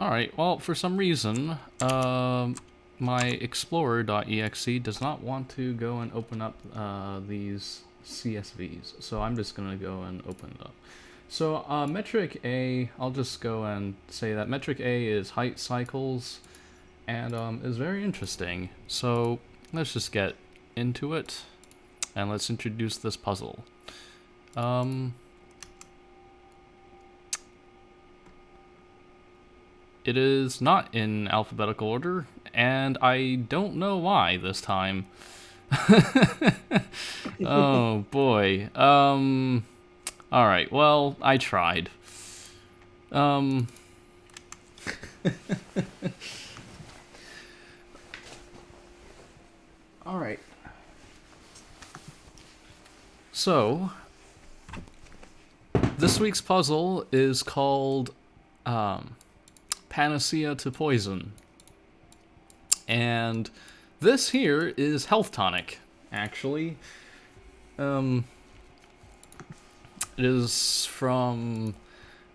Alright, well, for some reason, my explorer.exe does not want to go and open up these CSVs, so I'm just going to go and open it up. So metric A, I'll just go and say that metric A is height cycles, and is very interesting. So let's just get into it, and let's introduce this puzzle. It is not in alphabetical order, and I don't know why this time. Oh boy. Alright, well, I tried. Alright. So, this week's puzzle is called Panacea to Poison. And this here is Health Tonic, actually. It is from,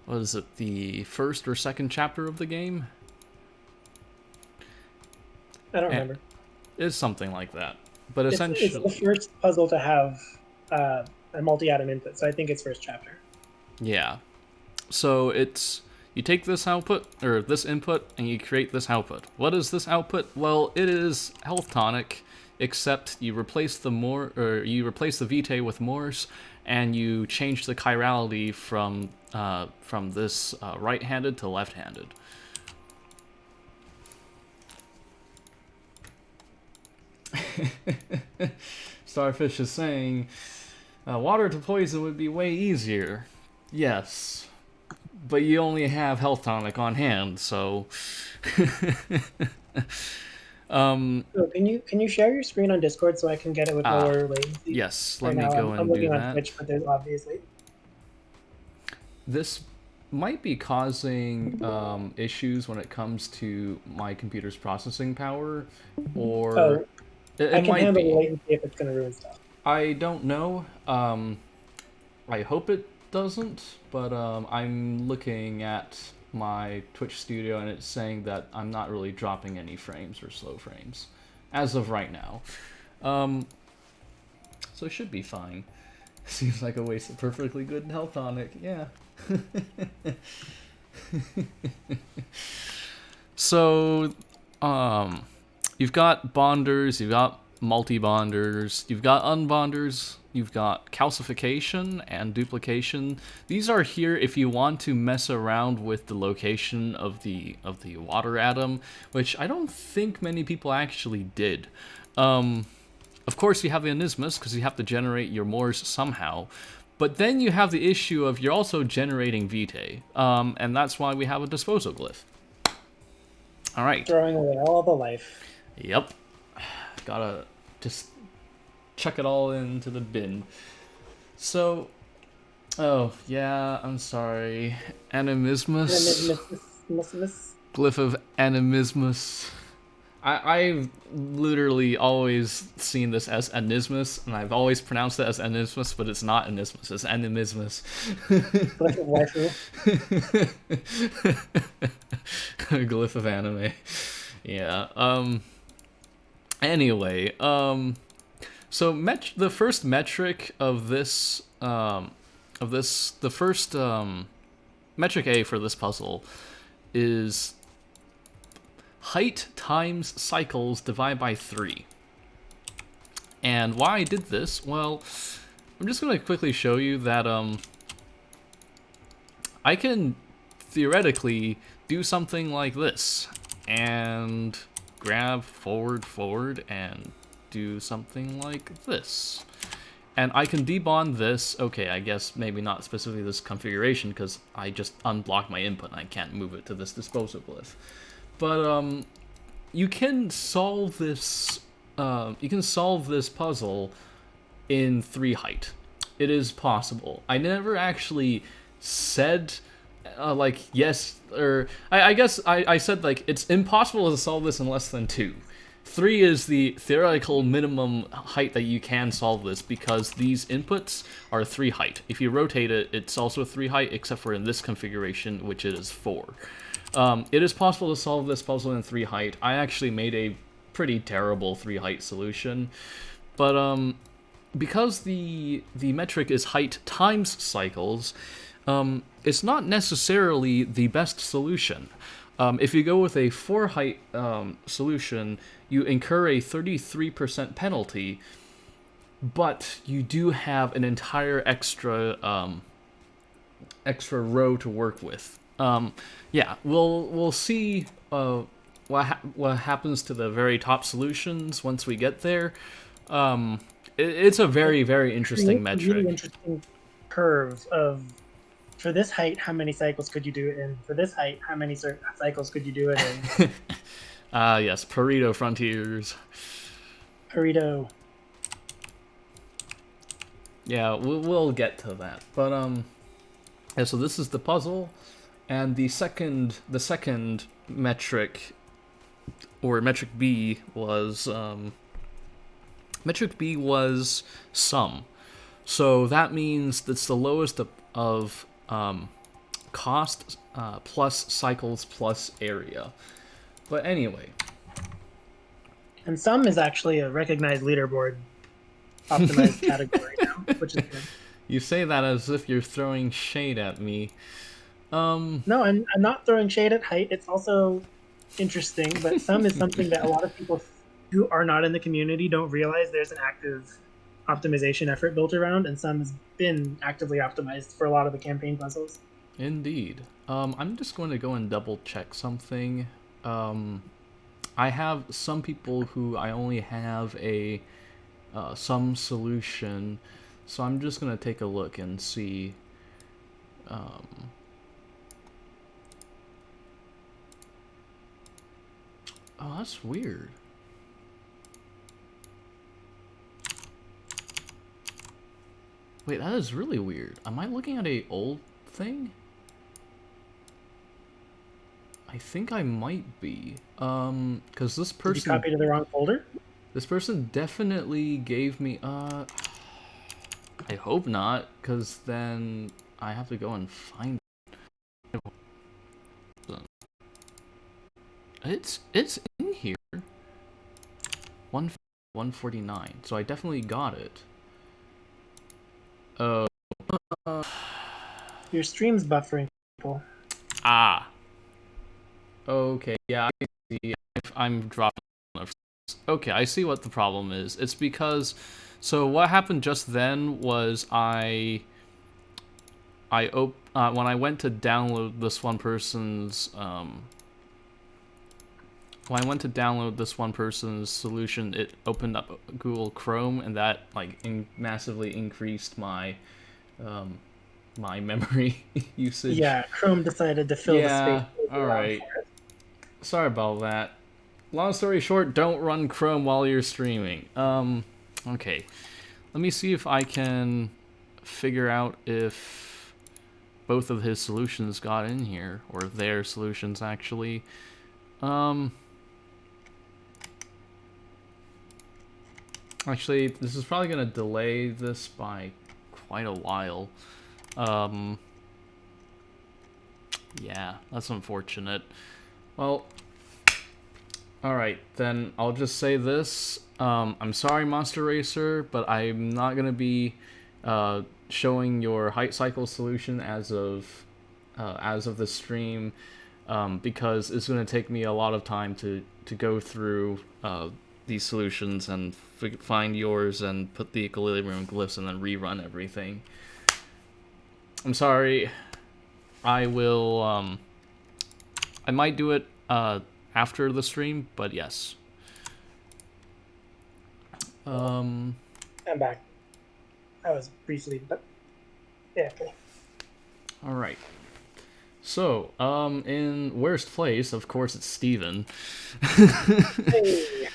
what is it, the first or second chapter of the game? I don't remember. It's something like that. But essentially... It's the first puzzle to have a multi-atom input, so I think it's first chapter. Yeah. So it's... You take this output, or this input, and you create this output. What is this output? Well, it is Health Tonic, except you replace the vitae with mors, and you change the chirality from this right-handed to left-handed. Starfish is saying, water to poison would be way easier. Yes. But you only have Health Tonic on hand, so... So can you share your screen on Discord so I can get it with lower latency? Yes, let me go and do that. I'm looking on Twitch, but there's obviously... This might be causing issues when it comes to my computer's processing power, or... I can handle the latency if it's going to ruin stuff. I don't know. I hope it doesn't, but I'm looking at my Twitch studio and it's saying that I'm not really dropping any frames or slow frames as of right now. So it should be fine. Seems like a waste of perfectly good Health Tonic, yeah. So, you've got bonders, you've got multi-bonders, you've got unbonders, you've got calcification and duplication. These are here if you want to mess around with the location of the water atom, which I don't think many people actually did. Of course, you have the anismus, because you have to generate your mors somehow. But then you have the issue of you're also generating vitae, and that's why we have a disposal glyph. Alright. Throwing away all the life. Yep. Gotta just chuck it all into the bin. So, oh, yeah, I'm sorry. Animismus. Glyph of animismus. I've literally always seen this as anismus, and I've always pronounced it as anismus, but it's not anismus, it's animismus. Glyph of anime. Yeah, anyway, so the first metric of this, the first, metric A for this puzzle is height times cycles divided by 3. And why I did this, well, I'm just going to quickly show you that I can theoretically do something like this and grab forward and do something like this. And I can debond this, okay, I guess maybe not specifically this configuration because I just unblocked my input and I can't move it to this disposal glyph. But you can solve this puzzle in 3 height. It is possible. I never actually said like yes, or I guess I said like it's impossible to solve this in less than 2. 3 is the theoretical minimum height that you can solve this because these inputs are 3 height. If you rotate it, it's also 3 height, except for in this configuration, which it is 4. It is possible to solve this puzzle in 3 height. I actually made a pretty terrible 3 height solution, but because the metric is height times cycles, it's not necessarily the best solution. If you go with a 4 height solution, you incur a 33% penalty, but you do have an entire extra row to work with. Yeah, we'll see what happens to the very top solutions once we get there. It's a very, very interesting metric. Really interesting curve of, for this height, how many cycles could you do it in? For this height, how many cycles could you do it in? Yes, Pareto Frontiers. Pareto. Yeah, we'll get to that. But yeah, so this is the puzzle, and the second metric, or metric B, was sum. So that means that's the lowest of cost plus cycles plus area. But anyway. And sum is actually a recognized leaderboard optimized category now, which is good. You say that as if you're throwing shade at me. No, I'm not throwing shade at height. It's also interesting, but sum is something that a lot of people who are not in the community don't realize there's an active optimization effort built around, and sum has been actively optimized for a lot of the campaign puzzles. Indeed. I'm just going to go and double check something. I have some people who I only have a sum solution, so I'm just going to take a look and see. Oh, that's weird. Wait, that is really weird. Am I looking at a old thing? I think I might be. Because this person... Did you copy to the wrong folder? This person definitely gave me, I hope not, because then I have to go and find it. It's in here. 149, so I definitely got it. Oh. Your stream's buffering, people. Ah. Okay, yeah, I see. I'm dropping. Okay, I see what the problem is. It's because, so what happened just then was when I went to download this one person's solution, it opened up Google Chrome, and that like massively increased my my memory usage. Yeah, Chrome decided to fill the space. All right. Sorry about that. Long story short, don't run Chrome while you're streaming. Okay. Let me see if I can figure out if both of his solutions got in here, or their solutions actually. Actually, this is probably gonna delay this by quite a while. Yeah, that's unfortunate. Well, alright, then I'll just say this. I'm sorry, Monsterracer, but I'm not going to be showing your height cycle solution as of the stream, because it's going to take me a lot of time to go through these solutions and find yours and put the equilibrium glyphs and then rerun everything. I'm sorry. I will, I might do it after the stream, but yes. I'm back. I was briefly, but yeah, okay. Alright. So, in worst place, of course, it's Steven. Hey.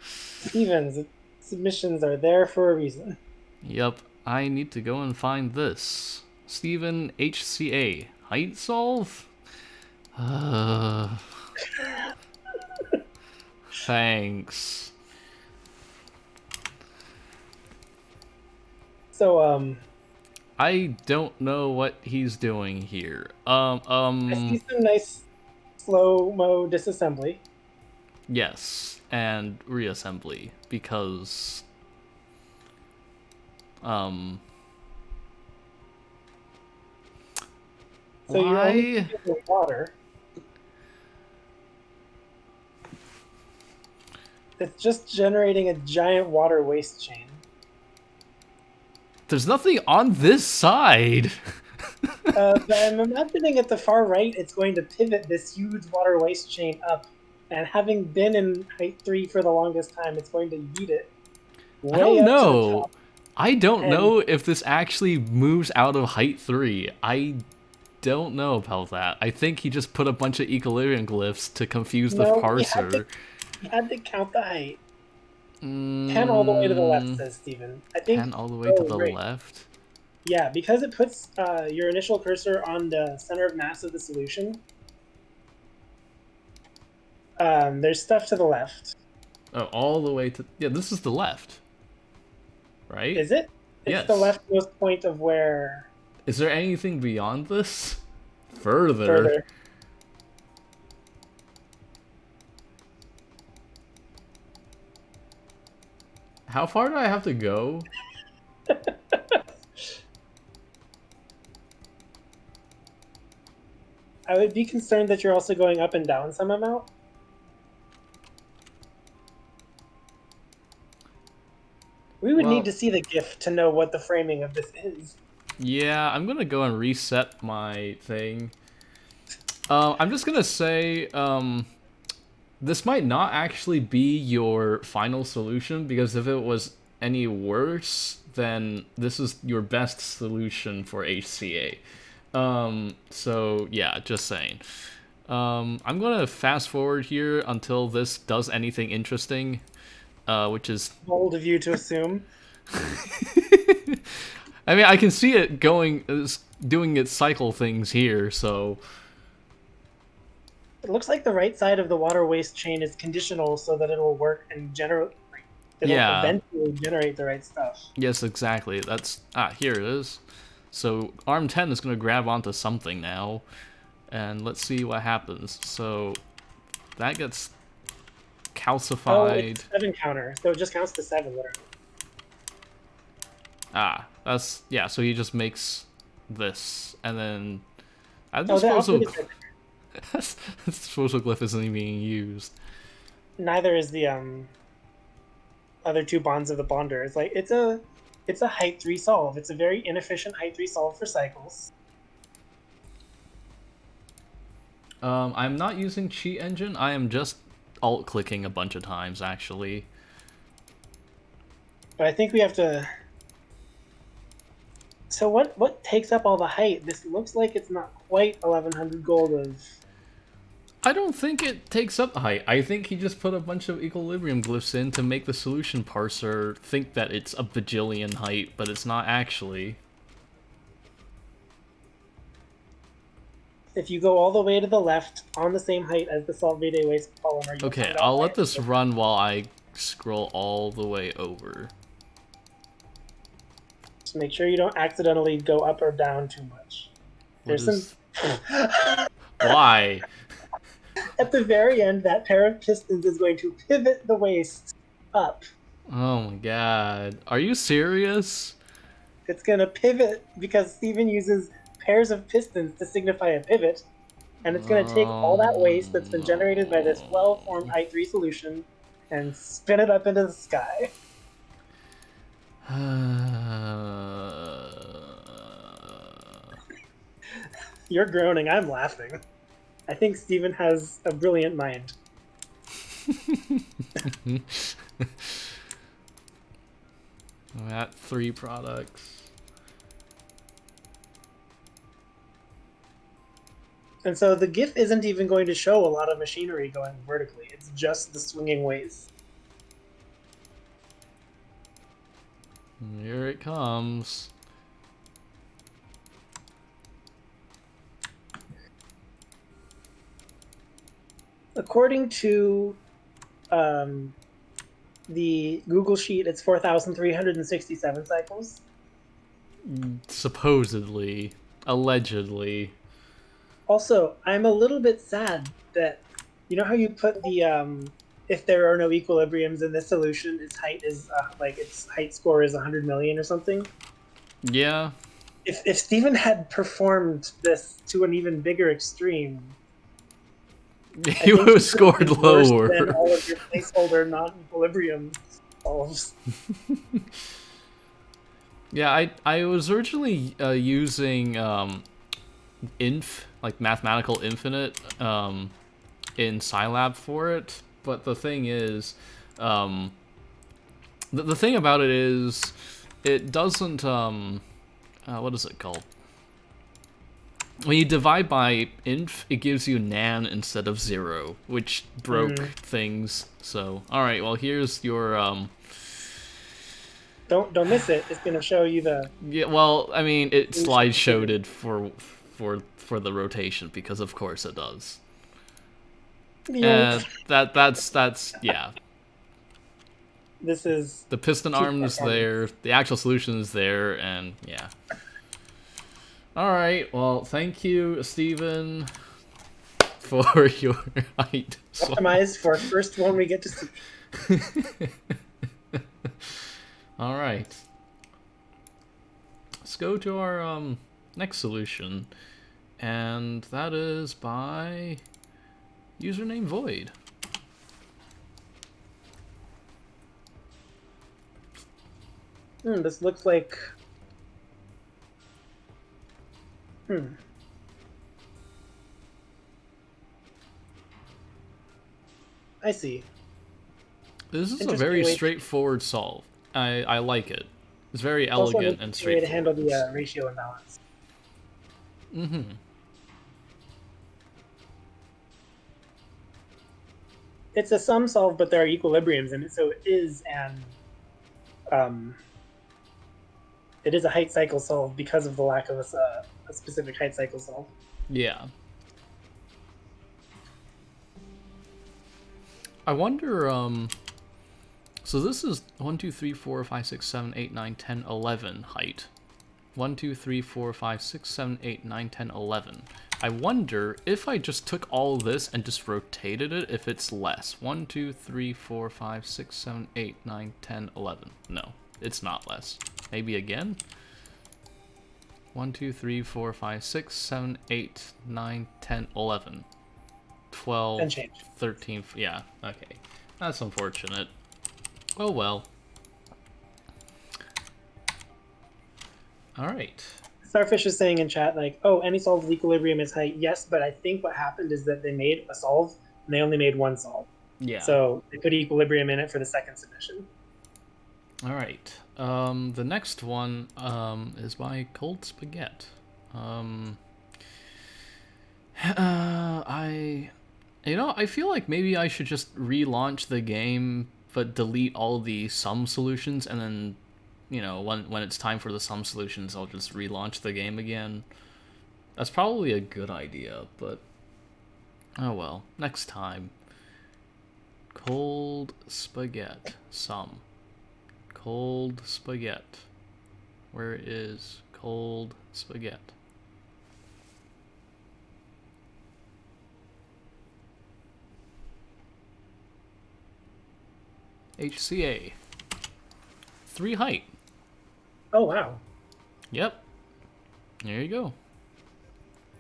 Steven's submissions are there for a reason. Yep, I need to go and find this. Steven HCA. Height solve? Thanks. So, I don't know what he's doing here. I see some nice slow-mo disassembly. Yes, and reassembly, because... So you're only using the water. It's just generating a giant water waste chain. There's nothing on this side! But I'm imagining at the far right, it's going to pivot this huge water waste chain up. And having been in height 3 for the longest time, it's going to yeet it way up to the top. I don't know if this actually moves out of height 3. I don't know about that. I think he just put a bunch of equilibrium glyphs to confuse the parser. You had to count the height. 10 all the way to the left, says Steven. I think 10 all the way to the left? Yeah, because it puts your initial cursor on the center of mass of the solution. There's stuff to the left. Oh, all the way to... Yeah, this is the left. Right? Is it? It's the leftmost point of where... Is there anything beyond this? Further. How far do I have to go? I would be concerned that you're also going up and down some amount. We would need to see the GIF to know what the framing of this is. Yeah, I'm gonna go and reset my thing. I'm just gonna say, this might not actually be your final solution, because if it was any worse, then this is your best solution for HCA. So yeah, just saying. I'm gonna fast forward here until this does anything interesting, which is... Bold of you to assume. I mean, I can see it doing its cycle things here, so... It looks like the right side of the water waste chain is conditional so that it'll work and it'll eventually generate the right stuff. Yes, exactly. That's... here it is. So, arm 10 is going to grab onto something now, and let's see what happens. So, that gets calcified. Oh, it's 7 counter, so it just counts to 7, literally. That's... Yeah, so he just makes this, and then... This disposal glyph isn't even being used. Neither is the other 2 bonds of the bonder. It's like it's a height 3 solve. It's a very inefficient height 3 solve for cycles. I'm not using cheat engine. I am just alt clicking a bunch of times, actually. But I think we have to... So what takes up all the height? This looks like it's not quite 1100 gold of... I don't think it takes up the height. I think he just put a bunch of equilibrium glyphs in to make the solution parser think that it's a bajillion height, but it's not actually. If you go all the way to the left on the same height as the Solvade waste polymer... Okay, I'll let this run while I scroll all the way over. Just make sure you don't accidentally go up or down too much. Why? At the very end, that pair of pistons is going to pivot the waste up. Oh my god. Are you serious? It's going to pivot because Steven uses pairs of pistons to signify a pivot, and it's going to take all that waste that's been generated by this well-formed height 3 solution and spin it up into the sky. You're groaning, I'm laughing. I think Steven has a brilliant mind. I'm at 3 products. And so the GIF isn't even going to show a lot of machinery going vertically. It's just the swinging ways. Here it comes. According to the Google sheet, it's 4,367 cycles. Supposedly. Allegedly. Also, I'm a little bit sad that, you know how you put the if there are no equilibriums in this solution, its height is like its height score is 100 million or something. Yeah. If Steven had performed this to an even bigger extreme, I He think would have he could have scored been worse lower. than all of your placeholder non-equilibrium solves. Yeah, I was originally using inf, like mathematical infinite, in Scilab for it, but the thing is, the thing about it is, it doesn't, what is it called? When you divide by inf, it gives you nan instead of 0, which broke things. So, alright, well here's your, Don't miss it. It's gonna show you the. Yeah, well, I mean, it slideshowed it for the rotation, because of course it does. That's yeah. This is The piston arm's there, the actual solution is there, and yeah. Alright, well, thank you, Steven, for your height. Optimized for first one we get to see. Alright. Let's go to our next solution, and that is by UsernameVoid. This looks like. I see. This is a very straightforward solve. I like it. It's very elegant and straightforward. Way to handle the ratio imbalance. It's a sum solve, but there are equilibriums in it, so it is it is a height cycle solve because of the lack of a specific height cycle solve. Yeah. I wonder, so this is 1, 2, 3, 4, 5, 6, 7, 8, 9, 10, 11 height. 1, 2, 3, 4, 5, 6, 7, 8, 9, 10, 11. I wonder if I just took all this and just rotated it, if it's less. 1, 2, 3, 4, 5, 6, 7, 8, 9, 10, 11. No, it's not less. Maybe again? 1, 2, 3, 4, 5, 6, 7, 8, 9, 10, 11. 12, 13, yeah, okay. That's unfortunate. Oh well. Alright. Starfish is saying in chat, like, oh, any solve with equilibrium is height. Yes, but I think what happened is that they made a solve, and they only made one solve. Yeah. So they put equilibrium in it for the second submission. Alright. The next one is by Coldspaget. I feel like maybe I should just relaunch the game, but delete all the sum solutions, and then, when it's time for the sum solutions, I'll just relaunch the game again. That's probably a good idea, but oh well. Next time. Coldspaget sum. Coldspaget. Where is Coldspaget? HCA. 3 height. Oh, wow. Yep. There you go.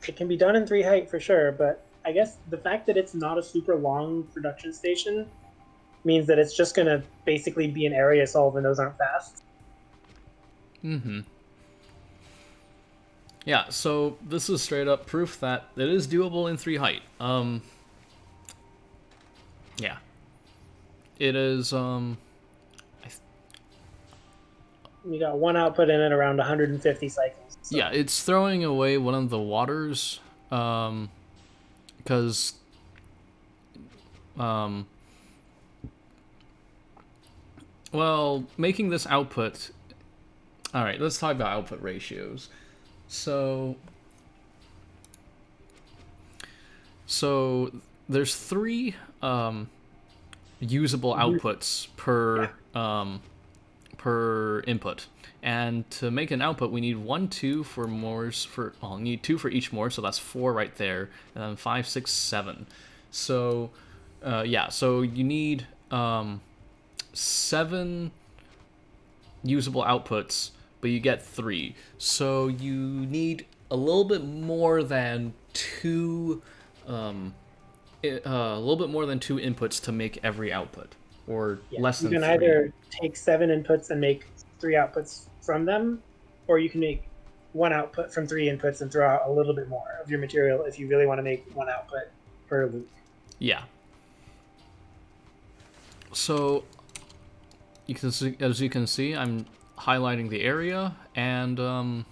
It can be done in 3 height for sure, but I guess the fact that it's not a super long production station means that it's just going to basically be an area solve, and those aren't fast. Yeah, so this is straight up proof that it is doable in 3 height. Yeah. It is, You got one output in it around 150 cycles. So. Yeah, it's throwing away one of the waters, because, well, making this output... Alright, let's talk about output ratios. So there's 3, usable outputs per input. And to make an output, we need 1, 2 for mores need 2 for each more, so that's 4 right there, and then 5, 6, 7. So, so you need 7 usable outputs, but you get 3. So you need a little bit more than 2, a little bit more than 2 inputs to make every output, or less than 3. You can either take 7 inputs and make 3 outputs from them, or you can make 1 output from 3 inputs and throw out a little bit more of your material if you really want to make 1 output per loop. Yeah. So you can see, as you can see, I'm highlighting the area, and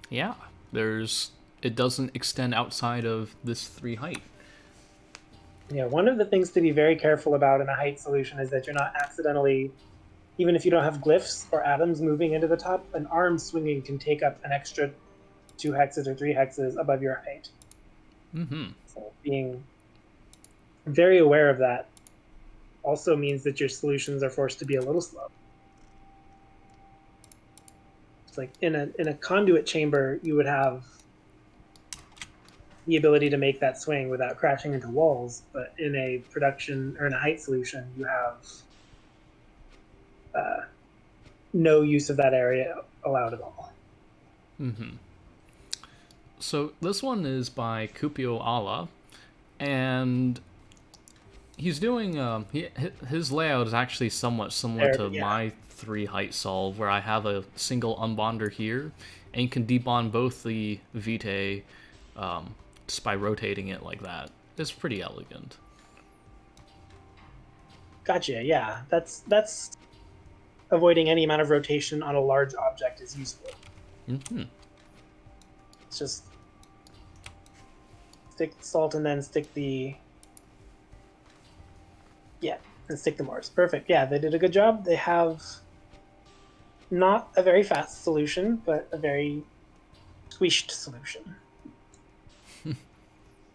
yeah, it doesn't extend outside of this 3 height. Yeah, one of the things to be very careful about in a height solution is that you're not accidentally, even if you don't have glyphs or atoms moving into the top, an arm swinging can take up an extra 2 hexes or 3 hexes above your height. Mm-hmm. So being very aware of that also means that your solutions are forced to be a little slow. It's like in a conduit chamber, you would have the ability to make that swing without crashing into walls, but in a production or in a height solution, you have no use of that area allowed at all. Mm-hmm. So this one is by Kupio Ala, and he's doing his layout is actually somewhat similar to my 3 height solve, where I have a single unbonder here, and you can debond both the vitae just by rotating it like that. It's pretty elegant. Gotcha. Yeah, that's avoiding any amount of rotation on a large object is useful. Mm-hmm. It's just stick salt and then stick the and stick the Mors. Perfect. Yeah, they did a good job. They have not a very fast solution, but a very squished solution.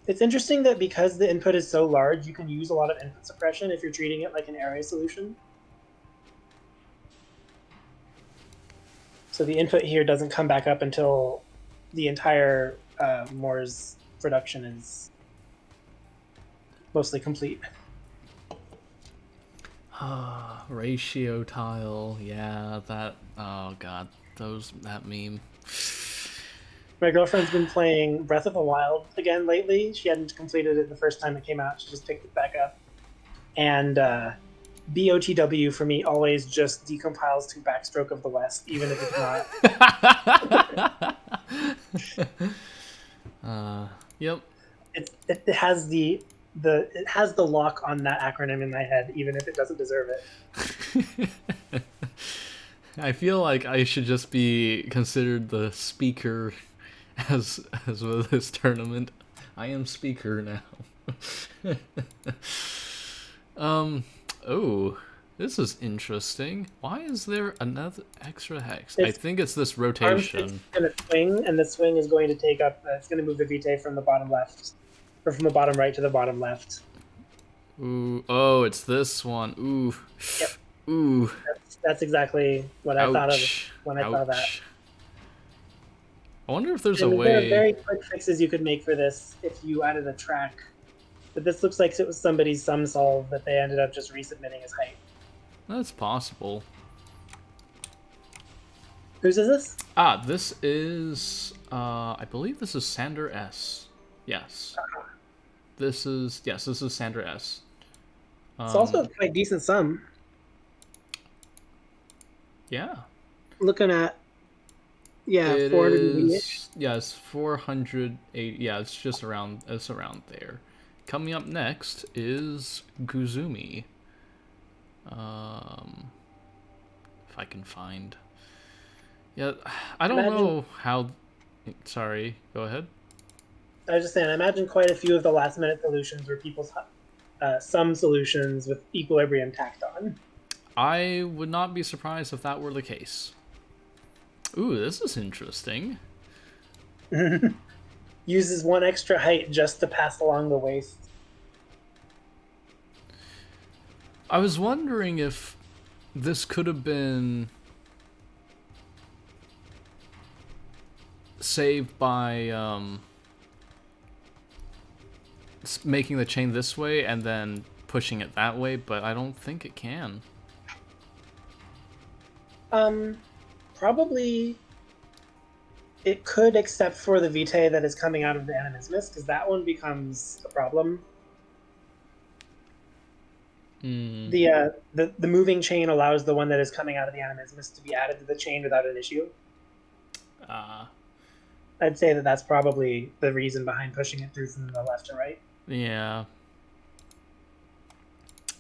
It's interesting that because the input is so large, you can use a lot of input suppression if you're treating it like an area solution. So the input here doesn't come back up until the entire Mors production is mostly complete. Ratio tile, yeah, that, oh god, that meme. My girlfriend's been playing Breath of the Wild again lately. She hadn't completed it the first time it came out. She just picked it back up. And BOTW for me always just decompiles to Backstroke of the West, even if it's not. Yep. It has the lock on that acronym in my head, even if it doesn't deserve it. I feel like I should just be considered the speaker as with this tournament. I am speaker now. Oh, this is interesting. Why is there another extra hex? I think it's this rotation. And a swing, and the swing is going to take up. It's going to move the vitae from the bottom left, or from the bottom right to the bottom left. Ooh, oh, it's this one. Ooh. Yep. Ooh. That's exactly what I thought of when I saw that. I wonder if there's a way. There are very quick fixes you could make for this if you added a track. But this looks like it was somebody's sum solve that they ended up just resubmitting as height. That's possible. Whose is this? This is, I believe this is SanderS. Yes. This is SanderS. It's also a quite decent sum. Yeah. Looking at, 480. Yeah, it's 480. Yeah, it's around there. Coming up next is Guzumi. If I can find. Yeah, I don't know how. Sorry, go ahead. I was just saying, I imagine quite a few of the last-minute solutions were people's some solutions with equilibrium tacked on. I would not be surprised if that were the case. Ooh, this is interesting. Uses 1 extra height just to pass along the waist. I was wondering if this could have been saved by making the chain this way and then pushing it that way, but I don't think it can. Probably it could, except for the vitae that is coming out of the animismus, because that one becomes a problem. The moving chain allows the one that is coming out of the animismus to be added to the chain without an issue. I'd say that that's probably the reason behind pushing it through from the left to right. Yeah.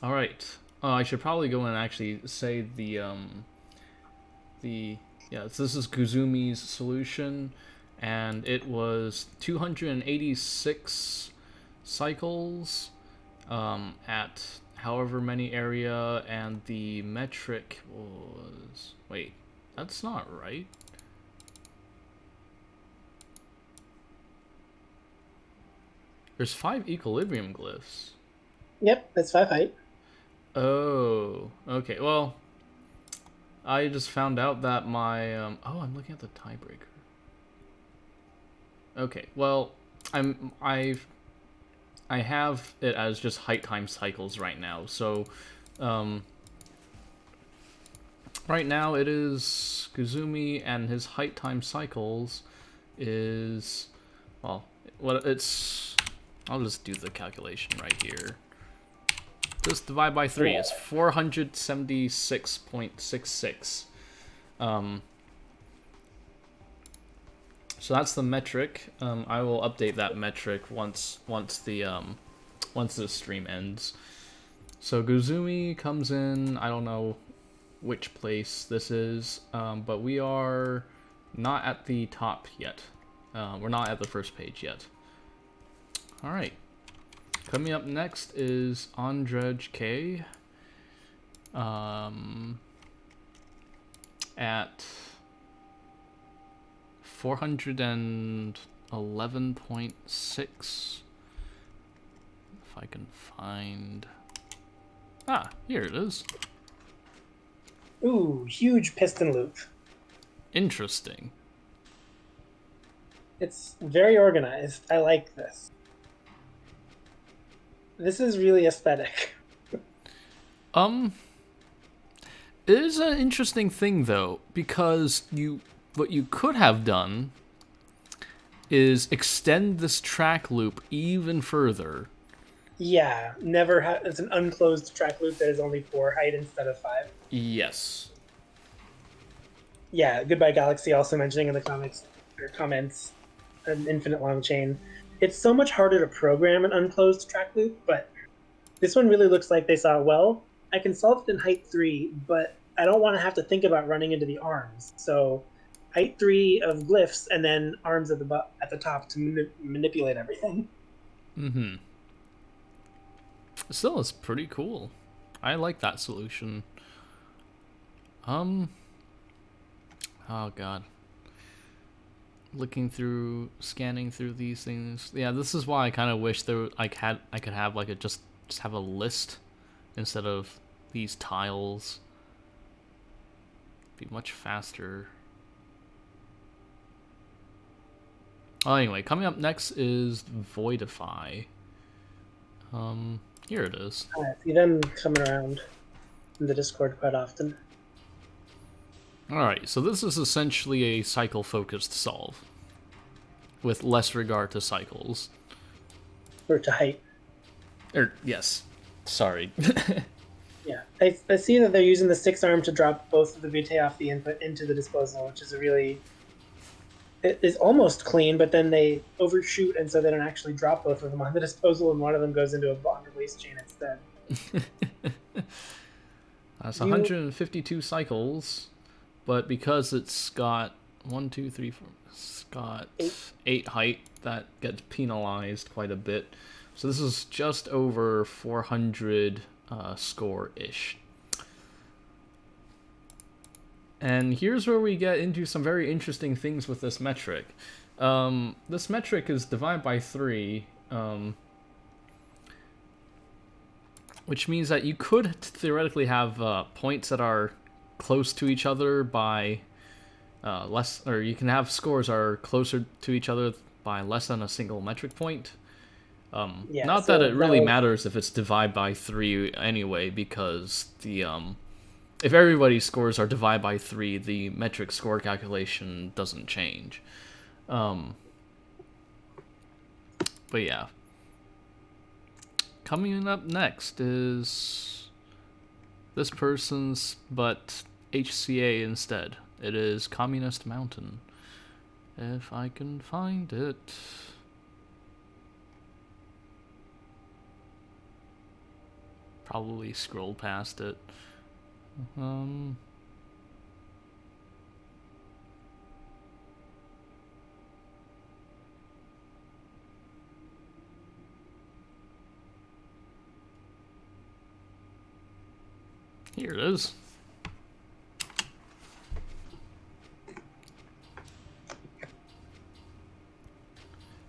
All right. Oh, I should probably go and actually say so this is Guzumi's solution, and it was 286 cycles at however many area, and the metric was... Wait, that's not right. There's 5 equilibrium glyphs. Yep, that's 5 height. Oh, okay. Well, I just found out that my oh, I'm looking at the tiebreaker. Okay, well, I have it as just height times cycles right now. So, right now it is Guzumi, and his height times cycles is, well, it's... I'll just do the calculation right here. Just divide by 3. It's 476.66. So that's the metric. I will update that metric once the stream ends. So Guzumi comes in. I don't know which place this is, but we are not at the top yet. We're not at the first page yet. All right. Coming up next is Andrej K. At 411.6. If I can find... Ah, here it is. Ooh, huge piston loop. Interesting. It's very organized. I like this. This is really aesthetic. It is an interesting thing, though, because what you could have done is extend this track loop even further. Yeah, it's an unclosed track loop that is only 4 height instead of 5. Yes. Yeah, Goodbye Galaxy also mentioning in the comments an infinite long chain. It's so much harder to program an unclosed track loop, but this one really looks like they saw, well, I can solve it in height 3, but I don't want to have to think about running into the arms. So height 3 of glyphs, and then arms at the top to manipulate everything. Mm-hmm. Still, it's pretty cool. I like that solution. Oh god. Scanning through these things. Yeah, this is why I kind of wish I could have like just have a list instead of these tiles. Be much faster. Oh, anyway, coming up next is Voidify. Here it is. I see them coming around in the Discord quite often. Alright, so this is essentially a cycle-focused solve, with less regard to cycles. Or to height. Yes. Sorry. Yeah, I see that they're using the 6-arm to drop both of the vitae off the input into the disposal, which is it is almost clean, but then they overshoot, and so they don't actually drop both of them on the disposal, and one of them goes into a bond release chain instead. That's 152 cycles, but because it's got 1, 2, 3, 4, it's got 8 height, that gets penalized quite a bit. So this is just over 400 score-ish. And here's where we get into some very interesting things with this metric. This metric is divide by 3. which means that you could theoretically have points that are close to each other by less, or you can have scores are closer to each other by less than a single metric point. Yeah, not so that it really that was- matters if it's divided by 3 anyway, because the if everybody's scores are divided by 3, the metric score calculation doesn't change. But yeah. Coming up next is this person's, but HCA instead. It is Communist Mountain. If I can find it. Probably scrolled past it. Here it is.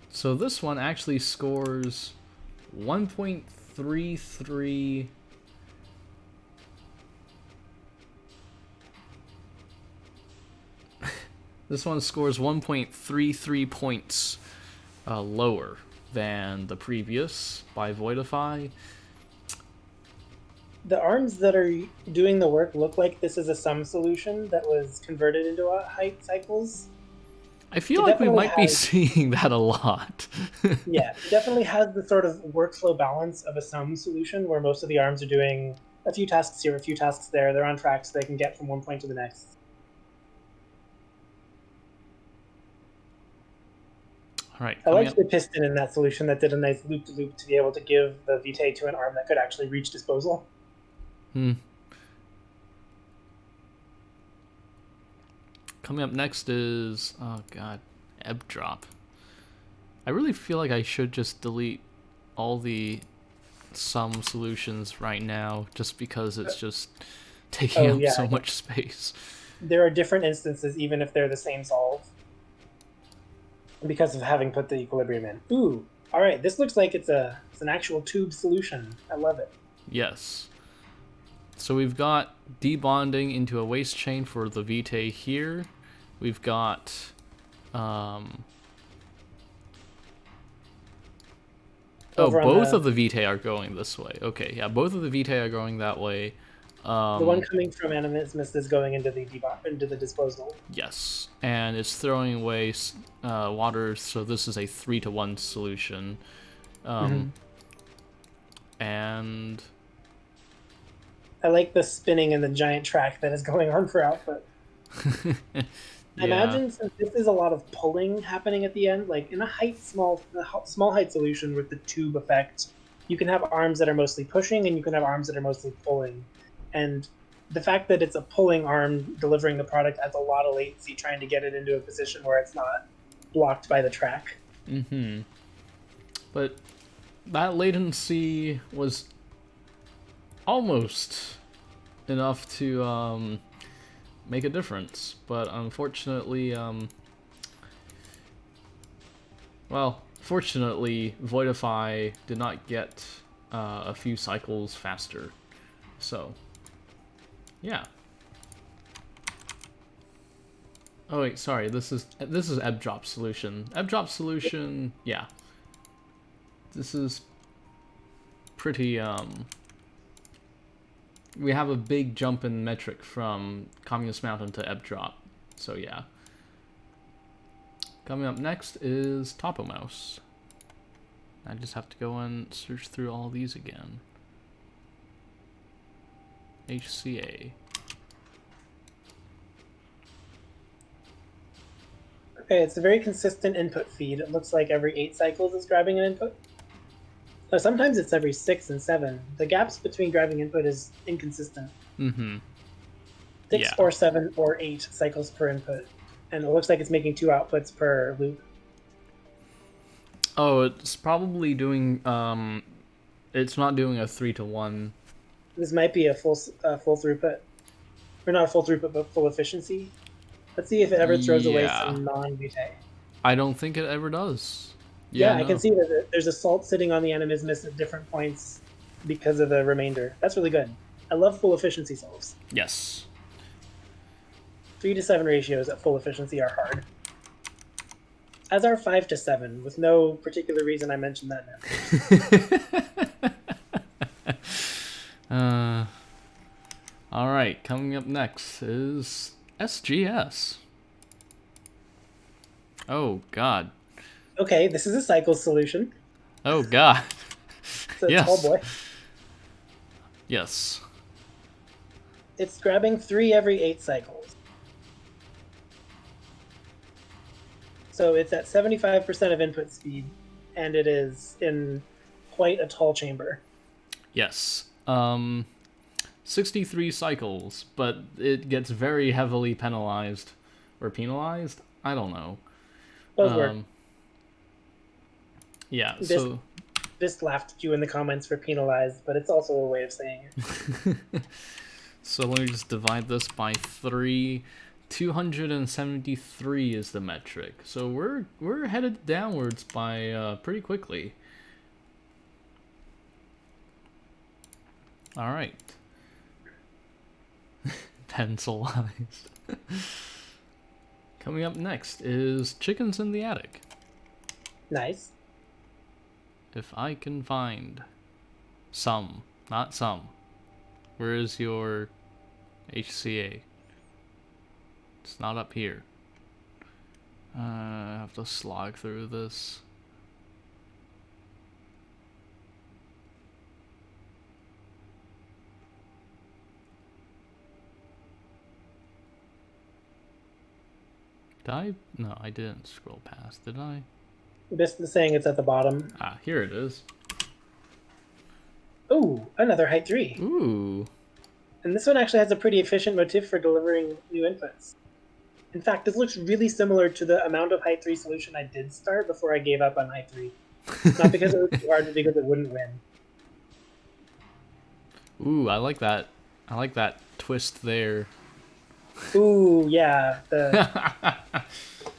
So this one actually scores 1.33. This one scores 1.33 points lower than the previous by Voidify. The arms that are doing the work look like this is a sum solution that was converted into a height cycles. I feel like we might be seeing that a lot. Yeah, it definitely has the sort of workflow balance of a sum solution where most of the arms are doing a few tasks here, a few tasks there. They're on track so they can get from one point to the next. All right. I liked the piston in that solution that did a nice loop-to-loop to be able to give the vitae to an arm that could actually reach disposal. Coming up next is, oh god, Ebb Drop. I really feel like I should just delete all the sum solutions right now, just because it's just taking up so much space. There are different instances, even if they're the same solve, because of having put the equilibrium in. Ooh, all right, this looks like it's an actual tube solution. I love it. Yes. So we've got debonding into a waste chain for the vitae here. We've got both of the vitae are going this way. Okay, yeah, both of the vitae are going that way. The one coming from Animismus is going into the disposal. Yes, and it's throwing away water, so this is a 3-to-1 solution. And I like the spinning and the giant track that is going on for output. I imagine since this is a lot of pulling happening at the end, like in a small height solution with the tube effect, you can have arms that are mostly pushing and you can have arms that are mostly pulling. And the fact that it's a pulling arm delivering the product adds a lot of latency trying to get it into a position where it's not blocked by the track. But that latency was almost enough to make a difference, but unfortunately, fortunately, Voidify did not get a few cycles faster, so yeah. Oh wait, sorry. This is Ebb Drop solution. Ebb Drop solution, yeah. This is pretty we have a big jump in metric from Communist Mountain to Ebb Drop, so yeah. Coming up next is Topomouse. I just have to go and search through all these again. HCA. Okay, it's a very consistent input feed. It looks like every 8 cycles it's grabbing an input. Sometimes it's every 6 and 7. The gaps between grabbing input is inconsistent. 6 or 7 or 8 cycles per input. And it looks like it's making 2 outputs per loop. Oh, it's probably doing, it's not doing a 3-to-1. This might be a full throughput. Or not a full throughput, but full efficiency. Let's see if it ever throws away some non-vitae. I don't think it ever does. Yeah, I can see that there's a salt sitting on the animismus at different points because of the remainder. That's really good. I love full efficiency solves. Yes. 3 to 7 ratios at full efficiency are hard. As are 5 to 7, with no particular reason I mentioned that now. Alright, coming up next is SGS. Oh, God. Okay, this is a cycles solution. Oh, God. It's a tall boy. Yes. It's grabbing 3 every 8 cycles. So it's at 75% of input speed, and it is in quite a tall chamber. Yes. 63 cycles, but it gets very heavily penalized. Or penalized? I don't know. Both work. Yeah, This laughed at you in the comments for penalized, but it's also a way of saying it. So let me just divide this by 3. 273 is the metric. So we're headed downwards by pretty quickly. All right. Pencilized. Coming up next is Chickens in the Attic. Nice. If I can find some, not some. Where is your HCA? It's not up here. I have to slog through this. Did I? No, I didn't scroll past, did I? This is saying it's at the bottom. Ah, here it is. Ooh, another height 3. Ooh. And this one actually has a pretty efficient motif for delivering new inputs. In fact, this looks really similar to the amount of height 3 solution I did start before I gave up on height 3. Not because it was too hard, but because it wouldn't win. Ooh, I like that. I like that twist there. Ooh, yeah. The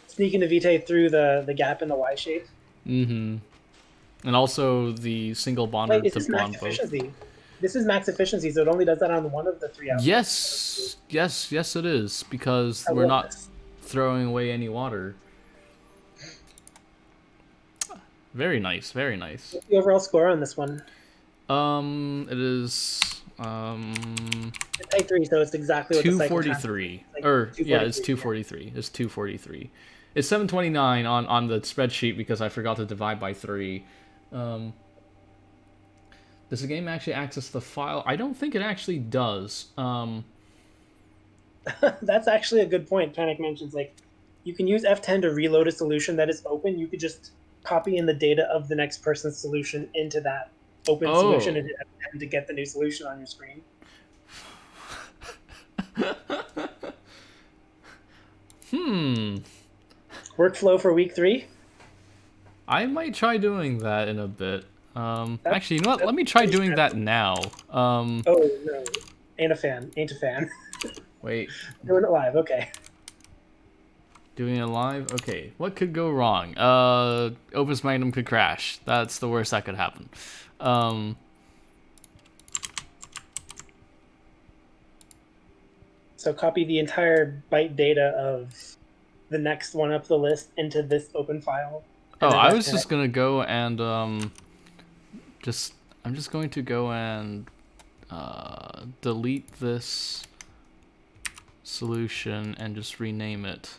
sneaking the Vitae through the gap in the Y shape. Mm-hmm. And also the single bonder to bond both. Efficiency? This is max efficiency, so it only does that on one of the 3 outputs. Yes it is, because we're not throwing away any water. Very nice, very nice. What's the overall score on this one? It is it's height 3, so it's exactly what 243. Like yeah, it's 243. Yeah. It's 243. It's 729 on the spreadsheet because I forgot to divide by 3. Does the game actually access the file? I don't think it actually does. That's actually a good point. Panic mentions, like, you can use F10 to reload a solution that is open. You could just copy in the data of the next person's solution into that open solution and hit F10 to get the new solution on your screen. Workflow for week 3? I might try doing that in a bit. Actually, you know what? Let me try doing that now. Oh, no. Ain't a fan. Wait. Doing it live, okay. Doing it live? Okay. What could go wrong? Opus Magnum could crash. That's the worst that could happen. So copy the entire byte data of the next one up the list into this open file. Oh, I was just gonna go and I'm just going to go and delete this solution and just rename it.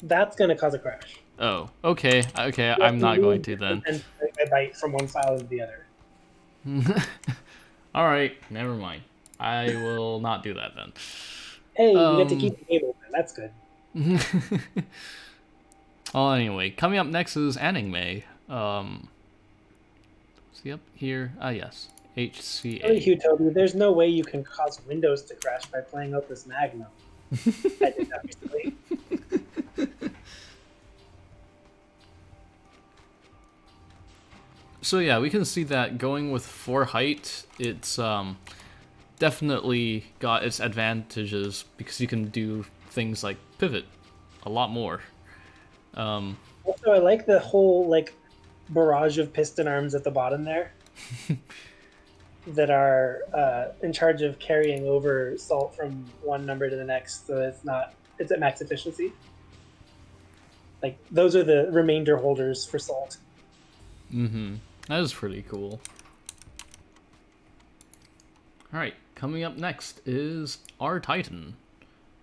That's gonna cause a crash. Oh, okay, I'm not going to then. And byte from one file to the other. All right, never mind. I will not do that then. Hey, you get to keep the game open. That's good. Well, anyway, coming up next is Anime. See up here? Ah, yes. HCA. Hey, huetobi, there's no way you can cause Windows to crash by playing Opus Magnum. I did that recently. So yeah, we can see that going with 4 height, it's definitely got its advantages because you can do things like pivot a lot more. Also, I like the whole barrage of piston arms at the bottom there. that are in charge of carrying over salt from one number to the next, so it's at max efficiency. Like, those are the remainder holders for salt. That is pretty cool. Alright, coming up next is our Titan.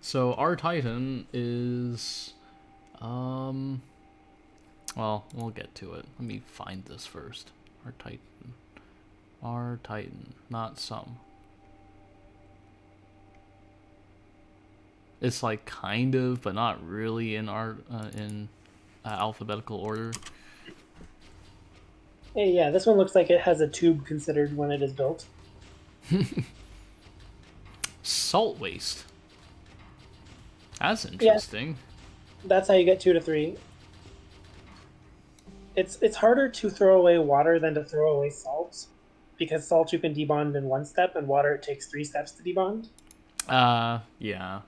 So our Titan is... well, we'll get to it. Let me find this first. Our Titan. Our Titan, not some. It's like kind of, but not really in our alphabetical order. Hey, yeah, this one looks like it has a tube considered when it is built. Salt waste. That's interesting. Yeah, that's how you get 2 to 3. It's harder to throw away water than to throw away salt, because salt you can debond in 1 step, and water it takes 3 steps to debond. Yeah.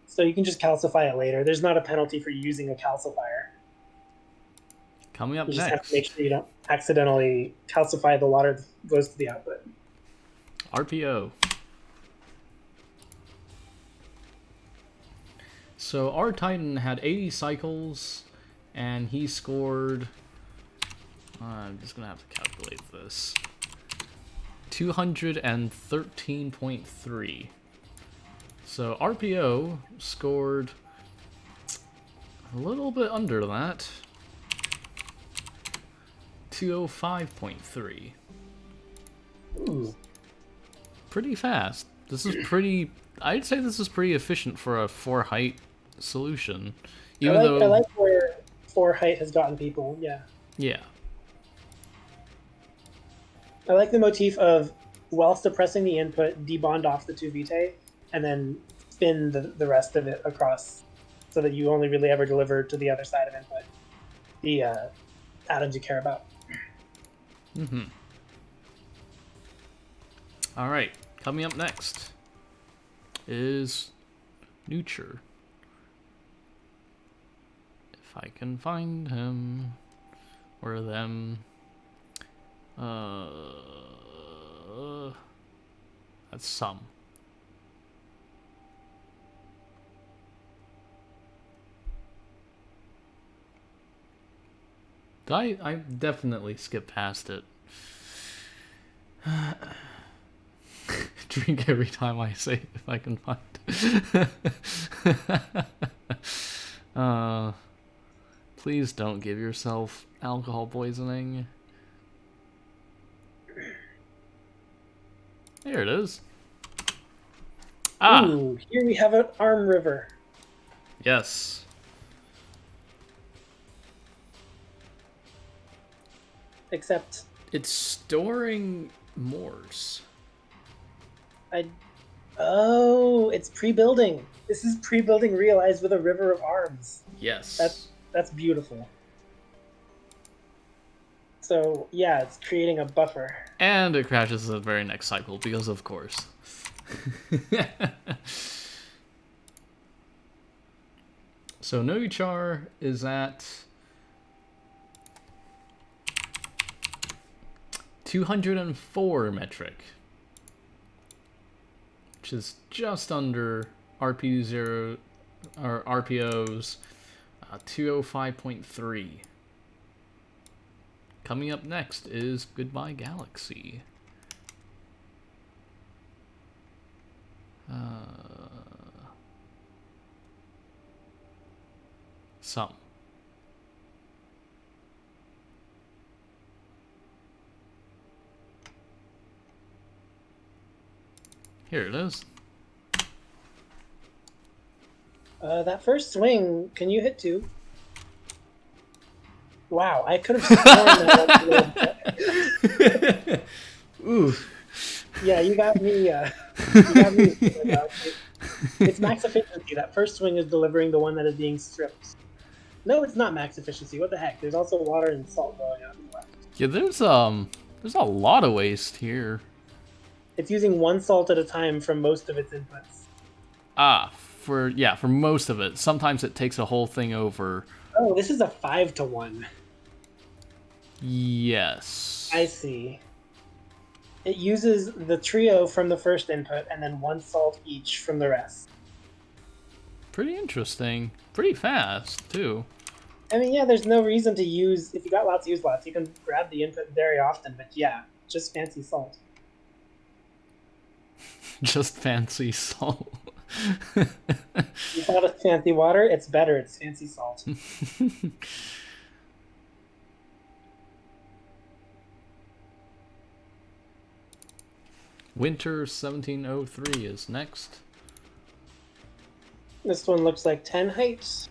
So you can just calcify it later. There's not a penalty for using a calcifier. Coming up you next. You just have to make sure you don't accidentally calcify the water that goes to the output. RPO. So our Titan had 80 cycles, and he scored... I'm just going to have to calculate this. 213.3. So RPO scored a little bit under that. 205.3. Ooh. Pretty fast. This is pretty... I'd say this is pretty efficient for a 4 height solution. I like where 4 height has gotten people, yeah. Yeah. I like the motif of, while suppressing the input, debond off the 2 vitae, and then spin the rest of it across, so that you only really ever deliver to the other side of input the atoms you care about. Alright, coming up next is Neuter. If I can find him, or them. That's some. I definitely skipped past it. Drink every time I say it if I can find it. Please don't give yourself alcohol poisoning. There it is. Ooh, here we have an arm river. Yes. Except... it's storing Morse. Oh, it's pre-building. This is pre-building realized with a river of arms. Yes. That's beautiful. So, yeah, it's creating a buffer. And it crashes the very next cycle, because of course. So Noguchar is at 204 metric, which is just under RPO0 or RPO's 205.3. Coming up next is Goodbye Galaxy. Some. Here it is. That first swing, can you hit 2? Wow, I could have sworn that. Ooh. Yeah, you got me. It's max efficiency. That first swing is delivering the one that is being stripped. No, it's not max efficiency. What the heck? There's also water and salt going on the left. Yeah, there's a lot of waste here. It's using 1 salt at a time from most of its inputs. For most of it. Sometimes it takes a whole thing over. Oh, this is a 5-to-1. Yes. I see. It uses the trio from the first input and then 1 salt each from the rest. Pretty interesting. Pretty fast, too. I mean, yeah, there's no reason to use... If you got lots, use lots. You can grab the input very often, but yeah, just fancy salt. Just fancy salt. You thought it's fancy water? It's better. It's fancy salt. Winter 1703 is next. This one looks like 10 heights.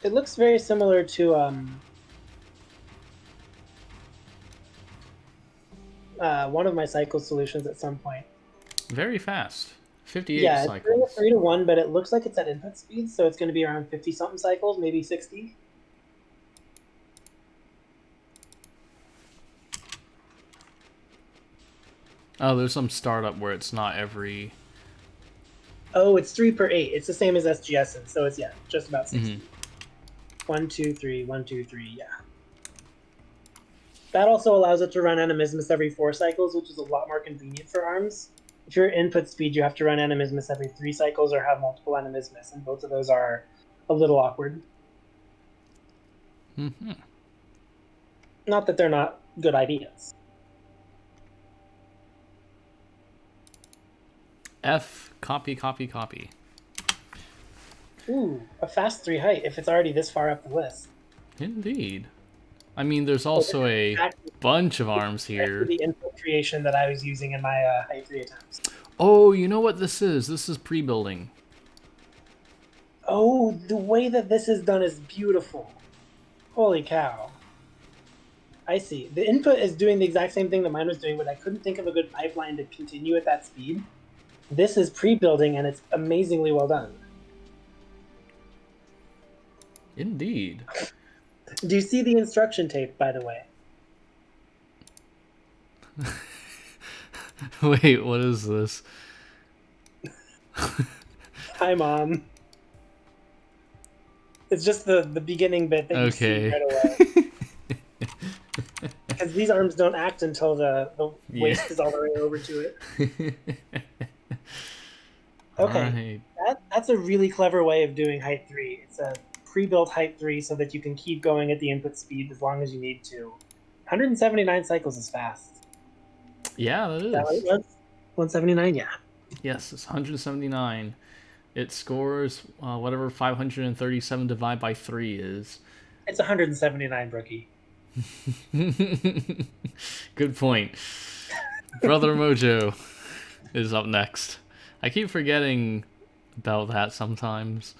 It looks very similar to one of my cycle solutions at some point. Very fast. 58 yeah, cycles. It's 3 to 1, but it looks like it's at input speed, so it's going to be around 50-something cycles, maybe 60. Oh, there's some startup where it's not every... Oh, it's 3 per 8. It's the same as SGS's, so it's, yeah, just about 60. 1, 2, 3, 1, 2, 3, yeah. That also allows it to run Animismus every 4 cycles, which is a lot more convenient for ARMS. If you're at input speed, you have to run Animismus every 3 cycles or have multiple Animismus, and both of those are a little awkward. Not that they're not good ideas. F, copy, copy, copy. Ooh, a fast 3 height if it's already this far up the list. Indeed. I mean, there's also a bunch of arms here. The input creation that I was using in my height 3 attempts. Oh, you know what this is? This is pre-building. Oh, the way that this is done is beautiful. Holy cow. I see. The input is doing the exact same thing that mine was doing, but I couldn't think of a good pipeline to continue at that speed. This is pre-building, and it's amazingly well done. Indeed. Do you see the instruction tape, by the way? Wait, what is this? Hi, Mom. It's just the beginning bit that you see right away. Because these arms don't act until the waist is all the way over to it. Okay, right. That's a really clever way of doing height 3. It's a pre-built height 3 so that you can keep going at the input speed as long as you need to. 179 cycles is fast. Yeah, that is. That 179, yeah. Yes, it's 179. It scores whatever 537 divided by 3 is. It's 179, Brookie. Good point. Brother Mojo is up next. I keep forgetting about that sometimes.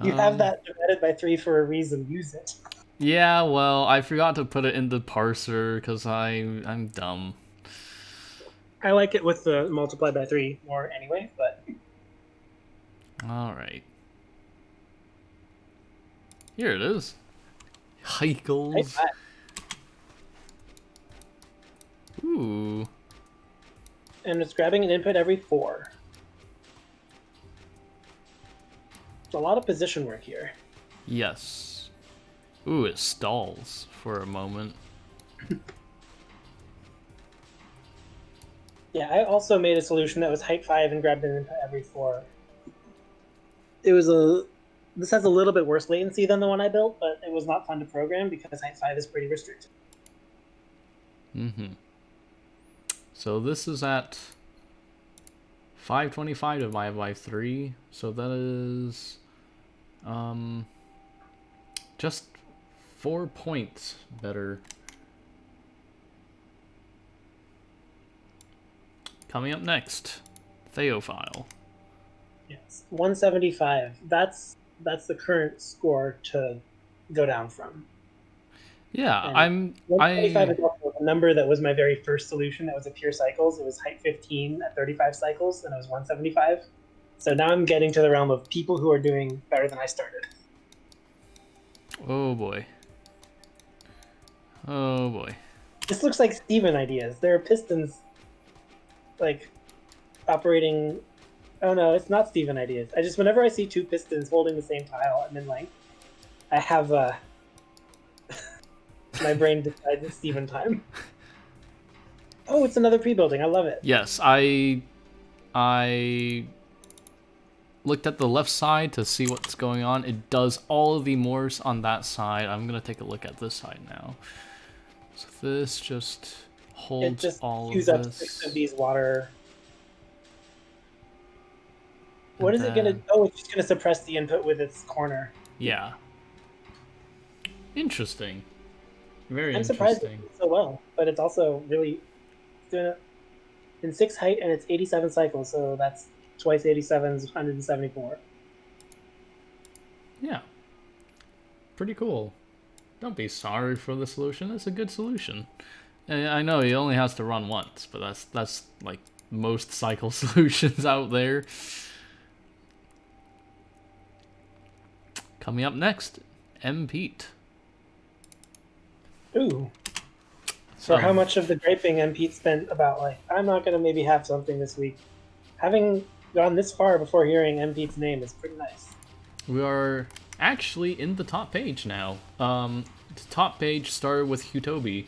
You have that divided by 3 for a reason. Use it. Yeah, well, I forgot to put it in the parser because I'm dumb. I like it with the multiplied by 3 more anyway, but... Alright. Here it is. Heikels. Ooh. And it's grabbing an input every 4. It's a lot of position work here. Yes. Ooh, it stalls for a moment. Yeah, I also made a solution that was height 5 and grabbed an input every 4. It was this has a little bit worse latency than the one I built, but it was not fun to program because height 5 is pretty restricted. So this is at 525 divided by 3, so that is just 4 points better. Coming up next, Theophile. Yes, 175. That's the current score to go down from. Yeah, and 125 is also a number that was my very first solution. That was a pure cycles. It was height 15 at 35 cycles, and it was 175. So now I'm getting to the realm of people who are doing better than I started. Oh boy. Oh boy. This looks like Steven ideas. There are pistons, like, operating... Oh no, it's not Steven ideas. Whenever I see 2 pistons holding the same tile and in length, I have my brain decides it's Steven time. Oh, it's another pre-building. I love it. Yes, I looked at the left side to see what's going on. It does all of the Moors on that side. I'm gonna take a look at this side now. So this just holds It just all queues of up this. 6 of these water. What And is it gonna? then- Oh, it's just gonna suppress the input with its corner. Yeah. Interesting. Very I'm surprised interesting. it did so well, but it's also really doing it in 6 height, and it's 87 cycles, so that's twice 87 is 174. Yeah. Pretty cool. Don't be sorry for the solution. It's a good solution. And I know he only has to run once, but that's like most cycle solutions out there. Coming up next, M. Pete. Ooh. For how much of the griping M. Pete spent about, like, I'm not going to maybe have something this week. Having gone this far before hearing M. Pete's name is pretty nice. We are actually in the top page now. The top page started with huetobi.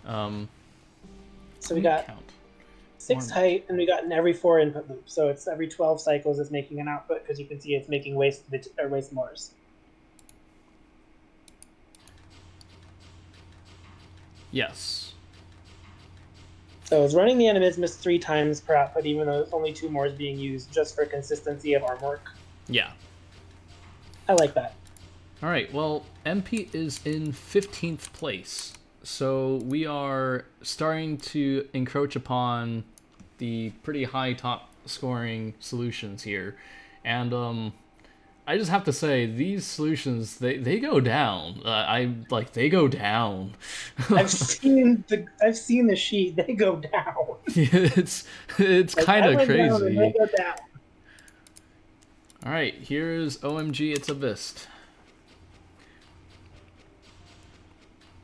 So we got 6 height, and we got in every 4 input loop. So it's every 12 cycles it's making an output, because you can see it's making waste Moors. Yes. So it's running the animismus 3 times per output, even though there's only 2 Moors being used, just for consistency of arm work. Yeah. I like that. All right, well, MP is in 15th place. So we are starting to encroach upon the pretty high top scoring solutions here. And I just have to say, these solutions, they go down. They go down. I've seen the sheet. They go down. it's Like, kind of crazy. Down and they go down. All right, here's OMG, it's a Vist.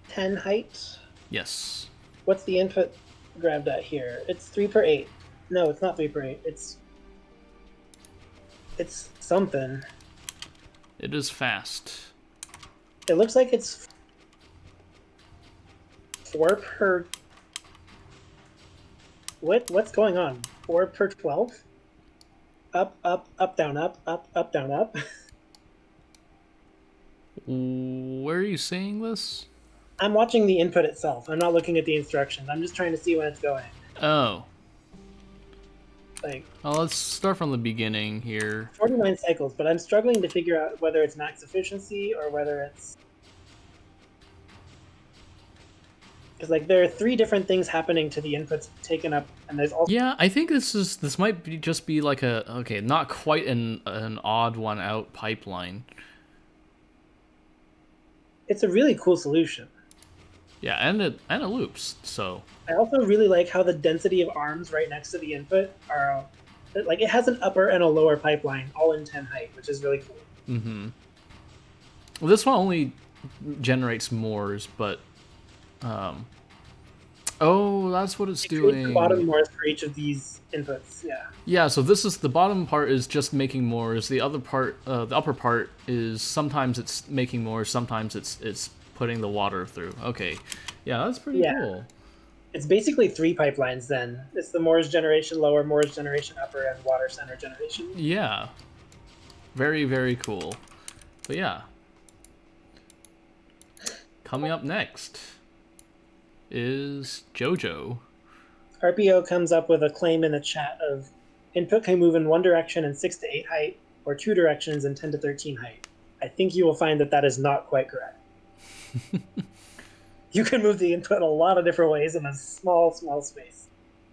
10 height. Yes. What's the input grabbed at here? It's 3 per 8. No, it's not 3 per 8. It's something. It is fast. It looks like it's 4 per... What's going on? 4 per 12? Up, up, up, down, up, up, up, down, up. Where are you seeing this? I'm watching the input itself. I'm not looking at the instructions. I'm just trying to see when it's going. Oh. Like, Well, let's start from the beginning here. 49 cycles, but I'm struggling to figure out whether it's max efficiency or whether it's... Because, like, there are 3 different things happening to the inputs taken up, and there's also... Yeah, I think this might be just be like a, okay, not quite an odd one out pipeline. It's a really cool solution. Yeah, and it loops, so. I also really like how the density of arms right next to the input are... Like, it has an upper and a lower pipeline, all in 10 height, which is really cool. Mm-hmm. Well, this one only generates Moors, but... Oh, that's what it's doing. The bottom Moors for each of these inputs, yeah. Yeah, so this is the bottom part is just making Moors. The other part, the upper part is sometimes it's making Moors, sometimes it's putting the water through. Okay, yeah, that's pretty cool. It's basically 3 pipelines then. It's the Moors generation lower, Moors generation upper, and water center generation. Yeah, very, very cool. But yeah, coming up next is JoJo. RPO comes up with a claim in the chat of input can move in one direction in 6 to 8 height, or 2 directions in 10 to 13 height. I think you will find that that is not quite correct. You can move the input a lot of different ways in a small, small space,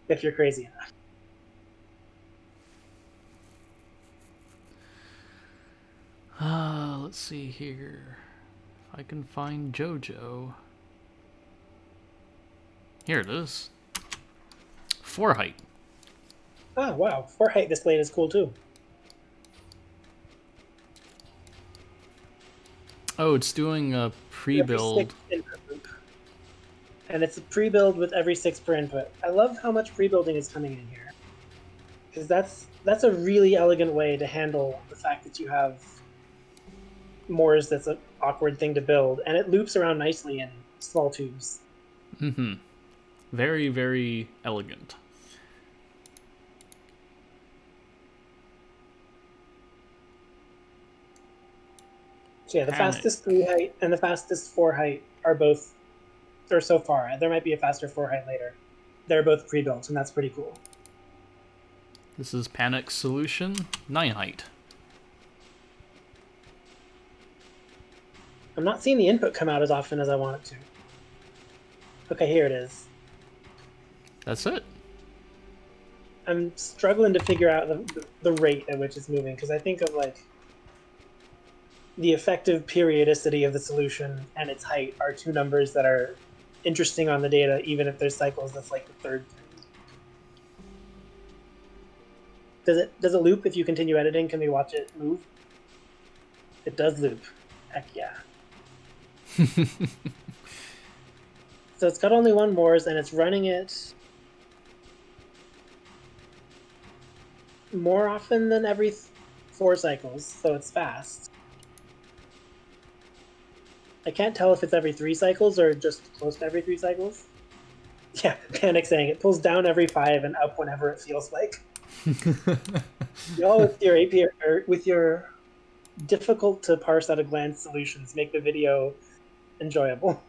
if you're crazy enough. Let's see here. If I can find JoJo. Here it is. 4 height. Ah, wow. 4 height displayed is cool too. Oh, it's doing a pre-build. And it's a pre-build with every 6 per input. I love how much pre-building is coming in here. Because that's a really elegant way to handle the fact that you have Moors that's an awkward thing to build. And it loops around nicely in small tubes. Mm-hmm. Very, very elegant. So yeah, the Panic. fastest 3 height and the fastest 4 height are both, or so far. There might be a faster 4 height later. They're both pre-built, and that's pretty cool. This is Panic Solution, 9 height. I'm not seeing the input come out as often as I want it to. Okay, here it is. That's it. I'm struggling to figure out the rate at which it's moving, because I think of like the effective periodicity of the solution and its height are two numbers that are interesting on the data, even if there's cycles that's like the third thing. Does it loop if you continue editing? Can we watch it move? It does loop. Heck yeah. So it's got only one Moors, and it's running it more often than every 4 cycles, so it's fast. I can't tell if it's every 3 cycles or just close to every 3 cycles. Yeah, Panic saying it pulls down every 5 and up whenever it feels like. Y'all with your API, or with your difficult to parse at a glance solutions, make the video enjoyable.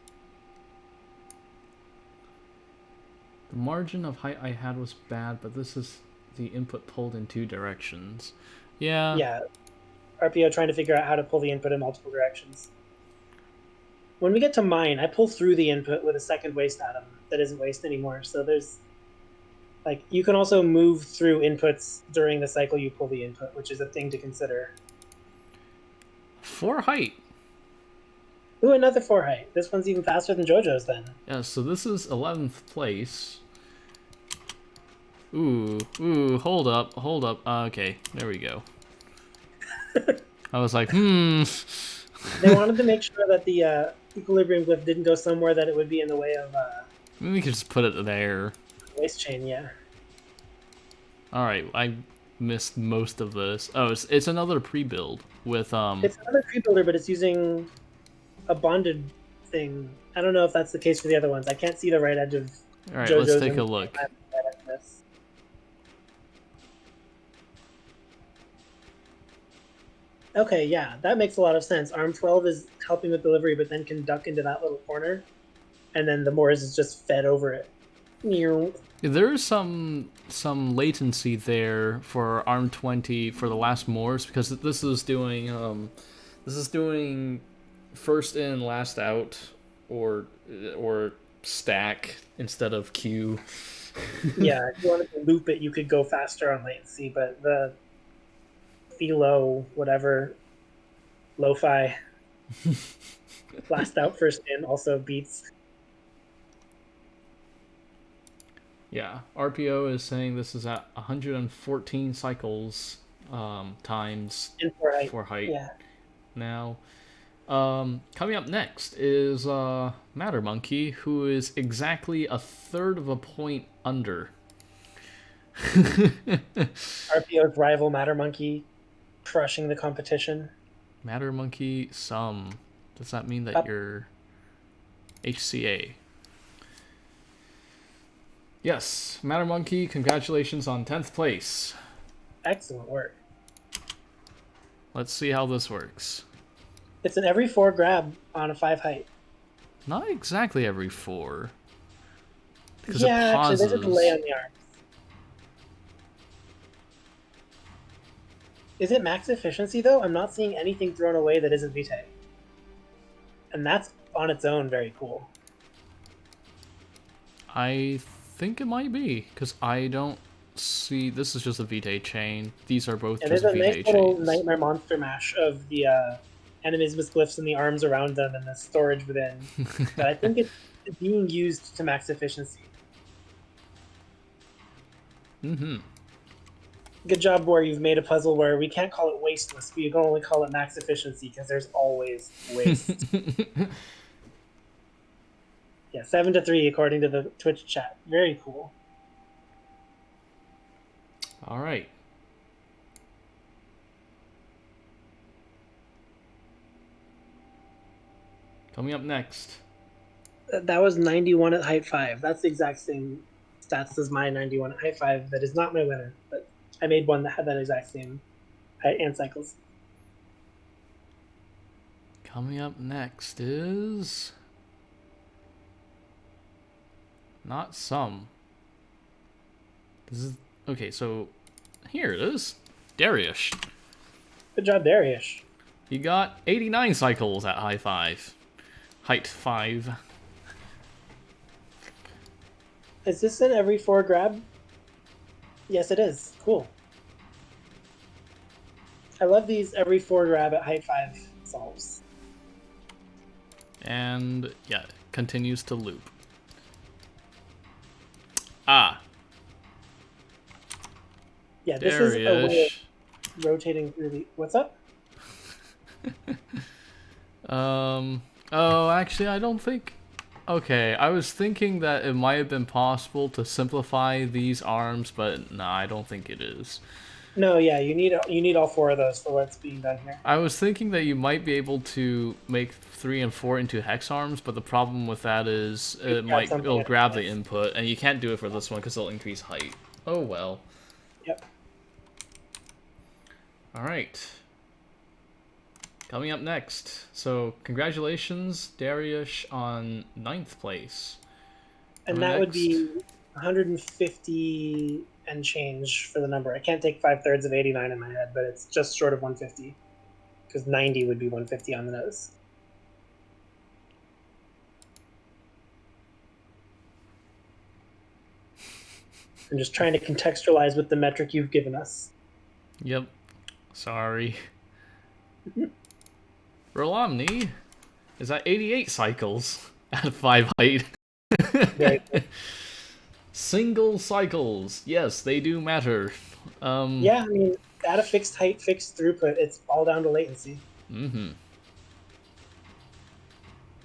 The margin of height I had was bad, but this is the input pulled in 2 directions. Yeah. Yeah, RPO trying to figure out how to pull the input in multiple directions. When we get to mine, I pull through the input with a second waste atom that isn't waste anymore. So there's, like, you can also move through inputs during the cycle you pull the input, which is a thing to consider. 4 height. Ooh, another 4 height. This one's even faster than JoJo's then. Yeah, so this is 11th place. Ooh, hold up. Okay, there we go. I was like, They wanted to make sure that the equilibrium glyph didn't go somewhere that it would be in the way of maybe we could just put it there. waste chain, yeah. Alright, I missed most of this. Oh, it's another pre-build with It's another pre-builder, but it's using a bonded thing. I don't know if that's the case for the other ones. I can't see the right edge of Alright, JoJo's. let's take a look. Okay, yeah, that makes a lot of sense. Arm 12 is helping with delivery, but then can duck into that little corner, and then the Moors is just fed over it. There is some latency there for Arm 20 for the last Moors, because this is doing first in, last out, or stack instead of queue. Yeah, if you wanted to loop it, you could go faster on latency, but the Philo, whatever, lo-fi, last out, first in also beats. Yeah, RPO is saying this is at 114 cycles times In 4 height. Yeah. Now, coming up next is Matter Monkey, who is exactly a third of a point under. RPO's rival Matter Monkey crushing the competition. Matter Monkey sum. Does that mean that you're HCA? Yes, Matter Monkey, congratulations on 10th place. Excellent work. Let's see how this works. It's an every 4 grab on a 5 height. Not exactly every 4. Because yeah, it pauses. Actually, there's a delay on the arms. Is it max efficiency, though? I'm not seeing anything thrown away that isn't Vitae. And that's on its own very cool. I think it might be, because I don't see... This is just a Vitae chain. These are both just Vitae chains. There's a nice little nightmare monster mash of the enemies with glyphs and the arms around them and the storage within. But I think it's being used to max efficiency. Mm-hmm. Good job where you've made a puzzle where we can't call it wasteless. We can only call it max efficiency because there's always waste. Yeah, 7-3 according to the Twitch chat. Very cool. All right. Coming up next. That was 91 at height 5. That's the exact same stats as my 91 at height 5. That is not my winner, but I made one that had that exact same height and cycles. Coming up next is... not some. This is... okay, so here it is. Darius. Good job, Darius. He got 89 cycles at height 5. Is this an every 4 grab? Yes, it is. Cool. I love these every 4 grab at height 5 solves. And yeah, it continues to loop. Ah. Yeah, this is a way of rotating through the... What's up? Oh, actually, I don't think... okay, I was thinking that it might have been possible to simplify these arms, but no, I don't think it is. No, yeah, you need all 4 of those for what's being done here. I was thinking that you might be able to make 3 and 4 into hex arms, but the problem with that is it'll grab the input, and you can't do it for this one because it'll increase height. Oh well. Yep. All right. Coming up next. So congratulations, Darius, on 9th place. And that would be 150 and change for the number. I can't take 5/3 of 89 in my head, but it's just short of 150. Because 90 would be 150 on the nose. I'm just trying to contextualize with the metric you've given us. Yep. Sorry. Rolomni is at 88 cycles at 5 height. Single cycles. Yes, they do matter. Yeah, I mean, at a fixed height, fixed throughput, it's all down to latency. Mm-hmm.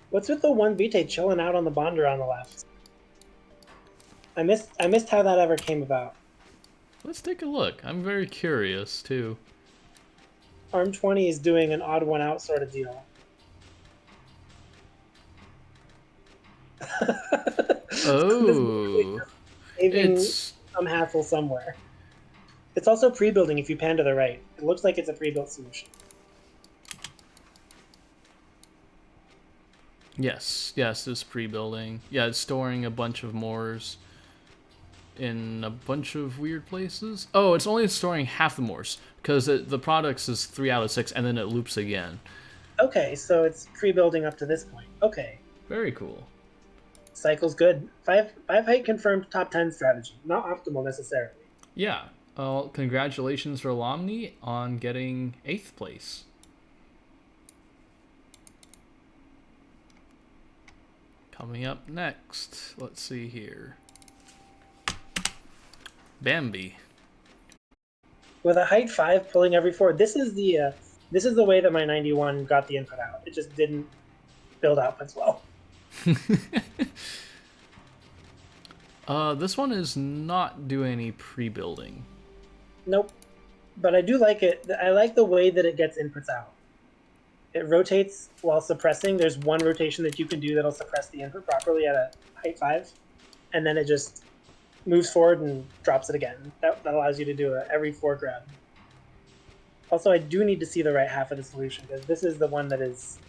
What's with the one Vitae chilling out on the bonder on the left? I missed how that ever came about. Let's take a look. I'm very curious, too. Arm 20 is doing an odd one out sort of deal. Oh. It's some hassle somewhere. It's also pre-building if you pan to the right. It looks like it's a pre-built solution. Yes, it's pre-building. Yeah, it's storing a bunch of Moors in a bunch of weird places. Oh, it's only storing half the Moors, because the products is 3 out of 6, and then it loops again. Okay, so it's pre-building up to this point. Okay. Very cool. Cycle's good. 5 height confirmed top 10 strategy. Not optimal necessarily. Yeah. Well, congratulations for Lomni on getting 8th place. Coming up next, let's see here. Bambi. With a height 5 pulling every 4, this is the way that my 91 got the input out. It just didn't build out as well. This one is not doing any pre-building. Nope. But I do like it. I like the way that it gets inputs out. It rotates while suppressing. There's one rotation that you can do that'll suppress the input properly at a height 5. And then it just moves forward and drops it again. That allows you to do a every 4 grab. Also, I do need to see the right half of the solution, because this is the one that is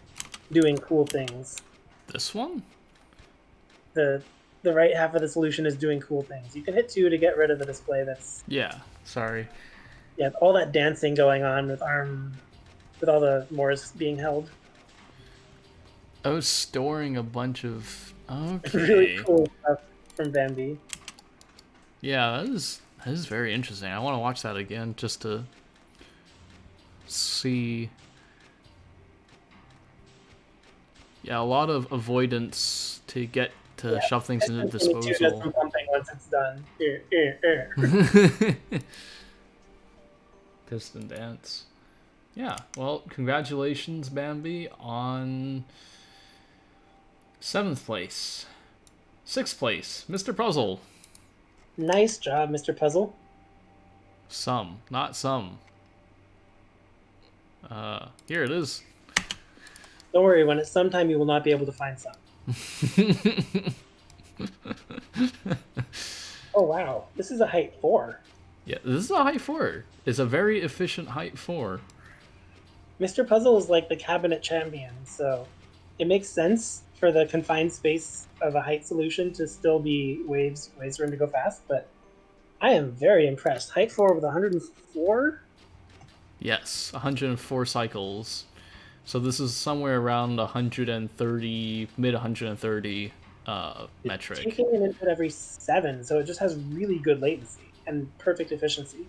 doing cool things. This one? The right half of the solution is doing cool things. You can hit 2 to get rid of the display that's... Yeah, sorry. Yeah, all that dancing going on with all the Moors being held. I was storing a bunch of... Okay. Really cool stuff from Bambi. Yeah, that is very interesting. I want to watch that again just to see. Yeah, a lot of avoidance to get to shove things into disposal. Just pumping once it's done. Piston dance. Yeah, well, congratulations, Bambi, on 7th place. 6th place, Mr. Puzzle. Nice job, Mr. Puzzle. Some, not some. Here it is. Don't worry, when it's sometime, you will not be able to find some. Oh wow, this is a height 4. Yeah, this is a height 4. It's a very efficient height 4. Mr. Puzzle is like the cabinet champion, so it makes sense for the confined space of a height solution to still be ways for him to go fast, but I am very impressed. Height 4 with 104? Yes, 104 cycles. So this is somewhere around 130, mid 130 metric. It's taking an input every 7, so it just has really good latency and perfect efficiency.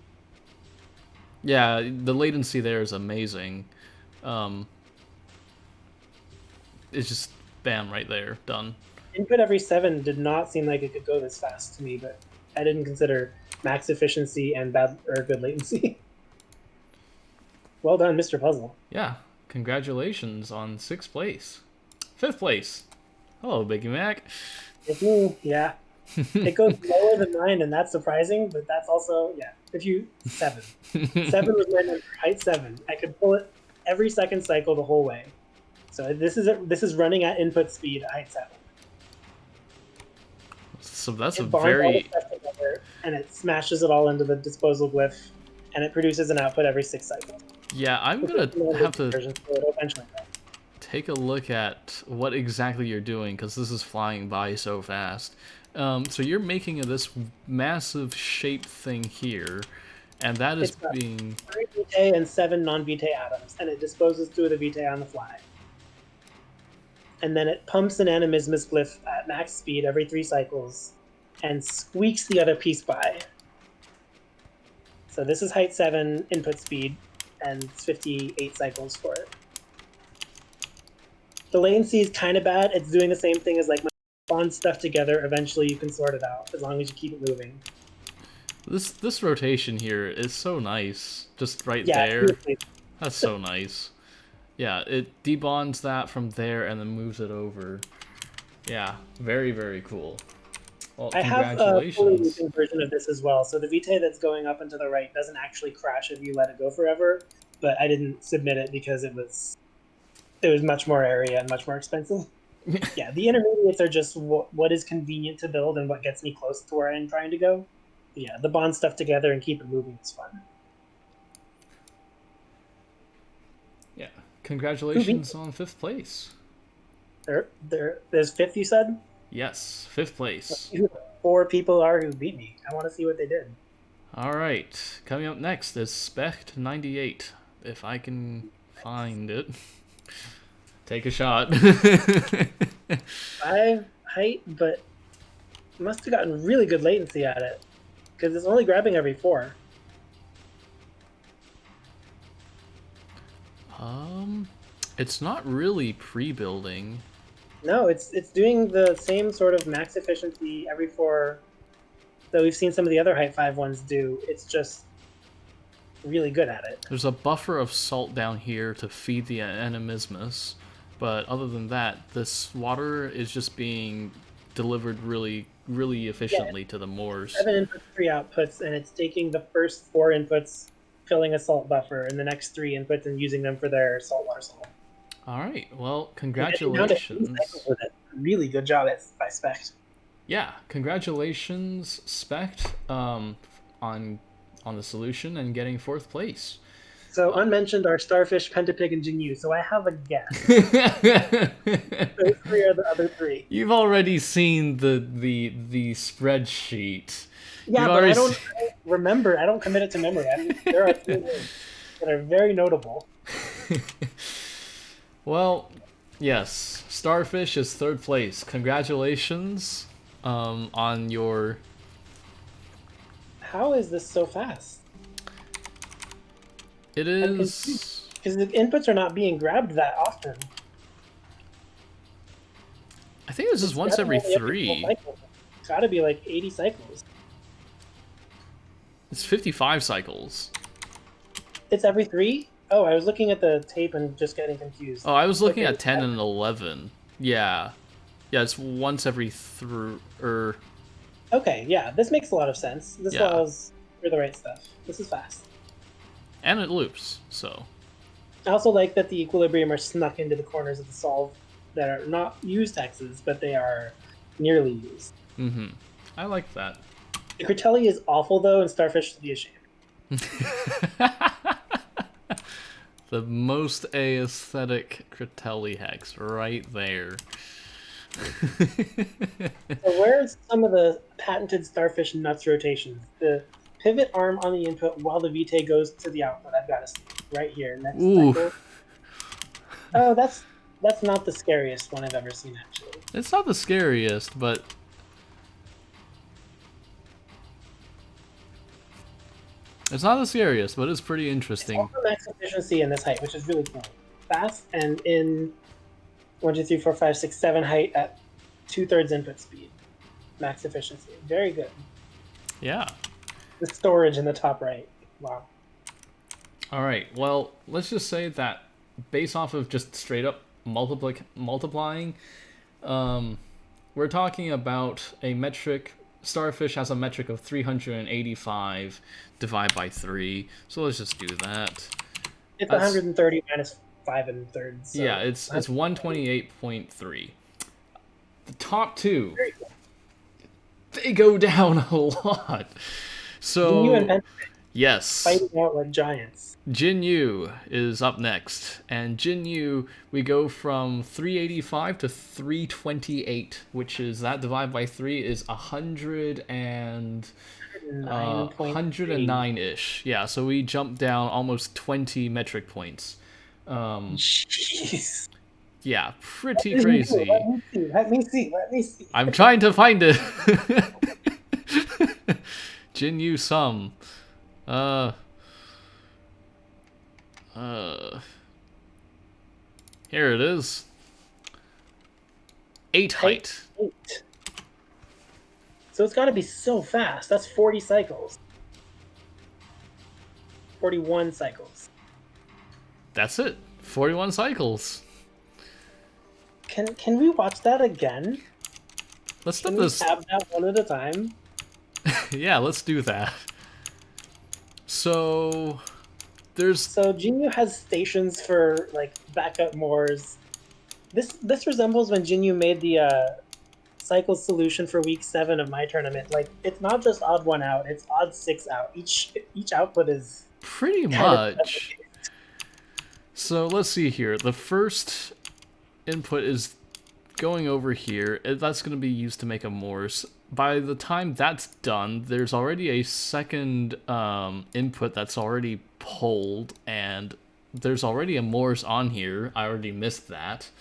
Yeah, the latency there is amazing. It's just bam right there, done. Input every 7 did not seem like it could go this fast to me, but I didn't consider max efficiency and bad or good latency. Well done, Mr. Puzzle. Yeah, congratulations on 6th place. 5th place. Hello, Biggie Mac. Yeah. It goes lower than 9, and that's surprising, but that's also, yeah. 7. 7 was my number, height 7. I could pull it every second cycle the whole way. So this is running at input speed at height 7. So that's it a bonds all very... the stuff together, and it smashes it all into the disposal glyph, and it produces an output every 6 cycles. Yeah, I'm gonna have to eventually take a look at what exactly you're doing, because this is flying by so fast. So you're making this massive shape thing here, and that is being... 3 vitae and 7 non-vitae atoms, and it disposes 2 of the vitae on the fly. And then it pumps an animismus glyph at max speed every 3 cycles, and squeaks the other piece by. So this is height 7 input speed, and it's 58 cycles for it. The latency is kind of bad. It's doing the same thing as like when you bond stuff together. Eventually you can sort it out as long as you keep it moving. This rotation here is so nice. Just right Yeah, there. That's so nice. Yeah, it debonds that from there and then moves it over. Yeah, very, very cool. Well, I have a fully looping version of this as well. So the vitae that's going up and to the right doesn't actually crash if you let it go forever. But I didn't submit it because it was much more area and much more expensive. Yeah, the intermediates are just what is convenient to build and what gets me close to where I'm trying to go. But yeah, the bond stuff together and keep it moving is fun. Yeah, congratulations on 5th place. There's 5th, you said? Yes, 5th place. 4 people are who beat me. I want to see what they did. All right, coming up next is Spect98. If I can find it. Take a shot. 5 height, but must have gotten really good latency at it. Because it's only grabbing every 4. It's not really pre-building. No, it's doing the same sort of max efficiency every 4 that we've seen some of the other height 5 ones do. It's just really good at it. There's a buffer of salt down here to feed the animismus, but other than that, this water is just being delivered really, really efficiently to the moors. 7 inputs, 3 outputs, and it's taking the first 4 inputs, filling a salt buffer, and the next 3 inputs and using them for their saltwater salt. All right, well, congratulations. Really good job by Spect. Yeah, congratulations, Spect, on the solution and getting 4th place. So unmentioned are Starfish, Pentapig, and Jinyu. So I have a guess. Those 3 are the other 3. You've already seen the spreadsheet. Yeah, but I don't remember. I don't commit it to memory. I mean, there are 3 words that are very notable. Well, yes, Starfish is 3rd place. Congratulations on your... How is this so fast? It is... Because the inputs are not being grabbed that often. I think this is once every 3. It's got to be like 80 cycles. It's 55 cycles. It's every 3? Oh, I was looking at the tape and just getting confused. Oh, I was looking at 10 and 11. Yeah. Yeah, it's once every Okay, yeah, this makes a lot of sense. This allows for the right stuff. This is fast. And it loops, so. I also like that the equilibrium are snuck into the corners of the solve. that are not used hexes, but they are nearly used. Mm-hmm. I like that. The Critelli is awful, though, and Starfish should be ashamed. The most aesthetic Critelli hex right there. So where's some of the patented Starfish nuts rotations? The pivot arm on the input while the Vitae goes to the output. I've got to see right here. Next cycle. Oh, that's not the scariest one I've ever seen, actually. It's not the scariest, but... It's not the scariest, but it's pretty interesting. It's also max efficiency in this height, which is really cool. Fast, and in 1, 2, 3, 4, 5, 6, 7 height at 2/3 input speed. Max efficiency. Very good. Yeah. The storage in the top right. Wow. Alright, well, let's just say that based off of just straight up multiplying, we're talking about a metric. Starfish has a metric of 385 divided by 3, so let's just do that. It's 130 minus 5 1/3. So yeah, it's 128.3. The top two, they go down a lot. So Jinyu and Panacea yes, fighting out like giants. Jinyu is up next, and Jinyu, we go from 385 to 328, which is that divided by 3 is 109-ish. Yeah, so we jump down almost 20 metric points. Jeez. Yeah, pretty crazy. Let me see. I'm trying to find it. Jinyu sum. Here it is. 8 height. 8. So it's got to be so fast. That's 40 cycles. 41 cycles. That's it. 41 cycles. Can we watch that again? Let's Can do this. we tab that one at a time? Yeah, let's do that. So Jinyu has stations for like backup Moors. This resembles when Jinyu made the cycle solution for week 7 of my tournament. Like, it's not just odd 1 out; it's odd 6 out. Each output is pretty much. So let's see here. The first input is going over here. That's going to be used to make a Morse. By the time that's done, there's already a second input that's already pulled, and there's already a Morse on here. I already missed that.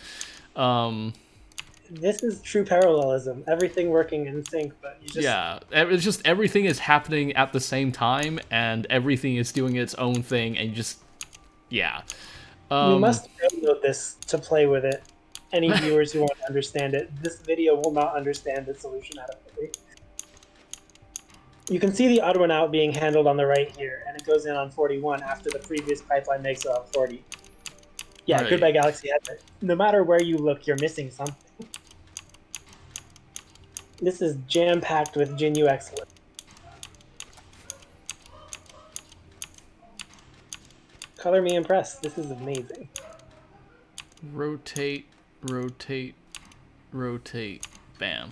This is true parallelism. Everything working in sync, but you just... Yeah, it's just everything is happening at the same time, and everything is doing its own thing, and just... Yeah. You must download this to play with it. Any viewers who want to understand it, this video will not understand the solution adequately. You can see the odd 1 out being handled on the right here, and it goes in on 41 after the previous pipeline makes it on 40. Yeah, right. Goodbye Galaxy has it. No matter where you look, you're missing something. This is jam-packed with Jinyu excellence. Color me impressed. This is amazing. Rotate, rotate, rotate, bam.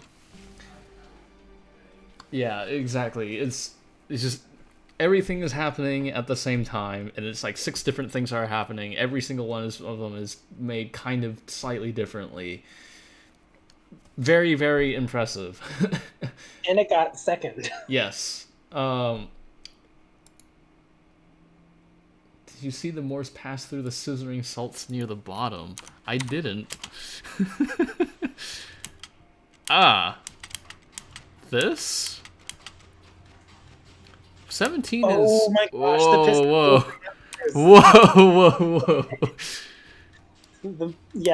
Yeah, exactly. It's just everything is happening at the same time, and it's like 6 different things are happening. Every single one of them is made kind of slightly differently. Very, very impressive. And it got second. Yes. Did you see the Morse pass through the scissoring salts near the bottom? I didn't. This? 17 is... Oh my gosh, the piston. Whoa.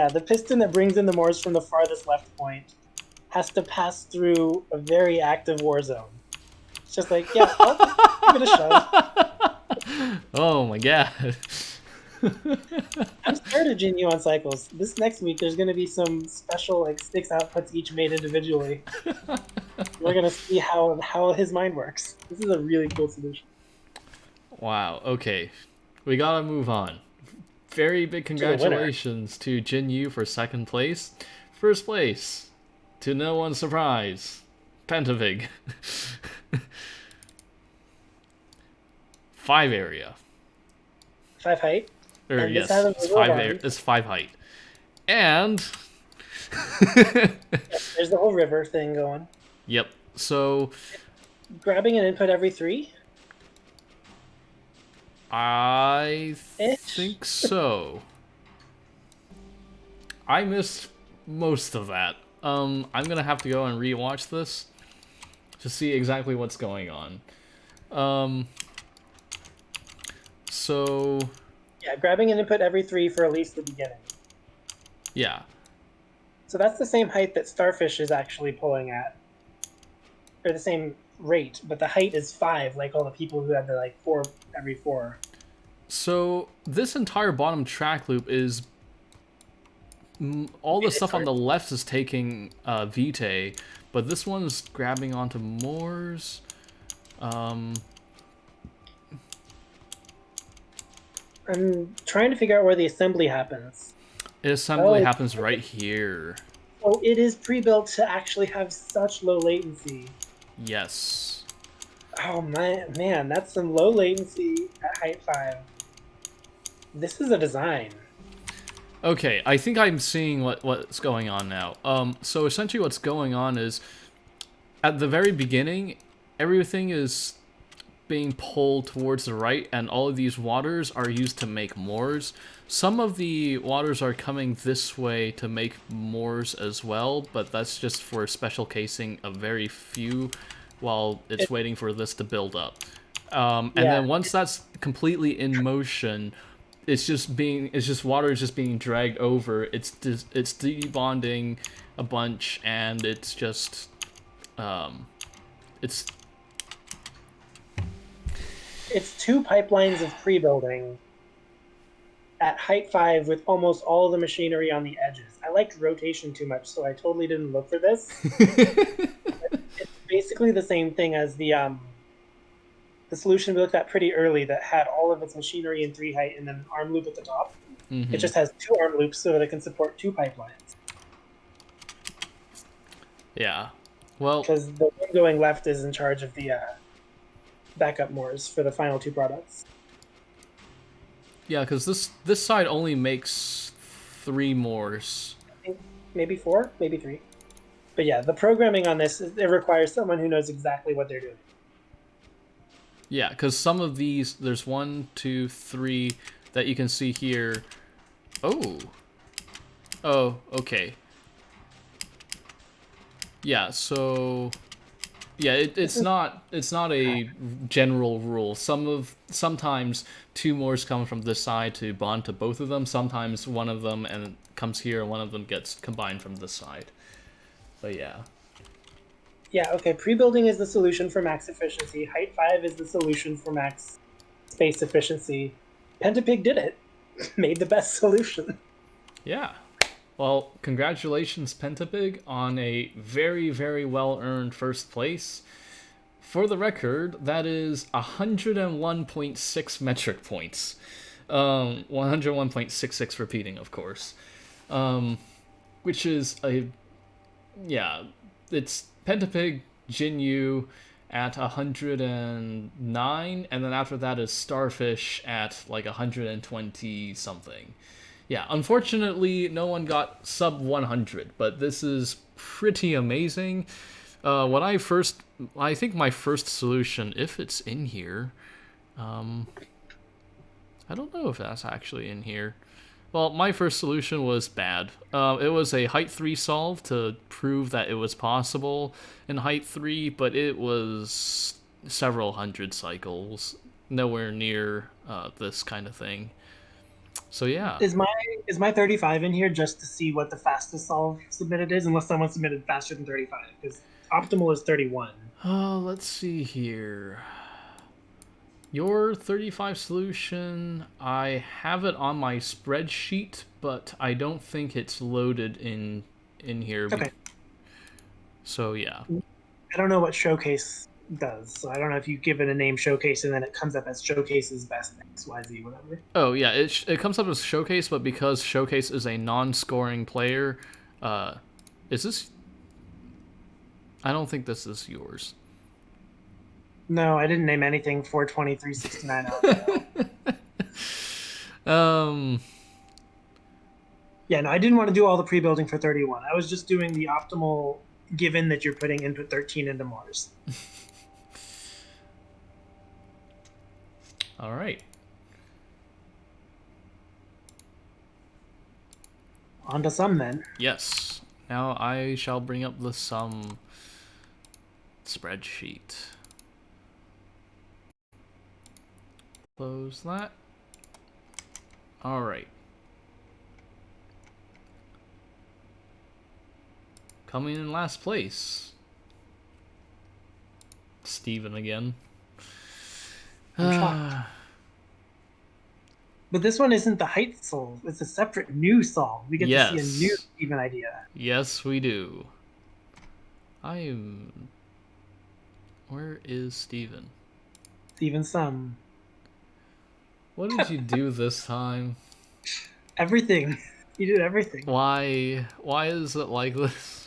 The piston that brings in the Morse from the farthest left point has to pass through a very active war zone. It's just like, yeah, I'll give it a shove. Oh my god. I'm scared of Jinyu on cycles. This next week, there's going to be some special, like, 6 outputs each made individually. We're going to see how his mind works. This is a really cool solution. Wow, okay. We gotta move on. very big congratulations to Jin Yu for second place. First place, to no one's surprise, Pentavig. 5 area. 5 height. Yes, it's 5 height. And there's the whole river thing going. Yep. So grabbing an input every 3? I think so. I missed most of that. I'm gonna have to go and rewatch this to see exactly what's going on. So yeah, grabbing an input every 3 for at least the beginning. Yeah. So that's the same height that Starfish is actually pulling at, or the same rate, but the height is 5, like all the people who had the like 4 every 4. So this entire bottom track loop is all the stuff on the left is taking Vitae, but this one's grabbing onto Moors. I'm trying to figure out where the assembly happens. The assembly happens right here. Oh, it is pre-built to actually have such low latency. Yes. Oh man, that's some low latency at height 5. This is a design. Okay, I think I'm seeing what's going on now. So essentially what's going on is, at the very beginning, everything is being pulled towards the right, and all of these waters are used to make moors. Some of the waters are coming this way to make moors as well, but that's just for special casing a very few while it's waiting for this to build up. And then once that's completely in motion, it's just water is just being dragged over. It's debonding a bunch, and it's just it's 2 pipelines of pre-building at height 5 with almost all of the machinery on the edges. I liked rotation too much, so I totally didn't look for this. It's basically the same thing as the solution we looked at pretty early that had all of its machinery in 3 height and then an arm loop at the top. It just has 2 arm loops so that it can support 2 pipelines. Yeah. Well, because the one going left is in charge of the backup moors for the final 2 products. Yeah, because this side only makes 3 moors. I think maybe 4, maybe 3. But yeah, the programming on this, it requires someone who knows exactly what they're doing. Yeah, because some of these, there's 1, 2, 3 that you can see here. Oh, okay. Yeah, so yeah, it's not a general rule. Sometimes 2 moors come from this side to bond to both of them. Sometimes one of them and comes here, and one of them gets combined from this side. But yeah. Yeah, okay, pre-building is the solution for max efficiency. Height 5 is the solution for max space efficiency. Pentapig did it. Made the best solution. Yeah. Well, congratulations, Pentapig, on a very, very well-earned first place. For the record, that is 101.6 metric points. 101.66 repeating, of course. Which is it's Pentapig, Jinyu at 109, and then after that is Starfish at like 120 something. Yeah, unfortunately, no one got sub 100, but this is pretty amazing. I think my first solution, if it's in here, I don't know if that's actually in here. Well, my first solution was bad. It was a height 3 solve to prove that it was possible in height 3, but it was several hundred cycles, nowhere near this kind of thing. So yeah. Is my 35 in here just to see what the fastest solve submitted is, unless someone submitted faster than 35? Because optimal is 31. Let's see here. Your 35 solution, I have it on my spreadsheet, but I don't think it's loaded in here. Okay. So yeah. I don't know what showcase does. So I don't know if you give it a name showcase and then it comes up as showcases best XYZ, whatever. Oh yeah, it comes up as showcase, but because showcase is a non-scoring player, is this? I don't think this is yours. No, I didn't name anything 42369 out. Yeah, no, I didn't want to do all the pre-building for 31. I was just doing the optimal, given that you're putting input 13 into Mars. All right. On to sum then. Yes. Now I shall bring up the sum spreadsheet. Close that. All right. Coming in last place, Steven again. I'm shocked. But this one isn't the height solve. It's a separate new song. We get to see a new Steven idea. Yes, we do. Where is Steven? Steven Sum. What did you do this time? Everything. You did everything. Why? Why is it like this?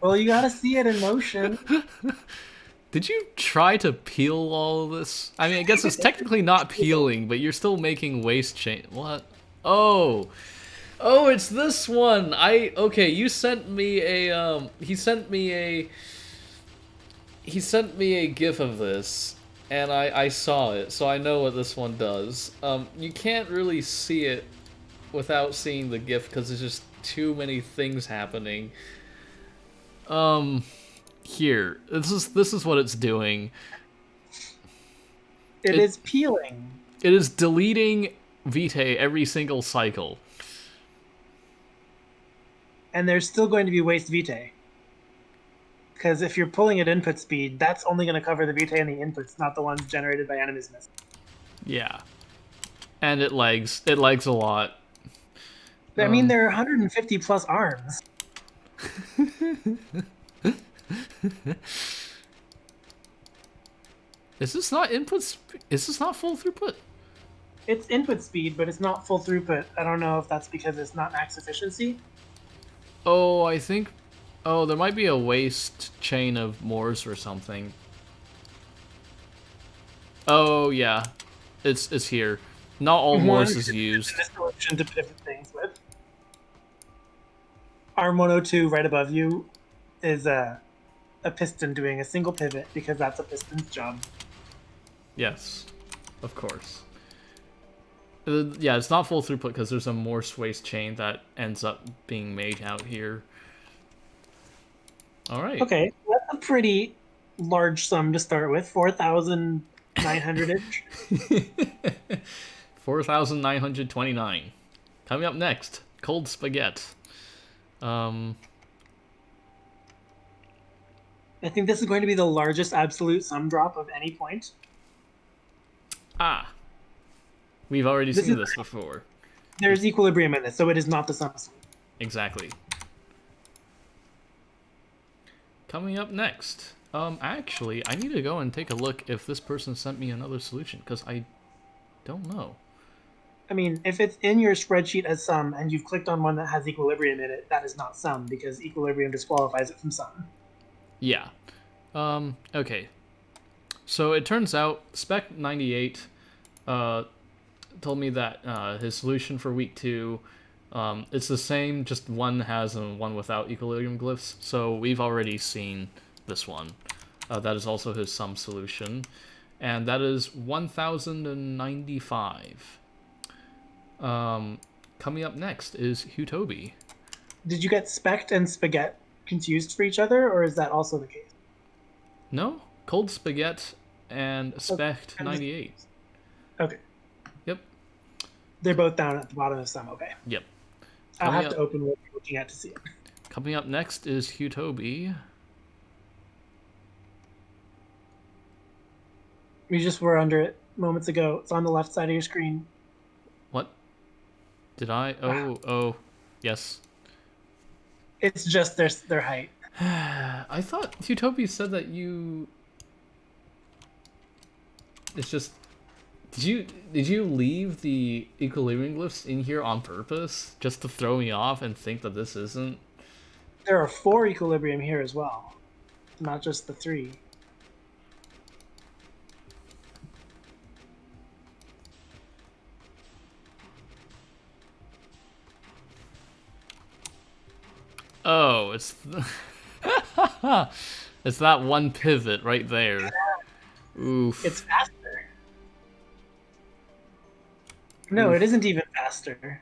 Well, you gotta see it in motion. Did you try to peel all of this? I mean, I guess it's technically not peeling, but you're still making waste chain. What? Oh, it's this one. Okay. You sent me a He sent me a GIF of this, and I saw it, so I know what this one does. You can't really see it without seeing the GIF because there's just too many things happening. Here, this is what it's doing. It is peeling. It is deleting Vitae every single cycle. And there's still going to be waste Vitae. Because if you're pulling at input speed, that's only going to cover the Vitae and the inputs, not the ones generated by animismus. Yeah. And it lags. It lags a lot. I mean, there are 150 plus arms. Is this not input? Is this not full throughput? It's input speed, but it's not full throughput. I don't know if that's because it's not max efficiency. Oh, I think... Oh, there might be a waste chain of Moors or something. Oh, yeah. It's here. Not all Moors is used. This solution to pivot things with. Arm 102 right above you is a piston doing a single pivot because that's a piston's job. Yes, of course. Yeah, it's not full throughput because there's a Morse waste chain that ends up being made out here. All right. Okay, that's a pretty large sum to start with. 4,900-ish. 4,929. Coming up next, Coldspaget. I think this is going to be the largest absolute sum drop of any point. Ah. We've already seen this before. There's equilibrium in this, so it is not the sum swing. Exactly. Coming up next. Actually, I need to go and take a look if this person sent me another solution, because I don't know. I mean, if it's in your spreadsheet as sum, and you've clicked on one that has equilibrium in it, that is not sum, because equilibrium disqualifies it from sum. Yeah. Okay. So it turns out Spec98 told me that his solution for week 2, it's the same, just one has and one without equilibrium glyphs. So we've already seen this one. That is also his sum solution. And that is 1,095. Coming up next is huetobi. Did you get spect and spaghetti confused for each other, or is that also the case? No, Coldspaget and Spect98. Okay. Yep. They're both down at the bottom of sum, okay. Yep. I'll have to open what you're looking at to see it. Coming up next is huetobi. We just were under it moments ago. It's on the left side of your screen. What? Did I? Oh, yes. It's just their height. I thought huetobi said that you It's just, did you leave the equilibrium glyphs in here on purpose just to throw me off and think that this isn't? There are 4 equilibrium here as well, not just the 3. Oh, it's it's that one pivot right there. Oof. It's faster. No, Oof. it isn't even faster.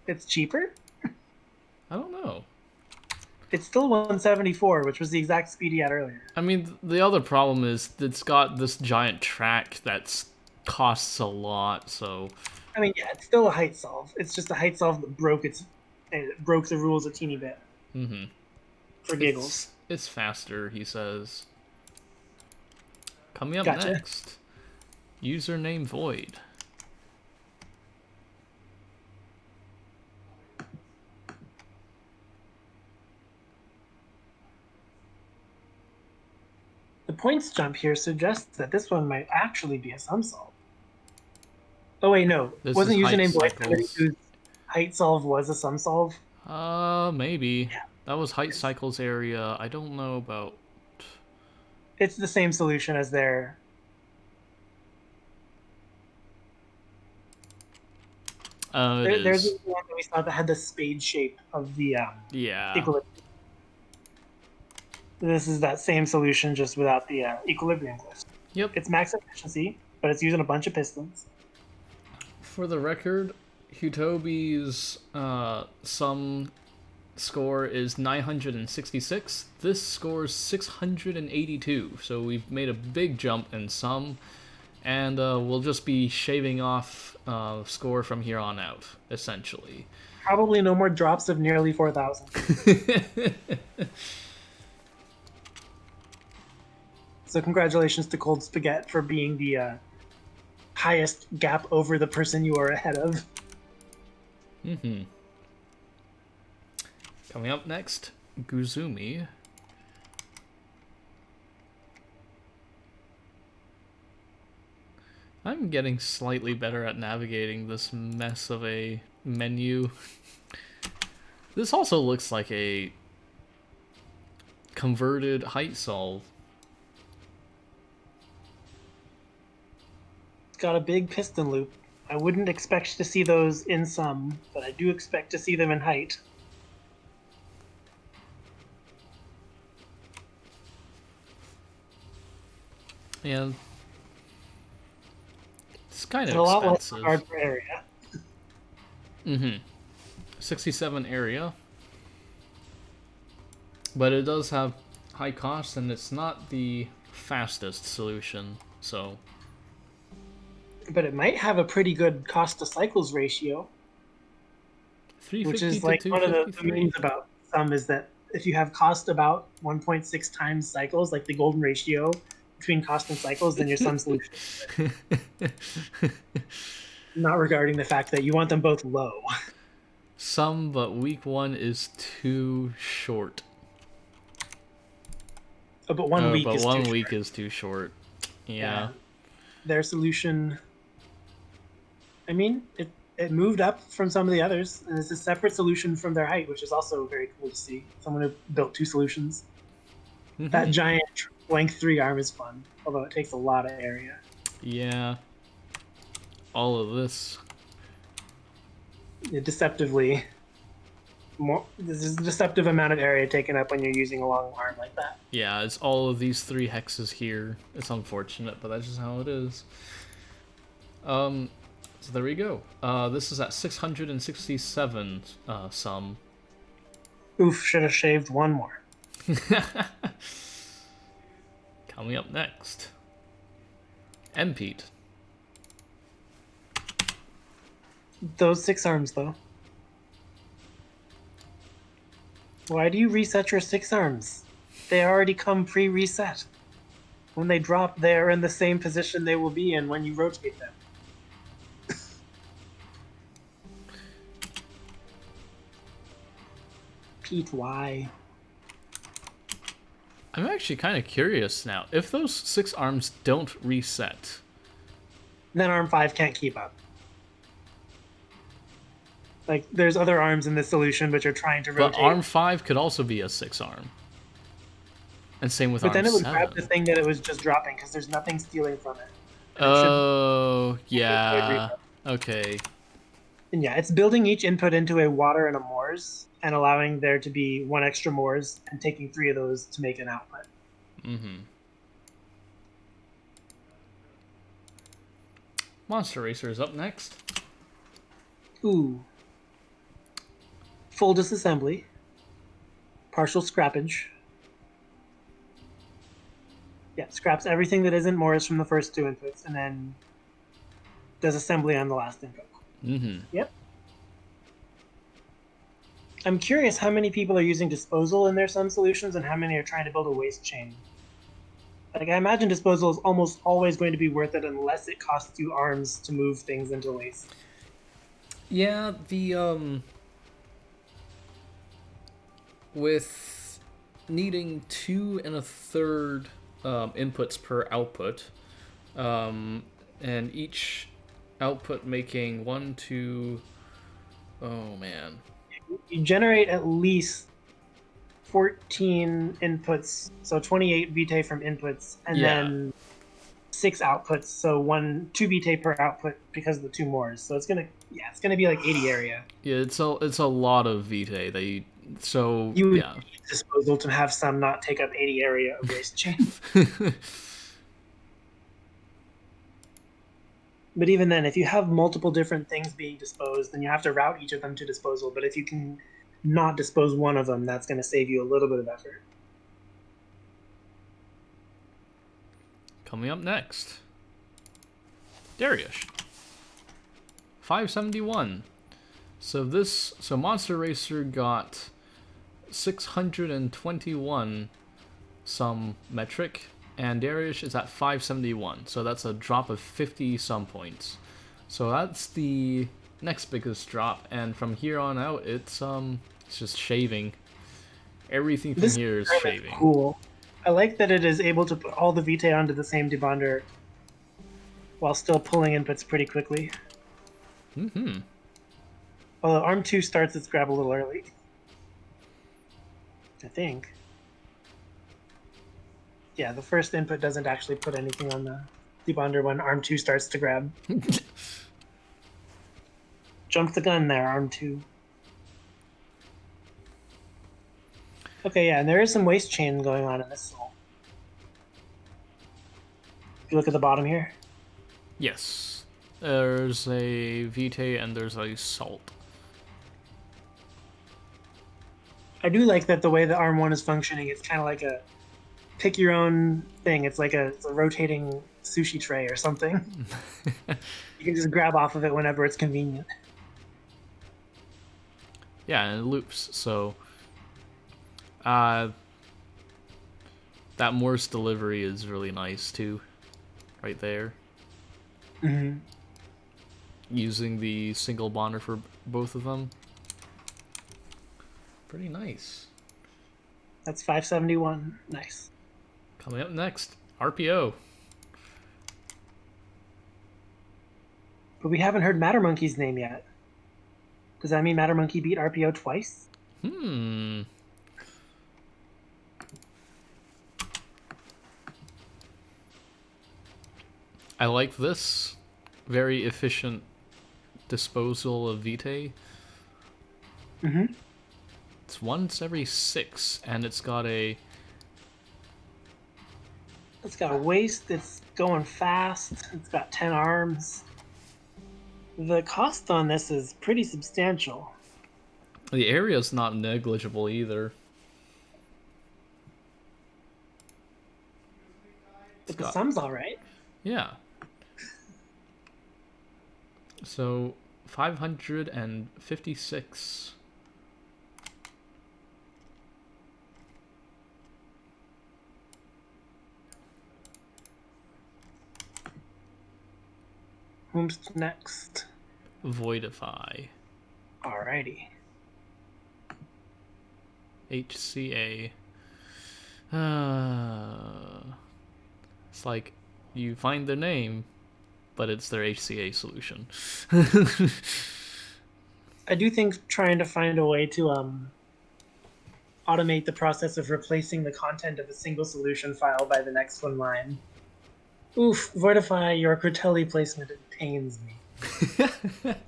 It's cheaper. I don't know. It's still 174, which was the exact speed he had earlier. I mean, the other problem is it's got this giant track that costs a lot, so... I mean, yeah, it's still a height solve. It's just a height solve that broke the rules a teeny bit. Mm-hmm. For giggles. It's faster, he says. Coming up Gotcha. next, UsernameVoid. The points jump here suggests that this one might actually be a sum solve. Oh wait, no. Wasn't UsernameVoid whose height solve was a sum solve? Maybe. Yeah. That was height cycles area. I don't know about... It's the same solution as their... There's the one that we saw that had the spade shape of the equilibrium. This is that same solution, just without the equilibrium glyphs. Yep. It's max efficiency, but it's using a bunch of pistons. For the record, huetobi's sum score is 966. This scores 682, so we've made a big jump in sum, and we'll just be shaving off score from here on out, essentially. Probably no more drops of nearly 4,000. So congratulations to Coldspaget for being the highest gap over the person you are ahead of. Mm-hmm. Coming up next, Guzumi. I'm getting slightly better at navigating this mess of a menu. This also looks like a converted height solve. It's got a big piston loop. I wouldn't expect to see those in sum, but I do expect to see them in height. Yeah. It's kind of a lot expensive. less hard per area. Mm-hmm. 67 area. But it does have high cost, and it's not the fastest solution, so... But it might have a pretty good cost to cycles ratio. Which is like one of the memes about sum is that if you have cost about 1.6 times cycles, like the golden ratio between cost and cycles, then your sum solution. Not regarding the fact that you want them both low. Some, but week 1 is too short. Oh, but one week is too short. Yeah. Their solution... I mean, it moved up from some of the others, and it's a separate solution from their height, which is also very cool to see. Someone who built 2 solutions. Mm-hmm. That giant length 3 arm is fun, although it takes a lot of area. Yeah. All of this. Deceptively. This is a deceptive amount of area taken up when you're using a long arm like that. Yeah, it's all of these 3 hexes here. It's unfortunate, but that's just how it is. So there we go. This is at 667 sum. Oof, should have shaved 1 more. Coming up next. Pete. Those 6 arms, though. Why do you reset your 6 arms? They already come pre-reset. When they drop, they are in the same position they will be in when you rotate them. Pete, why? I'm actually kind of curious now. If those 6 arms don't reset, then arm 5 can't keep up. Like, there's other arms in this solution which are trying to rotate. But arm 5 could also be a 6-arm. And same with but arm then it would 7. grab the thing that it was just dropping because there's nothing stealing from it. Oh, yeah. Okay. And yeah, it's building each input into a water and a Moors, and allowing there to be 1 extra Moors, and taking 3 of those to make an output. Mm-hmm. Monsterracer is up next. Ooh. Full disassembly. Partial scrappage. Yeah, scraps everything that isn't Moors from the first 2 inputs, and then does assembly on the last input. Mm-hmm. Yep. I'm curious how many people are using disposal in their Sun solutions and how many are trying to build a waste chain. Like, I imagine disposal is almost always going to be worth it unless it costs you arms to move things into waste. Yeah, the, with needing 2 1/3 inputs per output, and each output making 1, 2... Oh, man. You generate at least 14 inputs, so 28 vitae from inputs, and then 6 outputs, so 2 vitae per output because of the 2 Moors. So it's gonna be like 80 area. Yeah, it's a lot of vitae. You would need disposal to have some not take up 80 area of waste chain. But even then, if you have multiple different things being disposed, then you have to route each of them to disposal. But if you can not dispose one of them, that's going to save you a little bit of effort. Coming up next, Darius. 571. So Monsterracer got 621 some metric, and Darius is at 571. So that's a drop of 50 some points. So that's the next biggest drop, and from here on out, it's just shaving. Everything from here is shaving. Cool. I like that it is able to put all the vitae onto the same debonder while still pulling inputs pretty quickly. Mm-hmm. Although arm 2 starts its grab a little early. I think. Yeah, the first input doesn't actually put anything on the debonder when arm 2 starts to grab. Jump the gun there, arm 2. Okay, yeah, and there is some waste chain going on in this soul. If you look at the bottom here. Yes. There's a vitae and there's a salt. I do like that the way the arm 1 is functioning, it's kind of like a pick your own thing. It's like it's a rotating sushi tray or something. You can just grab off of it whenever it's convenient. Yeah, and it loops, so that Morse delivery is really nice too, right there. Mm-hmm. Using the single bonder for both of them. Pretty nice. That's 571. Nice. Coming up next, RPO. But we haven't heard Mattermonkey's name yet. Does that mean Mattermonkey beat RPO twice? I like this. Very efficient disposal of vitae. Mm-hmm. It's once every 6, and it's got a waist, it's going fast, it's got 10 arms. The cost on this is pretty substantial. The area's not negligible either. But the sum's alright. Yeah. So 556. Who's next? Voidify. Alrighty. HCA. It's like you find their name, but it's their HCA solution. I do think trying to find a way to automate the process of replacing the content of a single solution file by the next one line. Oof, Voidify, your Crotelli placement, it pains me.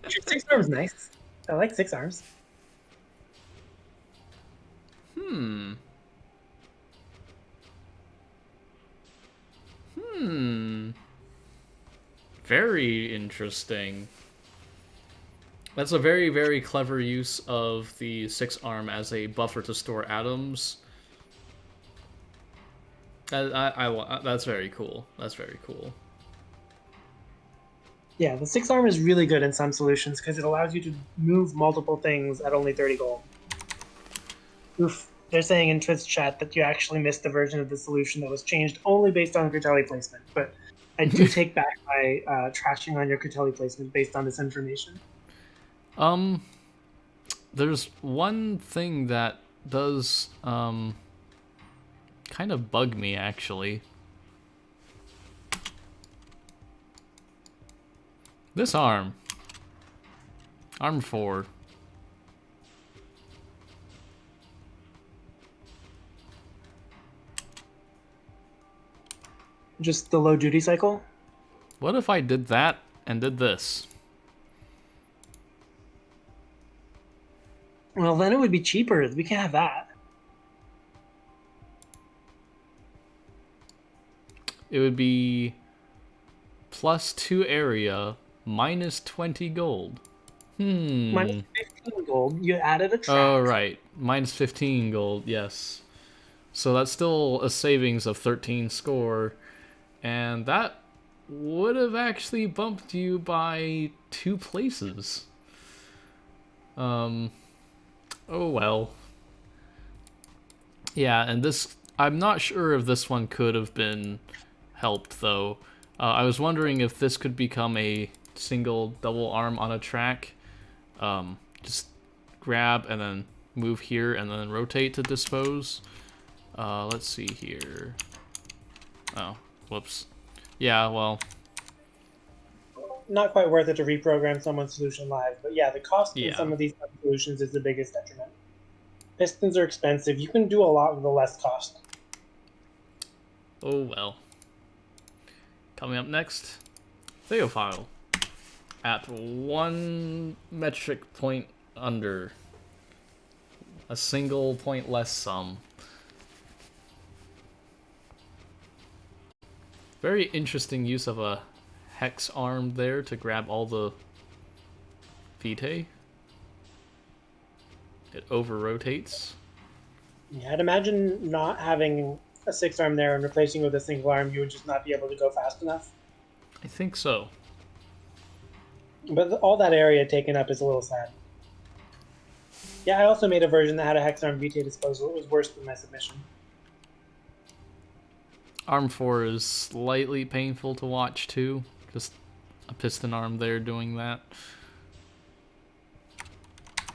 6 arms nice. I like 6 arms. Very interesting. That's a very, very clever use of the 6-arm as a buffer to store atoms. That's very cool. That's very cool. Yeah, the 6-arm is really good in some solutions because it allows you to move multiple things at only 30 gold. Oof. They're saying in Twitch chat that you actually missed the version of the solution that was changed only based on Crotelli placement, but I do take back my trashing on your Crotelli placement based on this information. There's one thing that does kind of bug me, actually. This arm. Arm 4. Just the low duty cycle? What if I did that and did this? Well, then it would be cheaper. We can't have that. It would be +2 area, -20 gold. -15 gold. You added a track. Oh, right. -15 gold, yes. So that's still a savings of 13 score. And that would have actually bumped you by 2 places. Oh well. Yeah, and this... I'm not sure if this one could have been helped, though. I was wondering if this could become a single double arm on a track. Just grab and then move here and then rotate to dispose. Let's see here. Oh, whoops. Yeah, well... Not quite worth it to reprogram someone's solution live, but yeah, the cost in some of these solutions is the biggest detriment. Pistons are expensive. You can do a lot with the less cost. Oh well. Coming up next, Theophile. At 1 metric point under. A single point less sum. Very interesting use of a hex arm there to grab all the vitae. It over-rotates. Yeah, I'd imagine not having a 6-arm there and replacing with a single arm, you would just not be able to go fast enough. I think so. But all that area taken up is a little sad. Yeah, I also made a version that had a hex arm vitae disposal. It was worse than my submission. Arm 4 is slightly painful to watch too. Just a piston arm there doing that.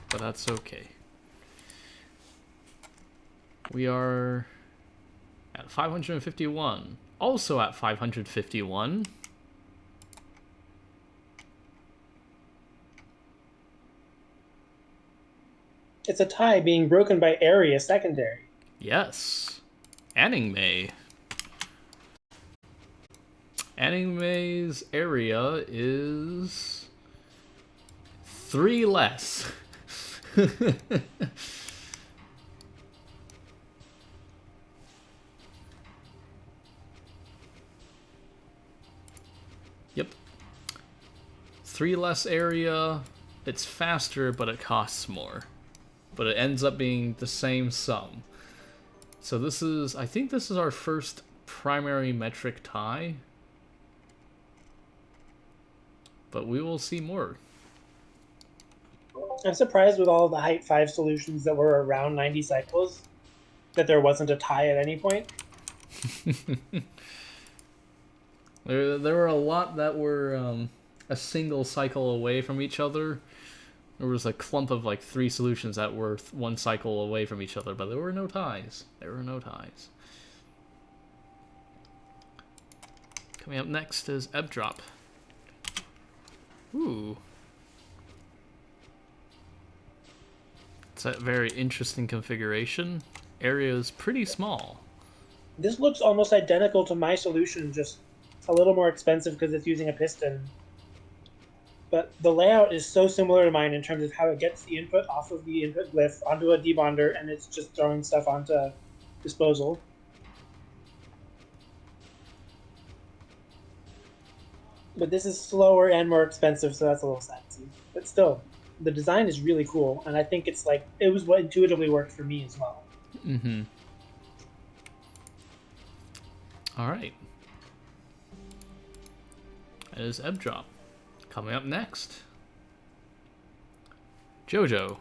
But that's okay. We are at 551. Also at 551. It's a tie being broken by area secondary. Yes. Anime. Anime's area is 3 less. Yep. 3 less area. It's faster, but it costs more. But it ends up being the same sum. So this is, I think this is our first primary metric tie. But we will see more. I'm surprised with all the height 5 solutions that were around 90 cycles that there wasn't a tie at any point. There were a lot that were a single cycle away from each other. There was a clump of like 3 solutions that were 1 cycle away from each other, but there were no ties. There were no ties. Coming up next is Ebb Drop. Ooh. It's a very interesting configuration. Area is pretty small. This looks almost identical to my solution, just a little more expensive because it's using a piston. But the layout is so similar to mine in terms of how it gets the input off of the input glyph onto a debonder, and it's just throwing stuff onto disposal. But this is slower and more expensive, so that's a little sad to see. But still, the design is really cool, and I think it's like it was what intuitively worked for me as well. Mm-hmm. All right. That is Ebb Drop. Coming up next, JoJo.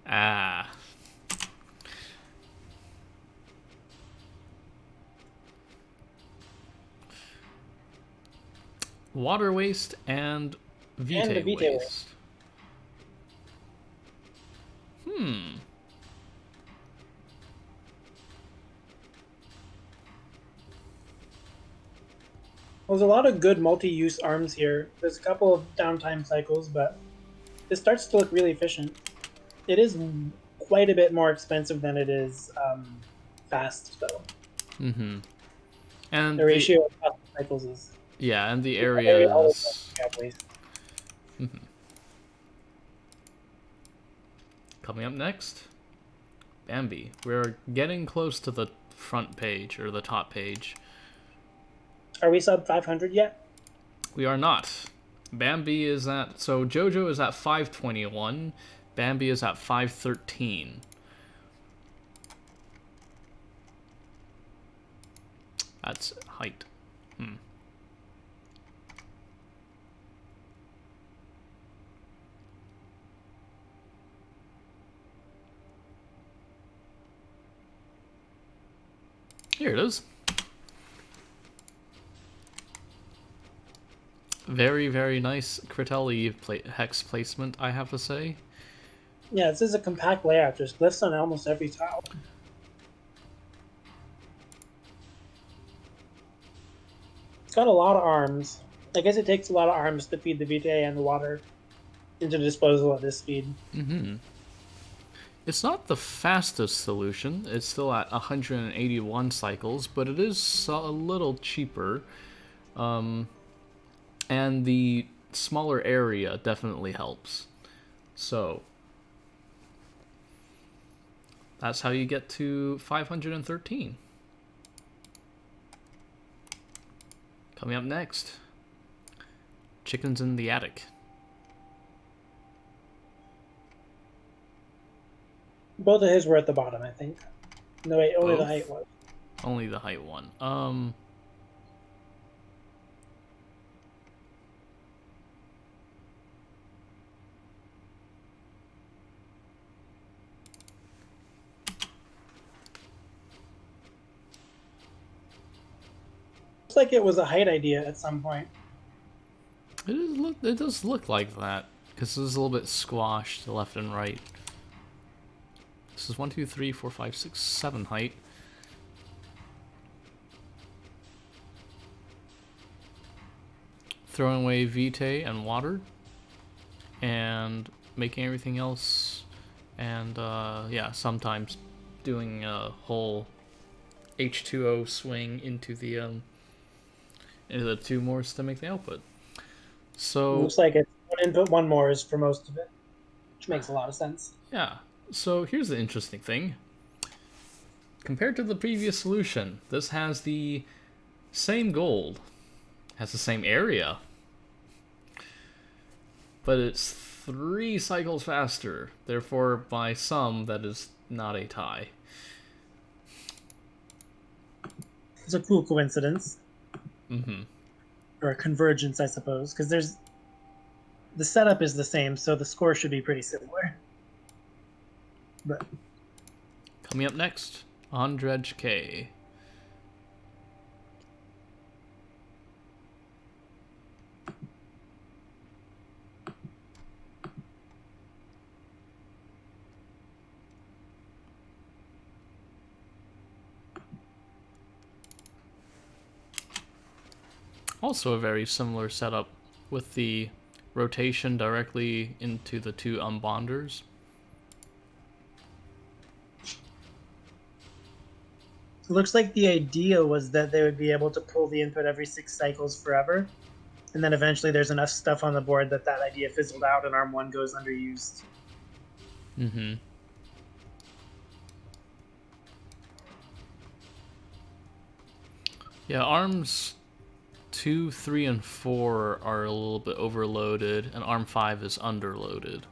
Ah. Water waste and vitae waste. There's a lot of good multi-use arms here. There's a couple of downtime cycles, but this starts to look really efficient. It is quite a bit more expensive than it is fast, though. Mm-hmm. And the ratio of cost cycles is... Yeah, and the area is... Mm-hmm. Coming up next, Bambi. We're getting close to the front page, or the top page. Are we sub 500 yet? We are not. Bambi is at... So JoJo is at 521. Bambi is at 513. That's height. Here it is. Very, very nice Critelli hex placement, I have to say. Yeah, this is a compact layout. There's glyphs on almost every tile. It's got a lot of arms. I guess it takes a lot of arms to feed the vitae and the water into disposal at this speed. Mm-hmm. It's not the fastest solution. It's still at 181 cycles, but it is a little cheaper. And the smaller area definitely helps. So that's how you get to 513. Coming up next, chickens in the attic. Both of his were at the bottom, I think. No, wait, only the height was. Only the height one. Looks like it was a height idea at some point. It does look like that, because this is a little bit squashed left and right. This is 1, 2, 3, 4, 5, 6, 7 height. Throwing away vitae and water, and making everything else, and yeah, sometimes doing a whole H2O swing into the two mores to make the output. So it looks like it's one input, one more is for most of it, which makes a lot of sense. Yeah. So here's the interesting thing. Compared to the previous solution, this has the same gold, has the same area, but it's 3 cycles faster. Therefore, by some, that is not a tie. It's a cool coincidence. Mm-hmm. Or a convergence, I suppose, because the setup is the same, so the score should be pretty similar. But coming up next, Andrej K. Also a very similar setup with the rotation directly into the two unbonders. It looks like the idea was that they would be able to pull the input every 6 cycles forever, and then eventually there's enough stuff on the board that that idea fizzled out and Arm 1 goes underused. Mm-hmm. Yeah, ARMs 2, 3, and 4 are a little bit overloaded, and ARM 5 is underloaded.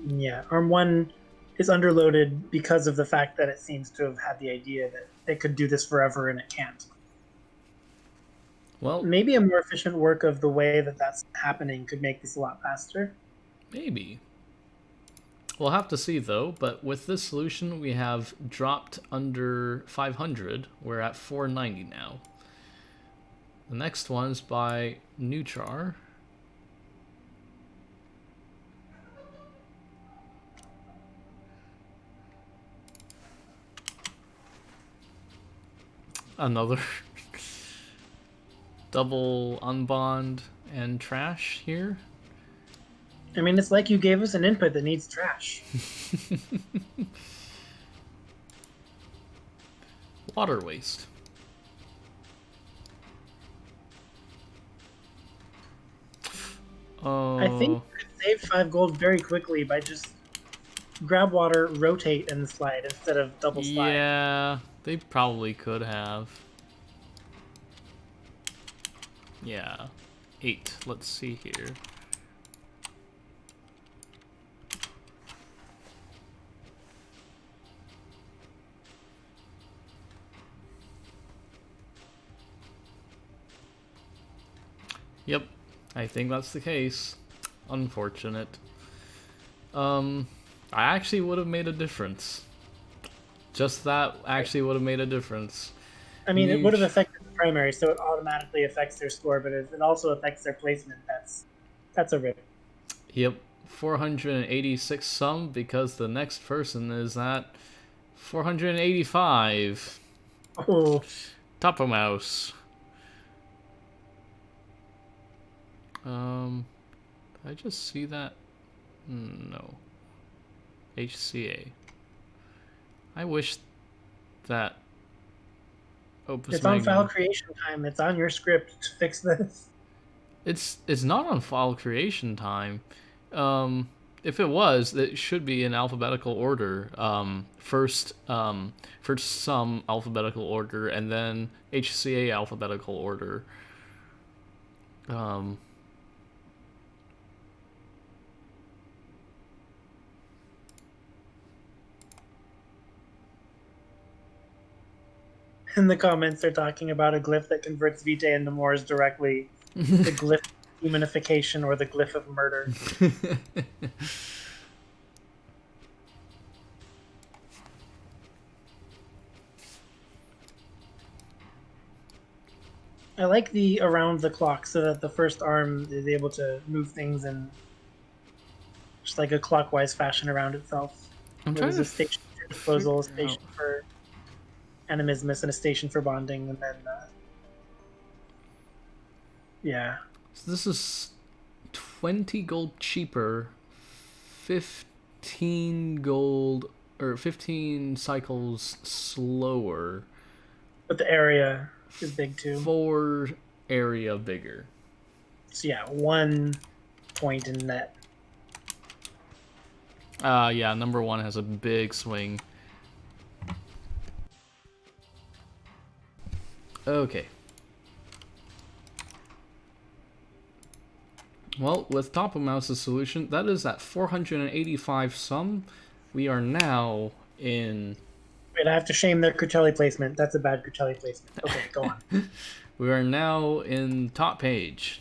Yeah, Arm 1 is underloaded because of the fact that it seems to have had the idea that it could do this forever and it can't. Well, maybe a more efficient work of the way that that's happening could make this a lot faster. Maybe. We'll have to see though, but with this solution we have dropped under 500. We're at 490 now. The next one's by Neutrar. Another double unbond and trash here. I mean, it's like you gave us an input that needs trash. Water waste. Oh. I think you could save 5 gold very quickly by just grab water, rotate, and slide instead of double slide. Yeah, they probably could have. Yeah. 8. Let's see here. Yep, I think that's the case. Unfortunate. I actually would have made a difference. Just that actually would have made a difference. I mean, it would have affected the primary, so it automatically affects their score, but if it also affects their placement, that's a rip. Yep, 486 sum because the next person is at 485. Oh. Top of mouse. Did I just see that? No. HCA. I wish that Opus It's Magnum... on file creation time. It's on your script to fix this. It's not on file creation time. If it was, it should be in alphabetical order. First sum alphabetical order, and then HCA alphabetical order. In the comments, they're talking about a glyph that converts Vitae into Moors directly. The glyph of humanification or the glyph of murder. I like the around the clock so that the first arm is able to move things in just like a clockwise fashion around itself. There's a station for disposal, a station for animismus, and a station for bonding, and then yeah. So this is 20 gold cheaper, 15 gold or 15 cycles slower. But the area is big too. 4 area bigger. So yeah, 1 point in net. Yeah, number 1 has a big swing. Okay. Well, with Top of Mouse's solution, that is at 485 sum. We are now in... Wait, I have to shame their Crucelli placement. That's a bad Crucelli placement. Okay, go on. We are now in top page.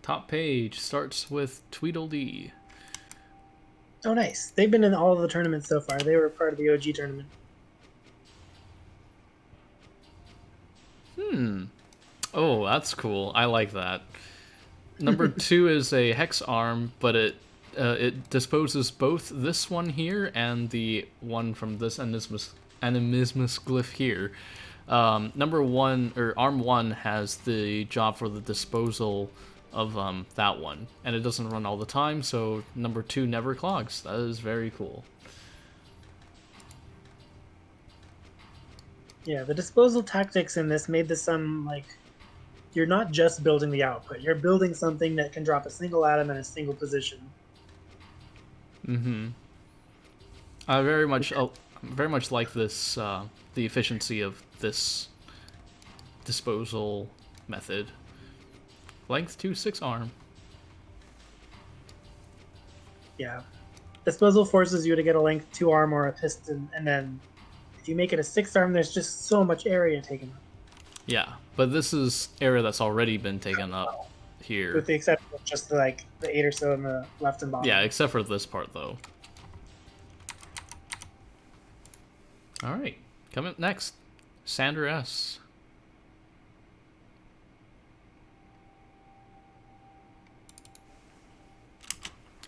Top page starts with Tweedledee. Oh, nice. They've been in all of the tournaments so far. They were part of the OG tournament. Oh, that's cool. I like that. Number 2 is a hex arm, but it it disposes both this one here and the one from this animismus glyph here. Number 1, or Arm 1, has the job for the disposal of that one, and it doesn't run all the time, so number 2 never clogs. That is very cool. Yeah, the disposal tactics in this made this like, you're not just building the output, you're building something that can drop a single atom in a single position. Mm-hmm. I very much like this, the efficiency of this disposal method. Length 2, 6 arm. Yeah. Disposal forces you to get a length 2 arm or a piston, and then if you make it a 6 arm, there's just so much area taken up. Yeah, but this is area that's already been taken up here. With the exception of just like the 8 or so in the left and bottom. Yeah, except for this part though. Alright, coming up next, SanderS.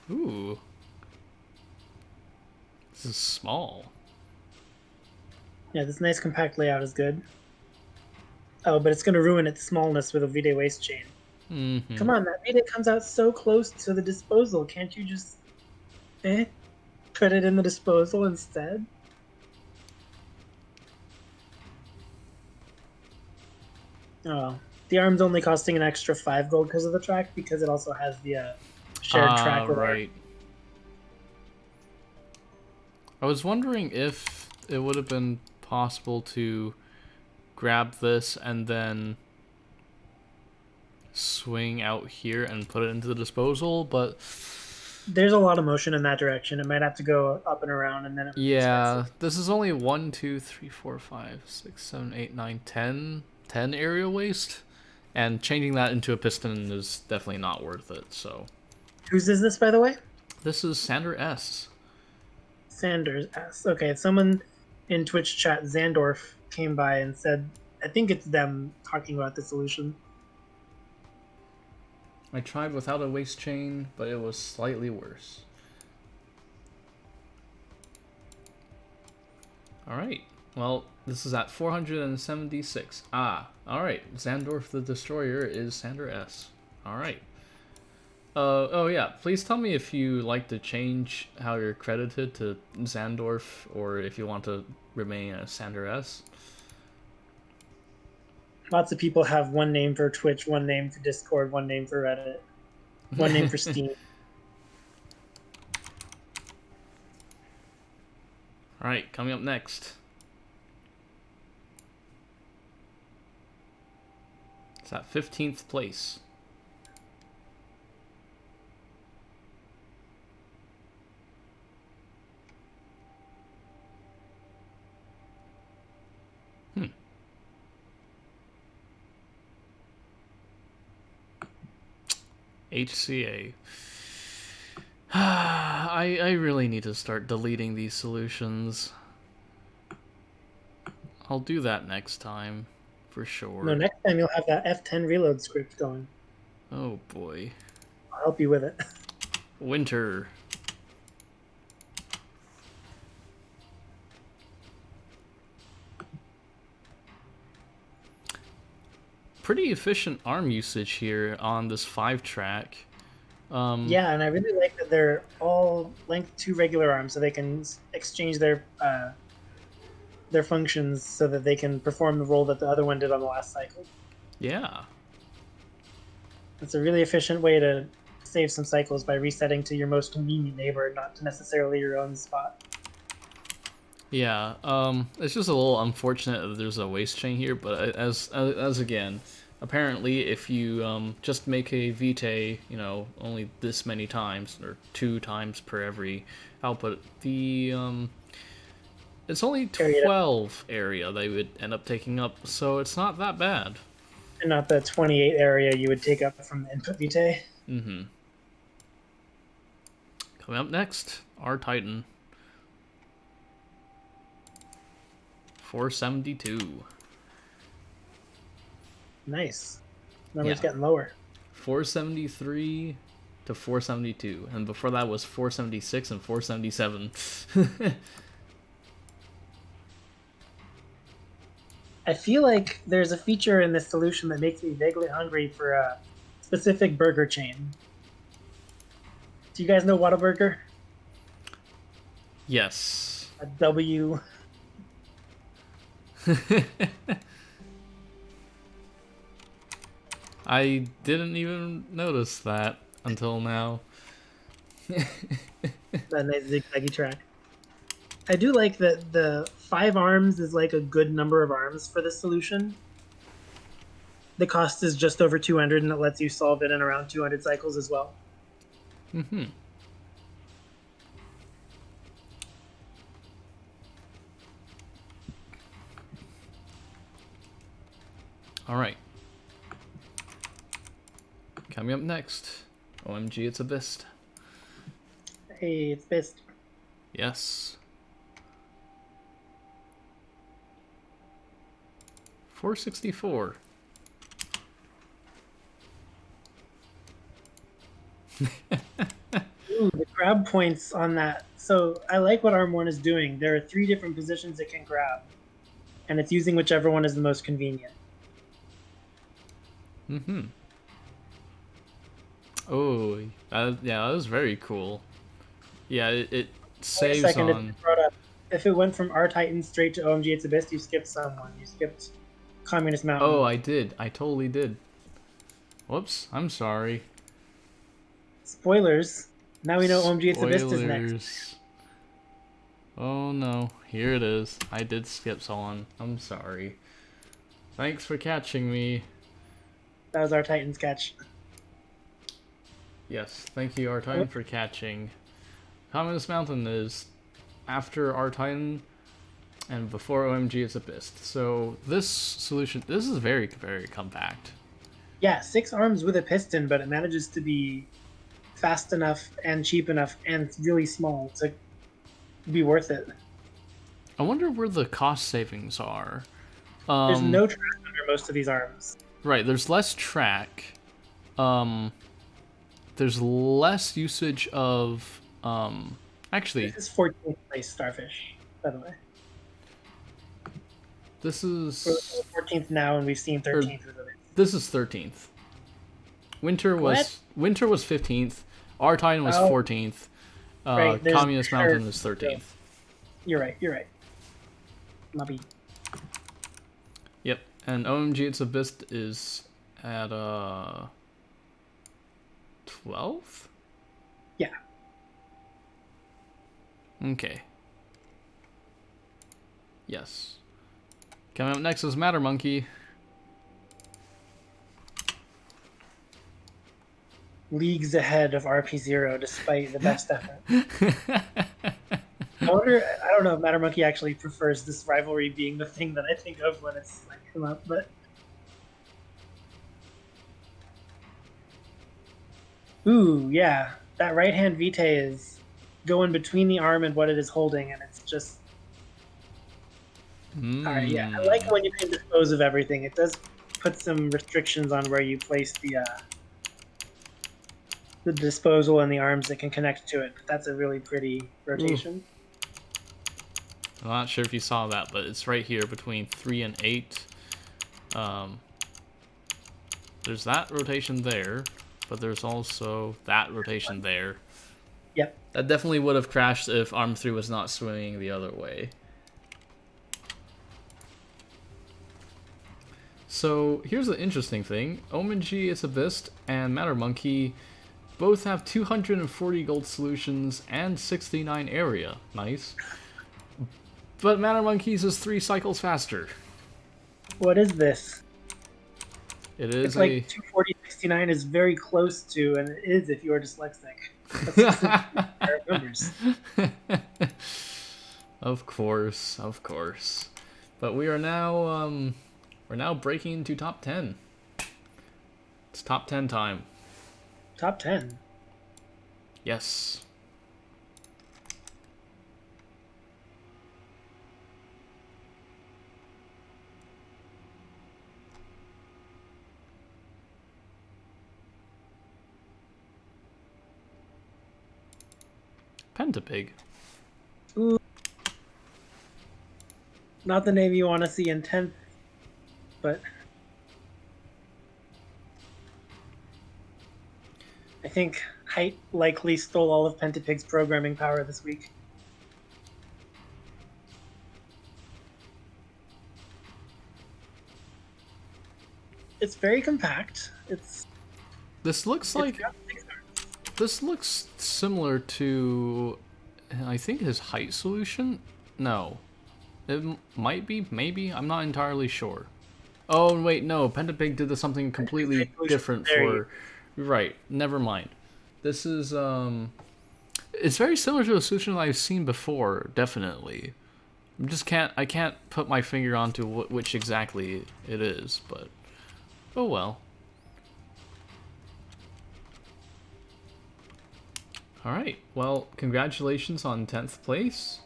Ooh. This is small. Yeah, this nice compact layout is good. Oh, but it's going to ruin its smallness with a V-Day waste chain. Mm-hmm. Come on, that V-Day comes out so close to the disposal. Can't you just put it in the disposal instead? Oh, the arm's only costing an extra 5 gold because of the track, because it also has the shared track. Right. I was wondering if it would have been possible to grab this and then swing out here and put it into the disposal, but there's a lot of motion in that direction. It might have to go up and around, and then yeah, this is only 1, 2, 3, 4, 5, 6, 7, 8, 9, 10 area waste, and changing that into a piston is definitely not worth it. So whose is this, by the way? This is SanderS. SanderS. Okay, someone in Twitch chat, Zandorf, came by and said, I think it's them talking about the solution. I tried without a waste chain, but it was slightly worse. Alright, well, this is at 476. Ah, alright, Zandorf the Destroyer is SanderS. Alright. Oh yeah, please tell me if you like to change how you're credited to Zandorf, or if you want to remain as SanderS. Lots of people have one name for Twitch, one name for Discord, one name for Reddit, one name for Steam. Alright, coming up next. It's at 15th place. HCA. I really need to start deleting these solutions. I'll do that next time, for sure. No, next time you'll have that F10 reload script going. Oh boy. I'll help you with it. Winter. Pretty efficient arm usage here on this 5-track. Yeah, and I really like that they're all length 2 regular arms, so they can exchange their functions so that they can perform the role that the other one did on the last cycle. Yeah. It's a really efficient way to save some cycles by resetting to your most convenient neighbor, not to necessarily your own spot. Yeah, it's just a little unfortunate that there's a waste chain here, but as again, apparently if you just make a vitae, you know, only this many times, or 2 times per every output, the it's only 12 area they would end up taking up, so it's not that bad. And not the 28 area you would take up from the input vitae. Mm-hmm. Coming up next, our Titan. 472. Nice. Number's getting lower. 473, to 472, and before that was 476 and 477. I feel like there's a feature in this solution that makes me vaguely hungry for a specific burger chain. Do you guys know Whataburger? Yes. A W. I didn't even notice that until now. That nice zigzaggy track. I do like that the 5 arms is like a good number of arms for this solution. The cost is just over 200, and it lets you solve it in around 200 cycles as well. Mm-hmm. All right. Coming up next, OMG, it's a Bist. Hey, it's Bist. Yes. 464. Ooh, the grab points on that. So I like what Arm 1 is doing. There are 3 different positions it can grab, and it's using whichever one is the most convenient. Mm-hmm. Oh, yeah, that was very cool. Yeah, it saves Wait a second, on... it brought up. If it went from R Titan straight to OMG It's Abyss, you skipped someone. You skipped Communist Mountain. Oh, I did. I totally did. Whoops, I'm sorry. Spoilers. Now we know OMG It's Abyss is next. Spoilers. Oh no, here it is. I did skip someone. I'm sorry. Thanks for catching me. That was our Titan's catch. Yes, thank you, R-Titan, for catching. Communist Mountain is after R-Titan and before OMG It's Abyss. So this solution, this is very, very compact. Yeah, 6 arms with a piston, but it manages to be fast enough and cheap enough and really small to be worth it. I wonder where the cost savings are. There's no track under most of these arms. Right, there's less track. There's less usage of, actually... This is 14th place Starfish, by the way. This is... We're 14th now, and we've seen 13th with it. This is 13th. Winter was 15th. R-Titan was 14th. Right, Communist Mountain is 13th. You're right. Mubby. Yep, and OMG It's Abyss is at 12th? Yeah. Okay. Yes. Coming up next is Matter Monkey. Leagues ahead of RP0 despite the best effort. I don't know if Matter Monkey actually prefers this rivalry being the thing that I think of when it's like come up, but ooh, yeah. That right hand vitae is going between the arm and what it is holding, and it's just alright, yeah. I like when you can dispose of everything. It does put some restrictions on where you place the disposal and the arms that can connect to it, but that's a really pretty rotation. I'm not sure if you saw that, but it's right here between 3 and 8. There's that rotation there, but there's also that rotation there. Yep. That definitely would have crashed if Arm 3 was not swinging the other way. So here's the interesting thing. OMG It's Abyss and Matter Monkey both have 240 gold solutions and 69 area. Nice. But Matter Monkey's is 3 cycles faster. What is this? It is it's like 240-69 is very close to, and it is if you are dyslexic. That's numbers. Of course. But we are now we're now breaking into top 10. It's top 10 time. Top 10. Yes. Pentapig. Ooh. Not the name you want to see in 10th, but I think height likely stole all of Pentapig's programming power this week. It's very compact. This looks similar to, I think, his height solution. No, it might be. Maybe, I'm not entirely sure. Oh wait, no. Pentapig did something completely different for. Right. Never mind. This is It's very similar to a solution that I've seen before. Definitely. I can't put my finger onto which exactly it is, but oh well. Alright, well, congratulations on 10th place.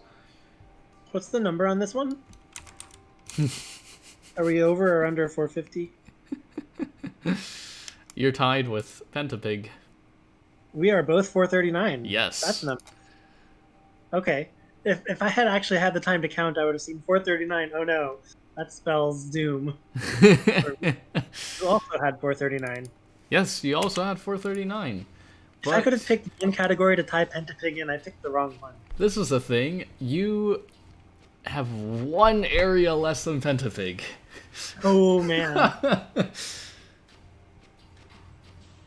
What's the number on this one? Are we over or under 450? You're tied with Pentapig. We are both 439. Yes. That's number. Okay. If I had actually had the time to count, I would have seen 439. Oh no. That spells doom. You also had 439. Yes, you also had 439. But I could have picked one category to tie Pentapig in. I picked the wrong one. This is the thing. You have one area less than Pentapig. Oh, man.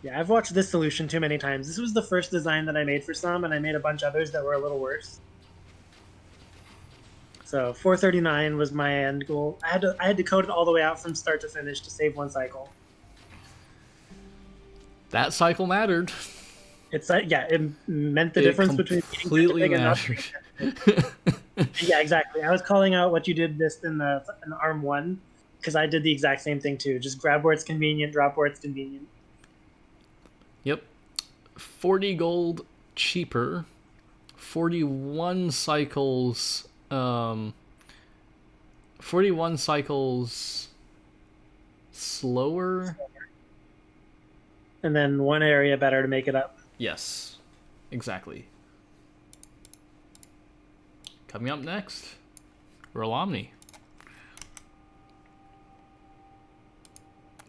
Yeah, I've watched this solution too many times. This was the first design that I made for some, and I made a bunch of others that were a little worse. So 439 was my end goal. I had to code it all the way out from start to finish to save one cycle. That cycle mattered. It's yeah, it meant the difference between completely mattered. Yeah, exactly. I was calling out what you did this in the ARM 1 because I did the exact same thing too. Just grab where it's convenient, drop where it's convenient. Yep. 40 gold cheaper. 41 cycles 41 cycles slower. And then one area better to make it up. Yes, exactly. Coming up next, Rolomni.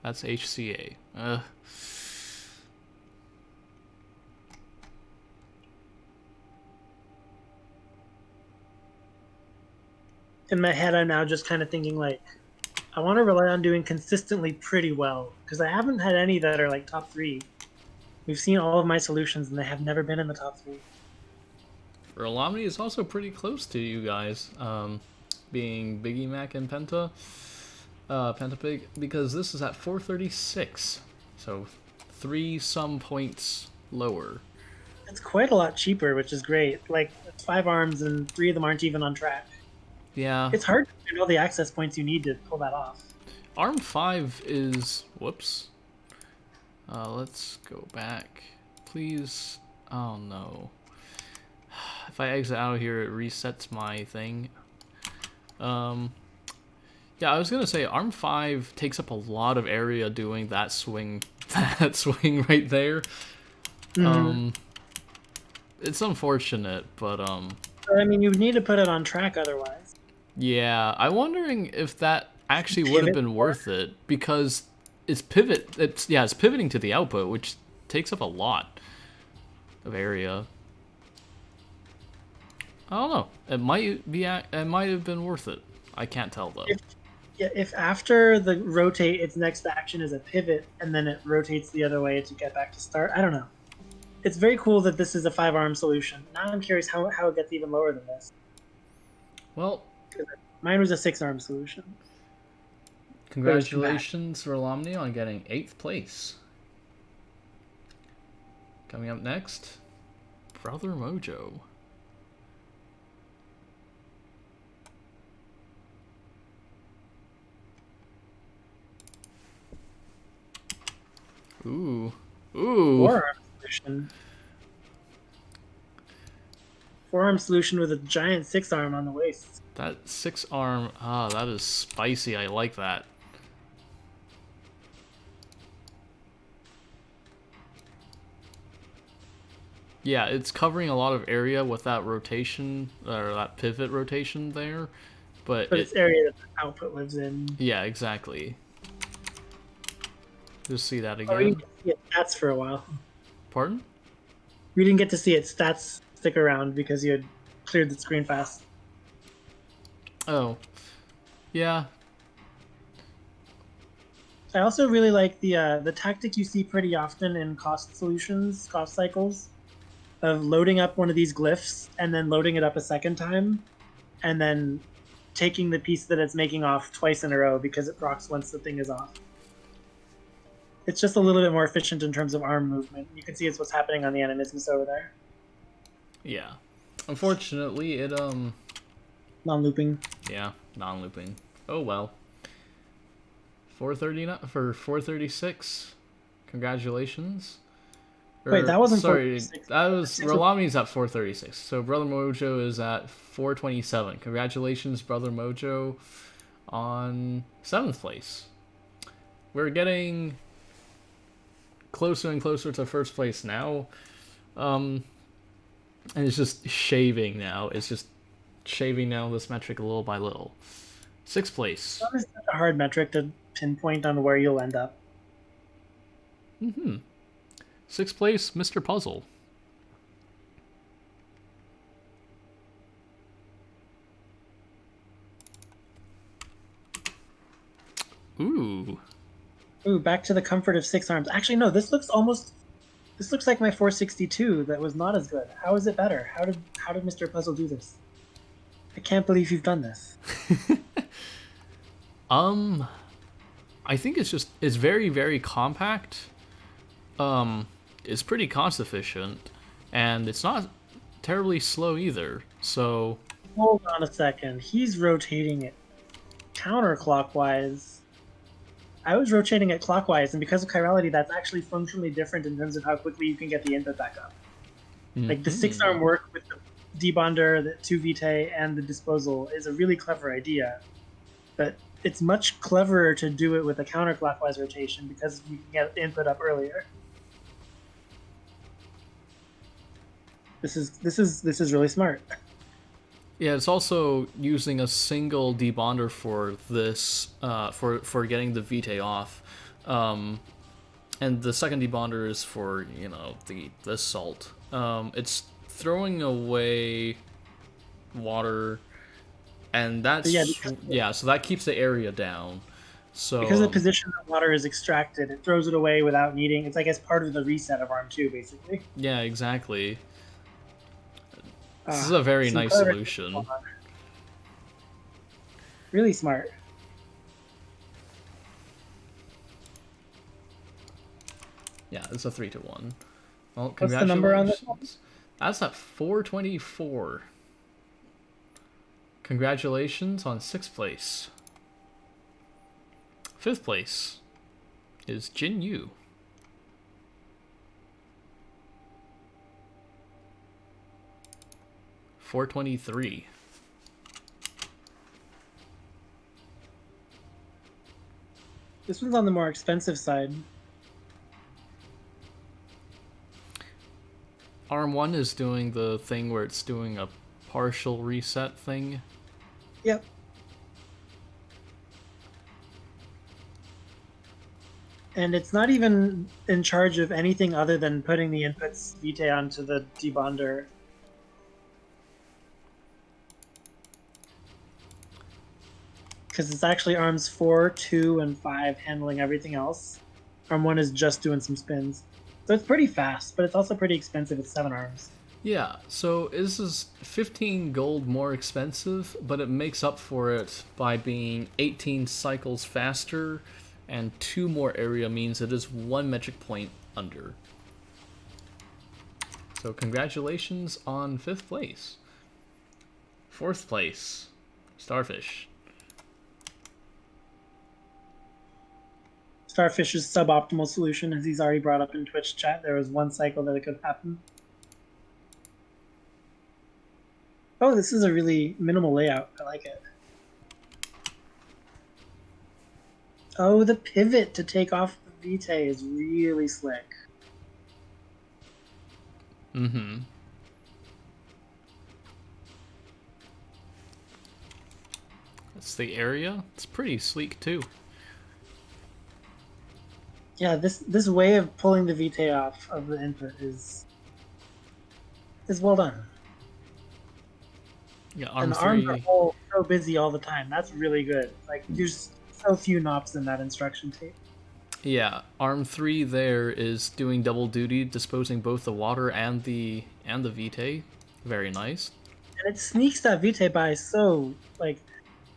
That's HCA. In my head, I'm now just kind of thinking like, I want to rely on doing consistently pretty well because I haven't had any that are like top 3. We've seen all of my solutions and they have never been in the top 3. Rolomni is also pretty close to you guys, being Biggie Mac and Pentapig, because this is at 436, so 3 some points lower. It's quite a lot cheaper, which is great. Like, it's 5 arms and 3 of them aren't even on track. Yeah. It's hard to find all the access points you need to pull that off. ARM 5 is... Whoops. Let's go back. Please. Oh, no. If I exit out of here, it resets my thing. Yeah, I was gonna say, ARM 5 takes up a lot of area doing that swing. That swing right there. Mm-hmm. It's unfortunate, but... I mean, you need to put it on track otherwise. Yeah, I'm wondering if that actually would have been worth it, because it's pivoting to the output, which takes up a lot of area. I don't know. It might have been worth it. I can't tell though. If after the rotate, its next action is a pivot, and then it rotates the other way to get back to start. I don't know. It's very cool that this is a 5-arm solution. Now I'm curious how it gets even lower than this. Well, mine was a 6-arm solution. Congratulations, Rolomni, on getting 8th place. Coming up next, Brother Mojo. Ooh. 4-arm solution. 4-arm solution with a giant 6-arm on the waist. That 6-arm, that is spicy. I like that. Yeah, it's covering a lot of area with that rotation, or that pivot rotation there. But it's area that the output lives in. Yeah, exactly. Just see that Oh, we didn't again. get to see its stats for a while. Pardon? We didn't get to see its stats stick around because you had cleared the screen fast. Oh. Yeah. I also really like the tactic you see pretty often in cost solutions, cost cycles, of loading up one of these glyphs and then loading it up a second time, and then taking the piece that it's making off twice in a row because it procs once the thing is off. It's just a little bit more efficient in terms of arm movement. You can see it's what's happening on the animismus over there. Yeah. Unfortunately, it Non-looping. Yeah, non-looping. Oh well. 430 for 436. Congratulations. Wait, that wasn't sorry. 436. That was Rolami's at 436. So Brother Mojo is at 427. Congratulations, Brother Mojo, on 7th place. We're getting closer and closer to first place now. And it's just shaving now. It's just shaving down this metric little by little. 6th place. That is such a hard metric to pinpoint on where you'll end up. 6th place, Mr. Puzzle. Ooh. Ooh, back to the comfort of 6 arms. Actually, no, this looks like my 462 that was not as good. How is it better? How did Mr. Puzzle do this? I can't believe you've done this. I think it's very, very compact. It's pretty cost efficient, and it's not terribly slow either. So hold on a second. He's rotating it counterclockwise. I was rotating it clockwise, and because of chirality, that's actually functionally different in terms of how quickly you can get the input back up. Like the 6-arm work with the debonder, the 2 vitae, and the disposal is a really clever idea, but it's much cleverer to do it with a counterclockwise rotation because you can get the input up earlier. This is really smart. Yeah, it's also using a single debonder for this, for getting the vitae off, and the second debonder is for the salt. It's throwing away water, and that's so that keeps the area down. So because of the position that water is extracted, it throws it away without needing. It's, I guess, part of the reset of arm 2, basically. Yeah, exactly. This is a very nice solution. Really smart. Yeah, it's a 3-1. Well, congratulations. What's the number on this one? That's at 424. Congratulations on 6th place. 5th place is Jin Yu. $423. This one's on the more expensive side. Arm 1 is doing the thing where it's doing a partial reset thing. Yep. And it's not even in charge of anything other than putting the inputs vitae onto the debonder. Because it's actually arms 4, 2, and 5 handling everything else. Arm 1 is just doing some spins. So it's pretty fast, but it's also pretty expensive. It's 7 arms. Yeah, so this is 15 gold more expensive, but it makes up for it by being 18 cycles faster, and 2 more area means it is 1 metric point under. So congratulations on 5th place. 4th place, Starfish. Starfish's suboptimal solution, as he's already brought up in Twitch chat, there was 1 cycle that it could happen. Oh, this is a really minimal layout. I like it. Oh, the pivot to take off the vitae is really slick. Mm-hmm. That's the area. It's pretty sleek too. Yeah, this way of pulling the Vitae off of the input is well done. Yeah, And arm the arms are 3. all so busy all the time. That's really good. Like, there's so few knobs in that instruction tape. Yeah, arm 3 there is doing double duty, disposing both the water and the vitae. Very nice. And it sneaks that Vitae by so, like,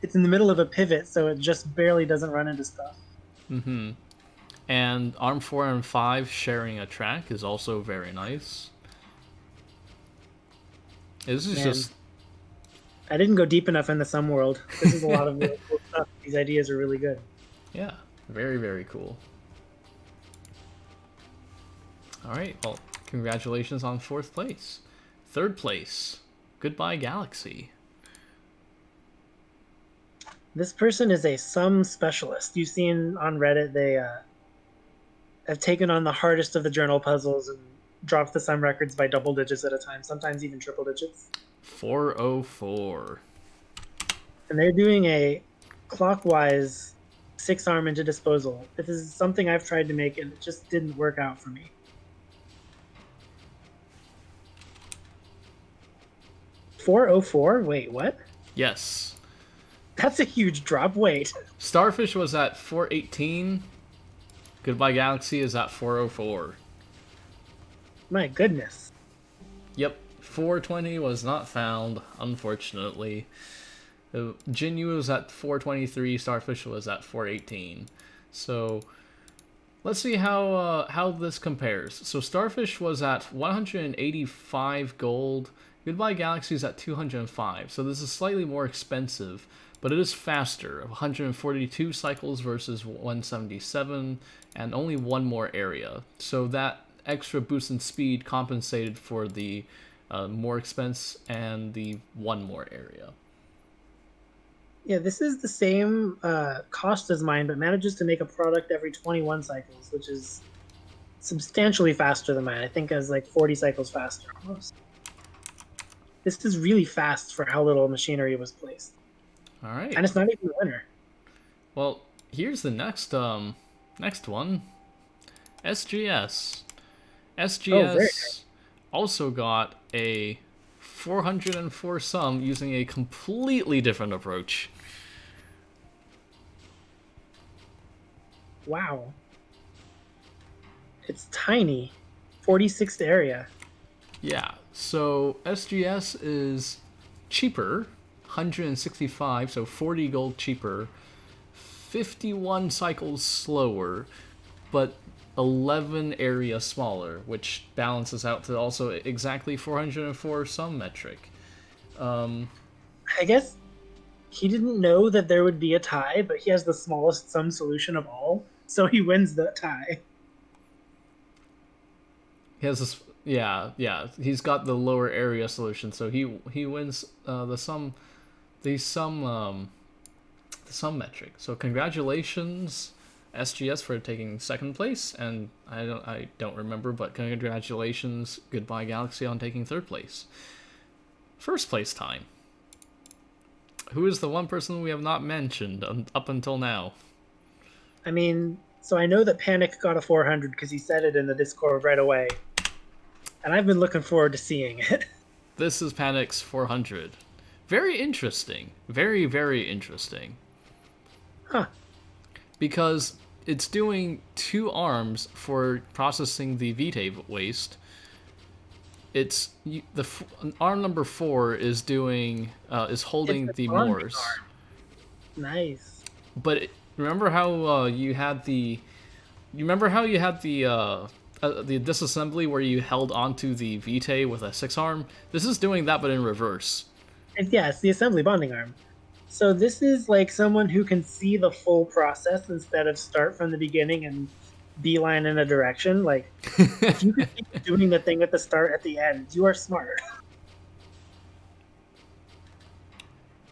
it's in the middle of a pivot, so it just barely doesn't run into stuff. Mm-hmm. And arm 4 and 5 sharing a track is also very nice. This is just... I didn't go deep enough in the Sum world. This is a lot of really cool stuff. These ideas are really good. Yeah, very, very cool. Alright, well, congratulations on 4th place. 3rd place, Goodbye Galaxy. This person is a Sum specialist. You've seen on Reddit they have taken on the hardest of the journal puzzles and dropped the Sum records by double digits at a time, sometimes even triple digits. 404. And they're doing a clockwise 6-arm into disposal. This is something I've tried to make and it just didn't work out for me. 404? Wait, what? Yes. That's a huge drop. Wait. Starfish was at 418. Goodbye Galaxy is at 404. My goodness. Yep, 420 was not found, unfortunately. Jinyu was at 423, Starfish was at 418. So let's see how this compares. So Starfish was at 185 gold. Goodbye Galaxy is at 205. So this is slightly more expensive, but it is faster. 142 cycles versus 177, and only one more area. So that extra boost in speed compensated for the more expense and the one more area. Yeah, this is the same cost as mine, but manages to make a product every 21 cycles, which is substantially faster than mine. I think it's like 40 cycles faster almost. This is really fast for how little machinery was placed. All right. And it's not even a winner. Well, here's the next one. SGS. SGS also got a 404 sum using a completely different approach. Wow. It's tiny. 46th area. Yeah, so SGS is cheaper, 165, so 40 gold cheaper, 51 cycles slower, but 11 area smaller, which balances out to also exactly 404 sum metric. I guess he didn't know that there would be a tie, but he has the smallest sum solution of all, so he wins the tie. He has this, yeah, he's got the lower area solution, so he wins the sum metric. So congratulations, SGS, for taking 2nd place, and I don't remember, but congratulations, Goodbye Galaxy, on taking 3rd place. 1st place time. Who is the one person we have not mentioned up until now? I mean, so I know that Panic got a 400 because he said it in the Discord right away, and I've been looking forward to seeing it. This is Panic's 400. Very interesting. Very, very interesting. Huh. Because it's doing 2 arms for processing the Vitae waste. It's arm number 4 is doing is holding the Moors. Nice. But remember how you had the disassembly where you held onto the Vitae with a 6-arm? This is doing that, but in reverse. It's the assembly bonding arm. So this is like someone who can see the full process instead of start from the beginning and beeline in a direction. Like, if you could keep doing the thing at the start at the end, you are smart.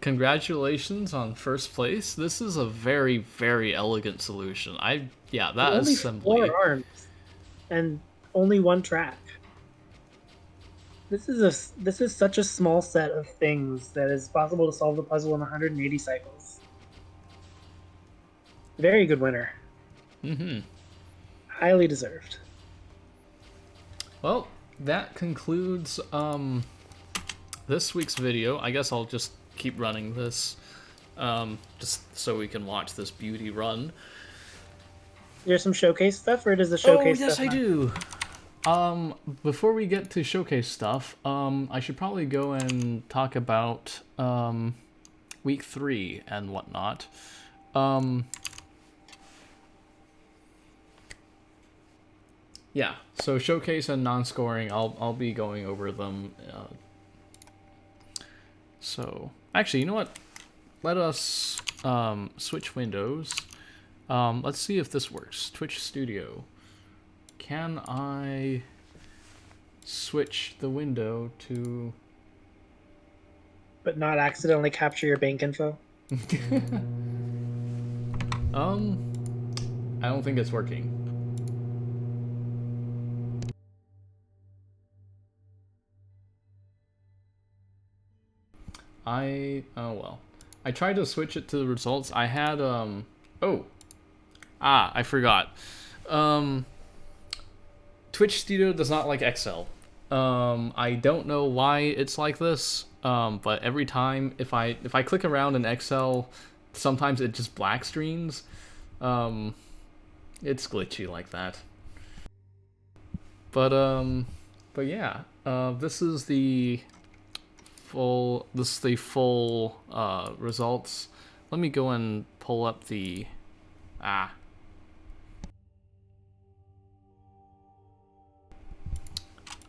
Congratulations on 1st place. This is a very, very elegant solution. That only assembly. 4 arms and only 1 track. This is such a small set of things that is possible to solve the puzzle in 180 cycles. Very good winner. Mm-hmm. Highly deserved. Well, that concludes this week's video. I guess I'll just keep running this just so we can watch this beauty run. There's some showcase stuff, or does the Oh, showcase yes, stuff I do. Before we get to showcase stuff, I should probably go and talk about week 3 and whatnot. Yeah, so showcase and non-scoring, I'll be going over them. So actually, you know what? Let us switch windows. Let's see if this works. Twitch Studio. Can I switch the window to... But not accidentally capture your bank info? I don't think it's working. Oh well. I tried to switch it to the results. I had, I forgot. Twitch Studio does not like Excel. I don't know why it's like this, but every time if I click around in Excel, sometimes it just black screens. It's glitchy like that. But yeah, this is the full results. Let me go and pull up the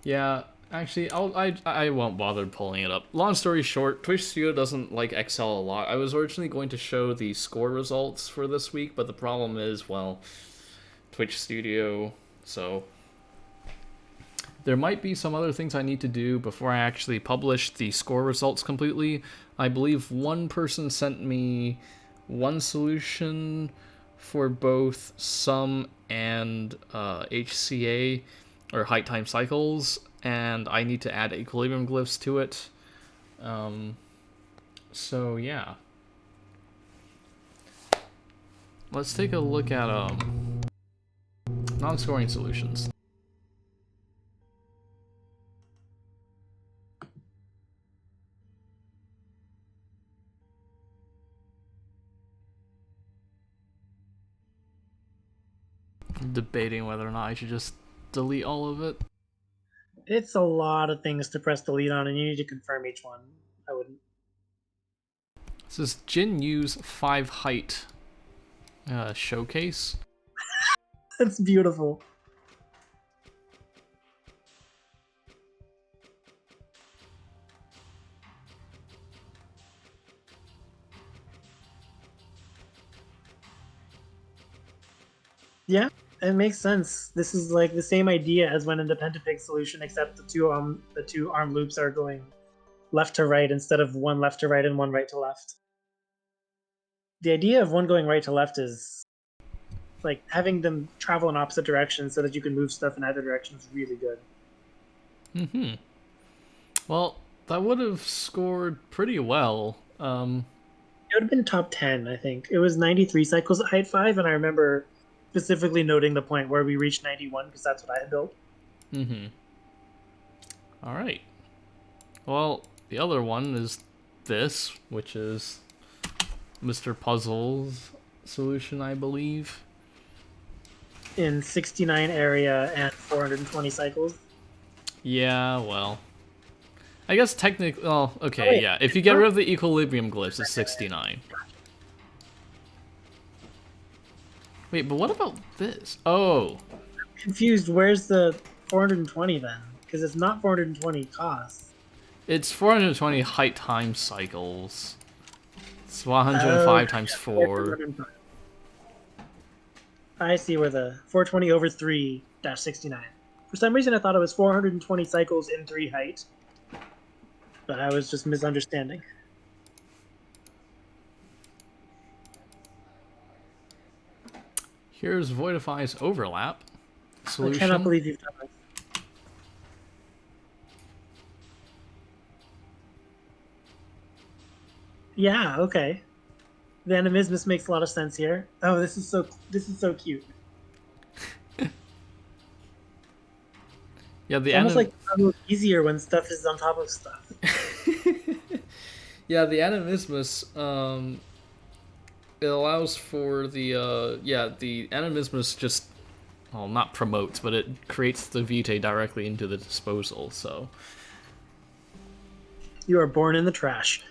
Yeah, actually, I won't bother pulling it up. Long story short, Twitch Studio doesn't like Excel a lot. I was originally going to show the score results for this week, but the problem is, well, Twitch Studio, so there might be some other things I need to do before I actually publish the score results completely. I believe one person sent me one solution for both sum and HCA, or height time cycles, and I need to add equilibrium glyphs to it. So yeah. Let's take a look at non-scoring solutions. I'm debating whether or not I should just delete all of it. It's a lot of things to press delete on, and you need to confirm each one. I wouldn't. This is Jin Yu's 5 height showcase. That's beautiful. Yeah, it makes sense. This is like the same idea as when in the Pentapig solution, except the two arm loops are going left to right instead of one left to right and one right to left. The idea of one going right to left is like having them travel in opposite directions so that you can move stuff in either direction is really good. Well, that would have scored pretty well. It would have been top 10, I think. It was 93 cycles at height 5, and I remember specifically noting the point where we reached 91 because that's what I had built. All right. Well, the other one is this, which is Mr. Puzzle's solution, I believe. In 69 area and 420 cycles. Yeah, well, I guess technically, well, okay, yeah. If you get rid of the equilibrium glyphs, it's 69. Wait, but what about this? Oh. I'm confused. Where's the 420 then? Because it's not 420 costs. It's 420 height time cycles. It's 105 times 4. I see where the 420 over 3-69. For some reason, I thought it was 420 cycles in 3 height. But I was just misunderstanding. Here's Voidify's overlap solution. I cannot believe you've done this. Yeah, okay. The animismus makes a lot of sense here. Oh, this is so cute. Yeah, It's almost like a little easier when stuff is on top of stuff. yeah, the animismus, it allows for the, the animismus just, well, not promotes, but it creates the vitae directly into the disposal, so. You are born in the trash.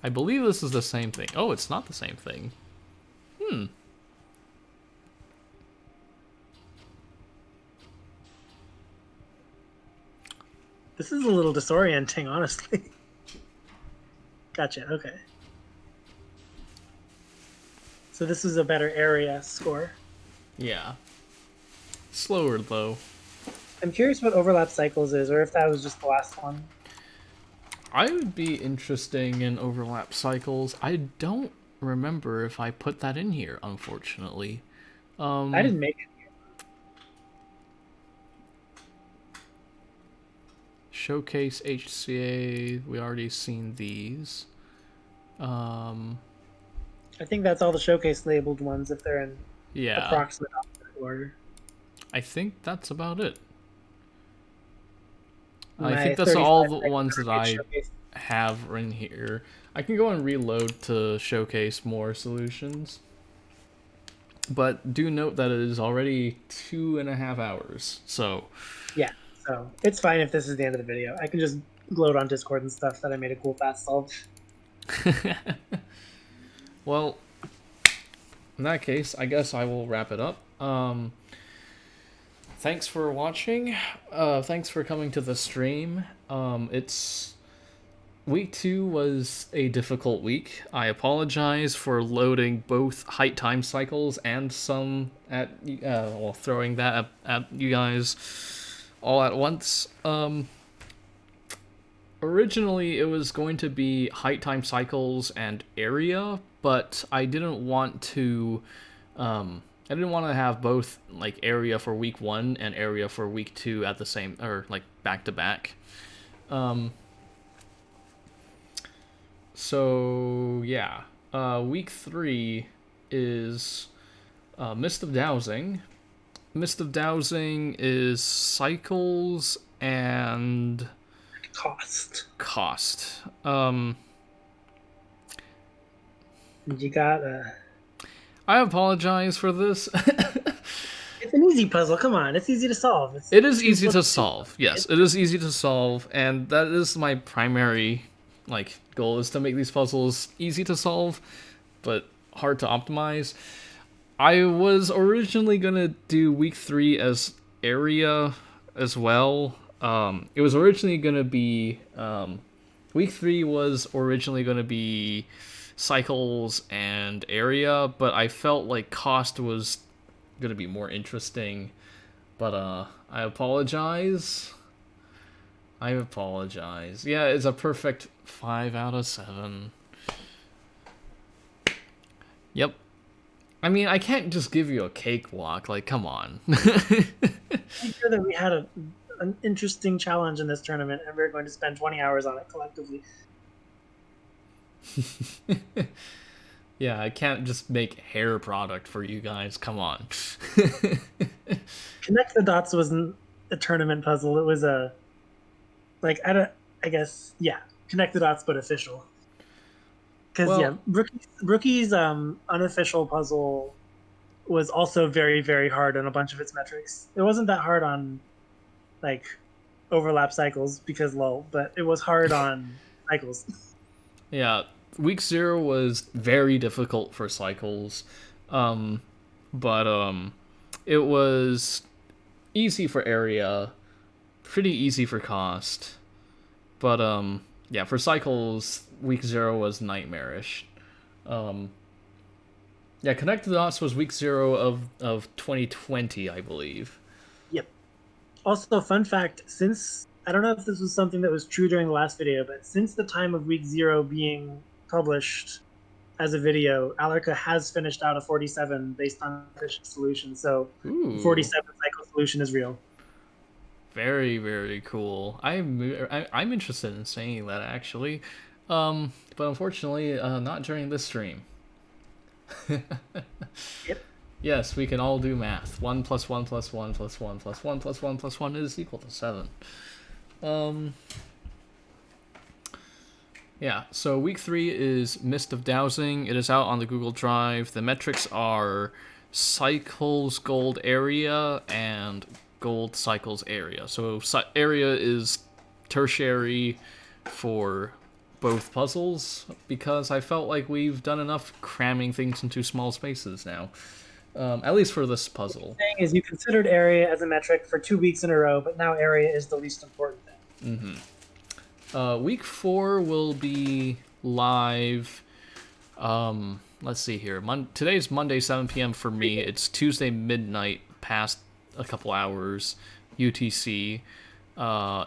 I believe this is the same thing. Oh, it's not the same thing. This is a little disorienting, honestly. Gotcha, okay. So this is a better area score. Yeah. Slower, though. I'm curious what overlap cycles is, or if that was just the last one. I would be interesting in overlap cycles. I don't remember if I put that in here, unfortunately. I didn't make it. Showcase HCA. We already seen these. I think that's all the showcase labeled ones if they're in approximate order. I think that's about it. I think that's all the ones that I have in here. I can go and reload to showcase more solutions. But do note that it is already 2.5 hours, so... Yeah, so it's fine if this is the end of the video. I can just gloat on Discord and stuff that I made a cool fast solve. Well, in that case, I guess I will wrap it up. Thanks for watching. Thanks for coming to the stream. Week 2 was a difficult week. I apologize for loading both height time cycles and some at throwing that at you guys all at once. Originally it was going to be height time cycles and area, but I didn't want to have both like area for week 1 and area for week 2 at the same, or like back to back. So yeah, week 3 is Mist of Dowsing. Mist of Dowsing is cycles and cost. You got I apologize for this. It's an easy puzzle. Come on, it's easy to solve. It is easy to solve. Yes, it is easy to solve, and that is my primary goal, is to make these puzzles easy to solve, but hard to optimize. I was originally gonna do week 3 as area as well. It was originally gonna be week 3 was originally gonna be cycles and area, but I felt like cost was gonna be more interesting. But I apologize. Yeah, it's a perfect 5 out of 7. Yep. I mean, I can't just give you a cakewalk. Like, come on. I'm sure that we had an interesting challenge in this tournament, and we're going to spend 20 hours on it collectively. Yeah, I can't just make hair product for you guys. Come on. Connect the Dots wasn't a tournament puzzle. It was a Connect the Dots, but official. Because Rookie's unofficial puzzle was also very, very hard on a bunch of its metrics. It wasn't that hard on overlap cycles because lol, but it was hard on cycles. Yeah, week 0 was very difficult for cycles, but it was easy for area, pretty easy for cost, but yeah, for cycles, week 0 was nightmarish. Yeah, Connect the Dots was week 0 of 2020, I believe. Yep. Also, fun fact, since, I don't know if this was something that was true during the last video, but since the time of week 0 being published as a video, Alarka has finished out a 47 based on official solution, so the 47 cycle solution is real. Very, very cool. I'm interested in saying that, actually. But unfortunately, not during this stream. Yep. Yes, we can all do math. 1 plus 1 plus 1 plus 1 plus 1 plus 1 plus 1 is equal to 7. Yeah, so week 3 is Mist of Dowsing. It is out on the Google Drive. The metrics are cycles gold area and gold cycles area. So area is tertiary for both puzzles, because I felt like we've done enough cramming things into small spaces now. At least for this puzzle. What you're saying is you considered area as a metric for 2 weeks in a row, but now area is the least important thing. Week 4 will be live. Let's see here. Today's Monday 7 p.m. for me. It's Tuesday midnight past a couple hours UTC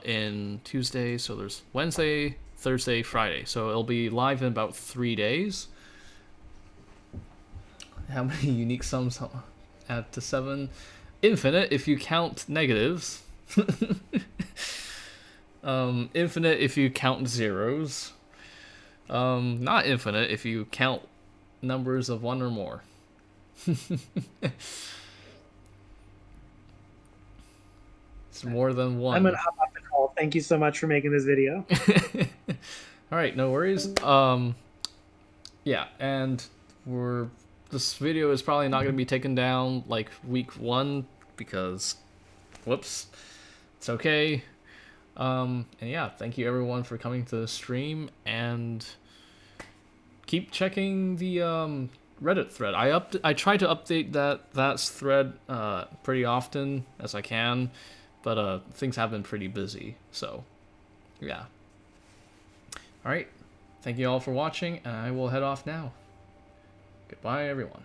in Tuesday. So there's Wednesday, Thursday, Friday. So it'll be live in about 3 days. How many unique sums add to 7? Infinite if you count negatives. Infinite if you count zeros. Not infinite if you count numbers of 1 or more. It's more than 1. I'm gonna hop off the call. Thank you so much for making this video. Alright, no worries. Yeah, and this video is probably not going to be taken down like week 1 because, whoops, it's okay. And yeah, thank you everyone for coming to the stream, and keep checking the Reddit thread. I try to update that thread pretty often as I can, but things have been pretty busy, so yeah. Alright, thank you all for watching, and I will head off now. Goodbye, everyone.